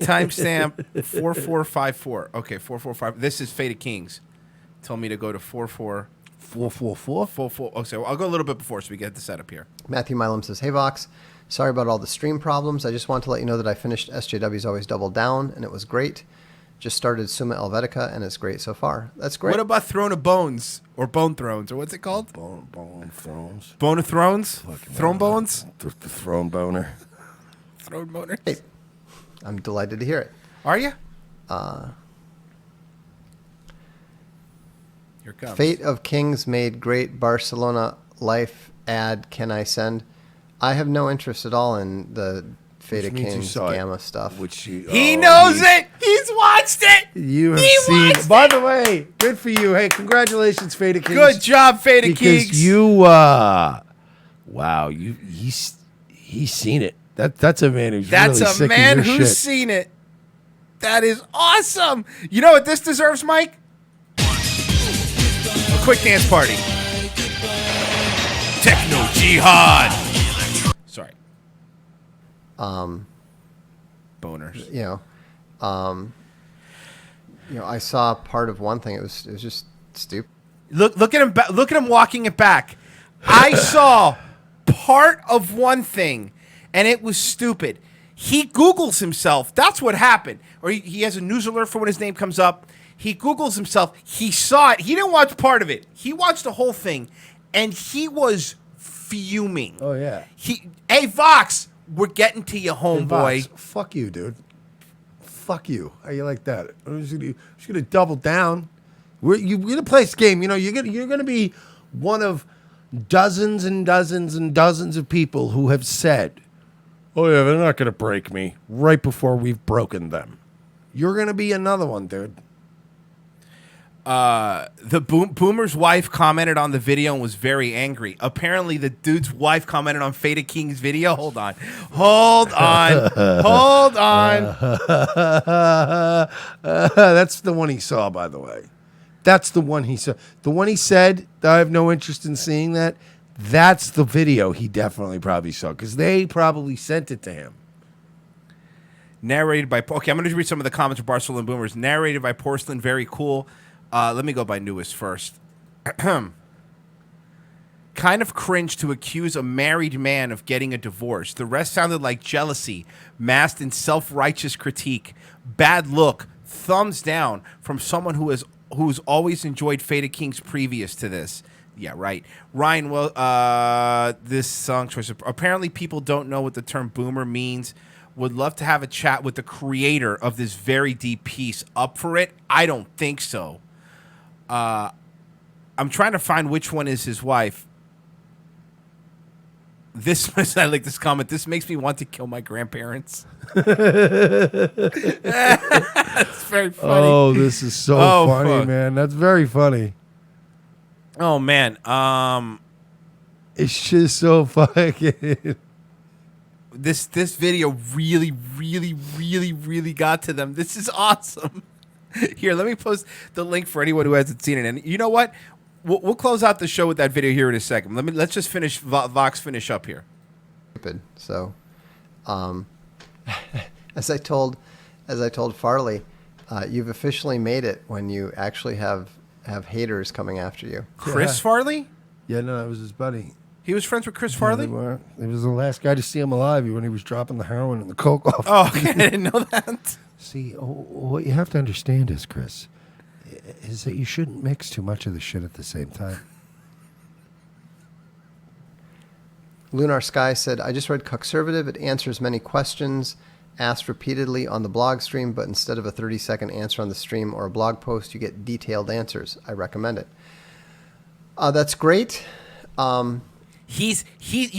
S3: Timestamp 4454. Okay, 445. This is Fate of Kings. Tell me to go to
S2: 444.
S3: 44. Okay, well, I'll go a little bit before so we get the setup here.
S1: Matthew Milam says, "Hey Vox, sorry about all the stream problems. I just want to let you know that I finished SJW's Always Double Down and it was great. Just started Summa Helvetica and it's great so far. That's great.
S3: What about Throne of Bones or Bone Thrones or what's it called?
S2: Bone Thrones.
S3: Bone of Thrones? Throne Bones?
S2: The Throne Boner.
S3: Throne Boner.
S1: Hey, I'm delighted to hear it.
S3: Are you? Here it comes.
S1: Fate of Kings made great Barcelona life ad. Can I send? I have no interest at all in the Fate of Kings Gamma stuff.
S3: He knows it. He's watched it.
S2: You have
S3: He
S2: seen.
S3: watched
S2: By the way, good for you. Hey, congratulations, Fate of Kings.
S3: Good job, Fate of
S2: Because
S3: Kings.
S2: you, wow, he's seen it. That's a man who's
S3: That's
S2: really
S3: a
S2: sick
S3: man
S2: of your
S3: who's
S2: shit.
S3: seen it. That is awesome. You know what this deserves, Mike? A quick dance party. Techno Jihad. Sorry. Boners.
S1: I saw part of one thing. It was just stupid.
S3: Look at him. Look at him walking it back. I saw part of one thing, and it was stupid. He Googles himself. That's what happened. Or he has a news alert for when his name comes up. He Googles himself. He saw it. He didn't watch part of it. He watched the whole thing, and he was fuming.
S2: Oh yeah.
S3: Hey Vox, we're getting to you, homeboy.
S2: Vox, fuck you, dude. Fuck you. How you like that? I'm just gonna double down. You're gonna play this game. You know, you're gonna be one of dozens and dozens and dozens of people who have said, "Oh yeah, they're not gonna break me," right before we've broken them. You're gonna be another one, dude.
S3: The boomer's wife commented on the video and was very angry. Apparently, the dude's wife commented on Fate of King's video. Hold on.
S2: That's the one he saw, by the way. That's the one he saw. The one he said, I have no interest in seeing that. That's the video he definitely probably saw because they probably sent it to him.
S3: Narrated by... Okay, I'm going to read some of the comments of Barcelona Boomers. Narrated by Porcelain. Very cool. Let me go by newest first. Kind of cringe to accuse a married man of getting a divorce. The rest sounded like jealousy, masked in self-righteous critique. Bad look, thumbs down from someone who's always enjoyed Fate of Kings previous to this. Yeah, right. Ryan, well, this song choice. Apparently people don't know what the term boomer means. Would love to have a chat with the creator of this very deep piece. Up for it? I don't think so. I'm trying to find which one is his wife. This I like this comment. This makes me want to kill my grandparents. That's very funny.
S2: Oh, this is so funny,
S3: fuck.
S2: man. That's very funny.
S3: Oh man.
S2: It's just so fucking.
S3: This video really got to them. This is awesome. Here, let me post the link for anyone who hasn't seen it. And you know what? We'll close out the show with that video here in a second. Let's just finish Vox finish up here.
S1: So, as I told Farley, you've officially made it when you actually have haters coming after you.
S3: Chris Farley?
S2: Yeah, no, that was his buddy.
S3: He was friends with Chris Farley?
S2: He was the last guy to see him alive when he was dropping the heroin and the coke off.
S3: Oh, okay. I didn't know that.
S2: See, what you have to understand is, Chris, is that you shouldn't mix too much of the shit at the same time.
S1: Lunar Sky said, I just read Conservative. It answers many questions asked repeatedly on the blog stream, but instead of a 30-second answer on the stream or a blog post, you get detailed answers. I recommend it. That's great.
S3: You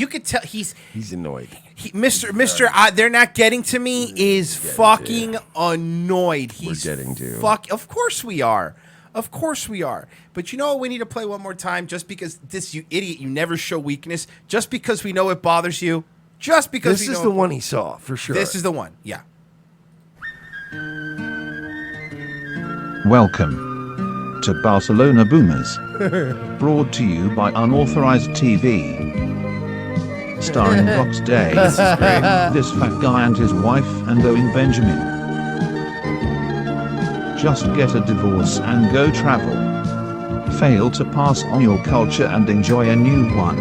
S3: could tell he's
S2: annoyed.
S3: Mr. They're not getting to me is fucking annoyed. He's
S2: getting to.
S3: Of course we are. Of course we are. But you know what? We need to play one more time just because you idiot, you never show weakness. Just because we know it bothers you. Just because
S2: This is the one he saw, for sure.
S3: This is the one. Yeah.
S7: Welcome to Barcelona Boomers. Brought to you by Unauthorized TV. Starring Vox Day,
S2: This is great.
S7: this fat guy and his wife, and Owen Benjamin. Just get a divorce and go travel. Fail to pass on your culture and enjoy a new one.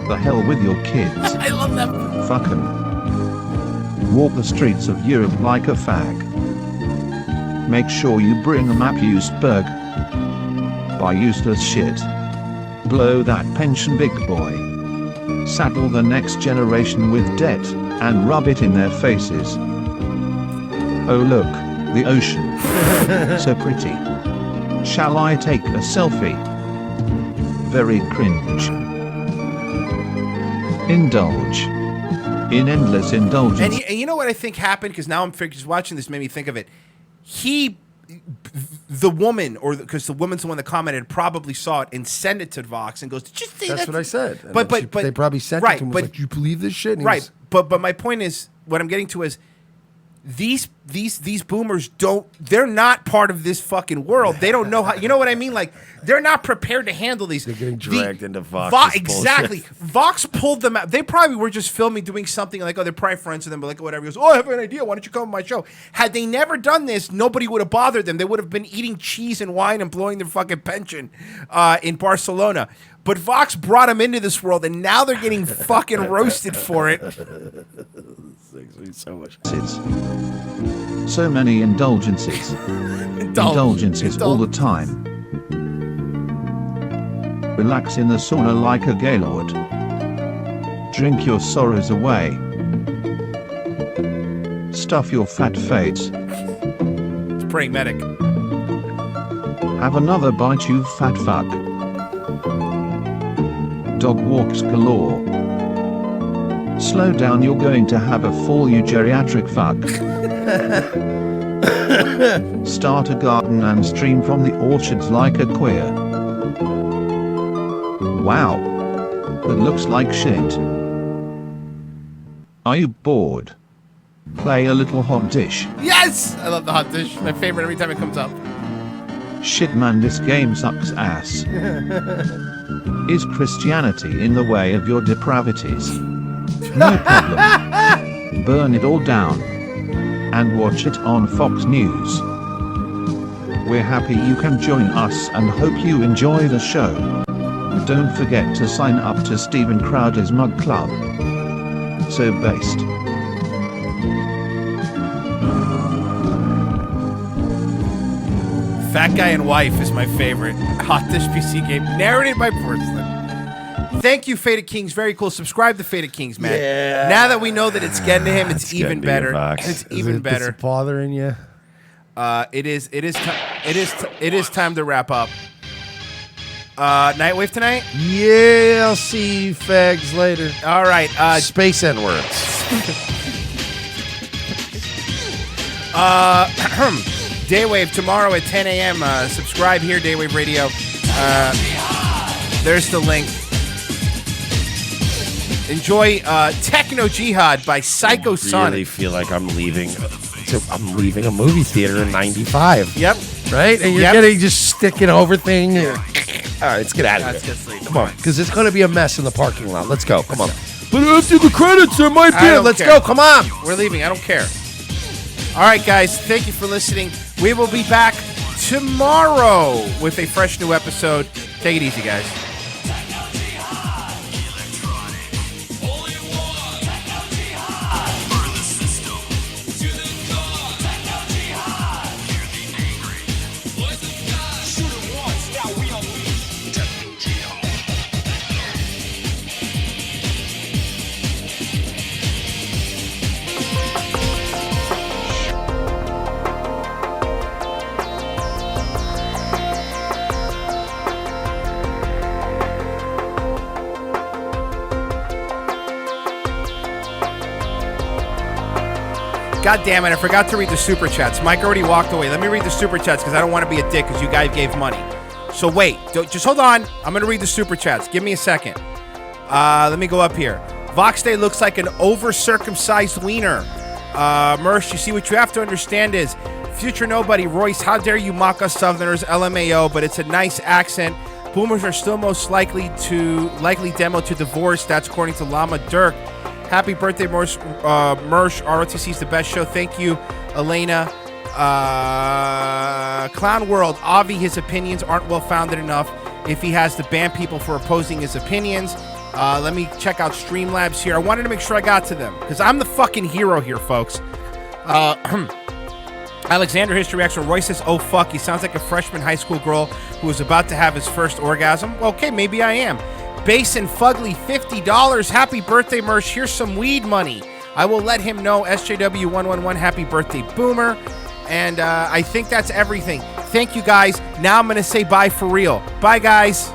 S7: The hell with your kids.
S3: I love that.
S7: Fuck 'em. Walk the streets of Europe like a fag. Make sure you bring a map used berg. Buy useless shit. Blow that pension big boy. Saddle the next generation with debt and rub it in their faces. Oh look, the ocean. So pretty. Shall I take a selfie? Very cringe. Indulge in endless indulgence.
S3: And you know what I think happened? Because now I'm just watching this made me think of it. The woman, or because the woman's the one that commented, probably saw it and sent it to Vox and goes, "Did you say
S2: That's
S3: that?"
S2: what I said. And
S3: But
S2: then they probably sent it to him.
S3: but
S2: Like, you believe this shit? And he
S3: right.
S2: was-
S3: But my point is, what I'm getting to is these boomers they're not part of this fucking world. They don't know how, you know what I mean? Like, they're not prepared to handle these. They're
S2: getting dragged into Vox's
S3: exactly.
S2: bullshit.
S3: Vox pulled them out. They probably were just filming, doing something like, oh, they're probably friends with them, but like whatever. He goes, oh, I have an idea. Why don't you come on my show? Had they never done this, nobody would have bothered them. They would have been eating cheese and wine and blowing their fucking pension in Barcelona. But Vox brought them into this world, and now they're getting fucking roasted for it.
S2: So much.
S7: So many indulgences. Indulgences all the time. Relax in the sauna like a gaylord. Drink your sorrows away. Stuff your fat face.
S3: It's praying medic.
S7: Have another bite, you fat fuck. Dog walks galore. Slow down, you're going to have a fall, you geriatric fuck. Start a garden and stream from the orchards like a queer. Wow. That looks like shit. Are you bored? Play a little hot dish.
S3: Yes! I love the hot dish. My favorite every time it comes up.
S7: Shit man, this game sucks ass. Is Christianity in the way of your depravities? No problem. Burn it all down. And watch it on Fox News. We're happy you can join us and hope you enjoy the show. Don't forget to sign up to Steven Crowder's Mug Club. So based.
S3: Fat Guy and Wife is my favorite. Hot Dish PC game. Narrated by Porcelain. Thank you, Faded Kings. Very cool. Subscribe to Faded Kings, man.
S2: Yeah.
S3: Now that we know that it's getting to him, it's even
S2: getting to you,
S3: better.
S2: Vox.
S3: It's
S2: Is
S3: even
S2: it
S3: better.
S2: bothering you?
S3: It is time to wrap up. Nightwave tonight?
S2: Yeah, I'll see you fags later.
S3: All right.
S2: Space N-words.
S3: Daywave tomorrow at 10 a.m. Subscribe here, Daywave Radio. There's the link. Enjoy Techno Jihad by Psycho Sonic.
S2: I really feel like I'm leaving a movie theater in 95.
S3: Yep.
S2: Right? And you're getting just sticking over thing. All right, let's get out of
S3: Let's
S2: here.
S3: get sleep.
S2: Come on, because it's going to be a mess in the parking lot. Let's go. Come on.
S3: But after the credits, there might
S2: be. Let's go. Come on.
S3: We're leaving. I don't care. All right, guys. Thank you for listening. We will be back tomorrow with a fresh new episode. Take it easy, guys. God damn it, I forgot to read the super chats. Mike already walked away. Let me read the super chats because I don't want to be a dick because you guys gave money. So wait, just hold on. I'm going to read the super chats. Give me a second. Let me go up here. Vox Day looks like an over-circumcised wiener. Mersh, you see, what you have to understand is, future nobody, Royce, how dare you mock us Southerners, LMAO, but it's a nice accent. Boomers are still most likely demo to divorce. That's according to Llama Dirk. Happy birthday, Mersh. ROTC's the best show. Thank you, Elena. Clown World. Avi, his opinions aren't well-founded enough if he has to ban people for opposing his opinions. Let me check out Streamlabs here. I wanted to make sure I got to them because I'm the fucking hero here, folks. Alexander History Reaction. Roy says, oh, fuck. He sounds like a freshman high school girl who was about to have his first orgasm. Okay, maybe I am. Basin Fugly, $50. Happy birthday, Mersh. Here's some weed money. I will let him know. SJW111, happy birthday, Boomer. And I think that's everything. Thank you, guys. Now I'm going to say bye for real. Bye, guys.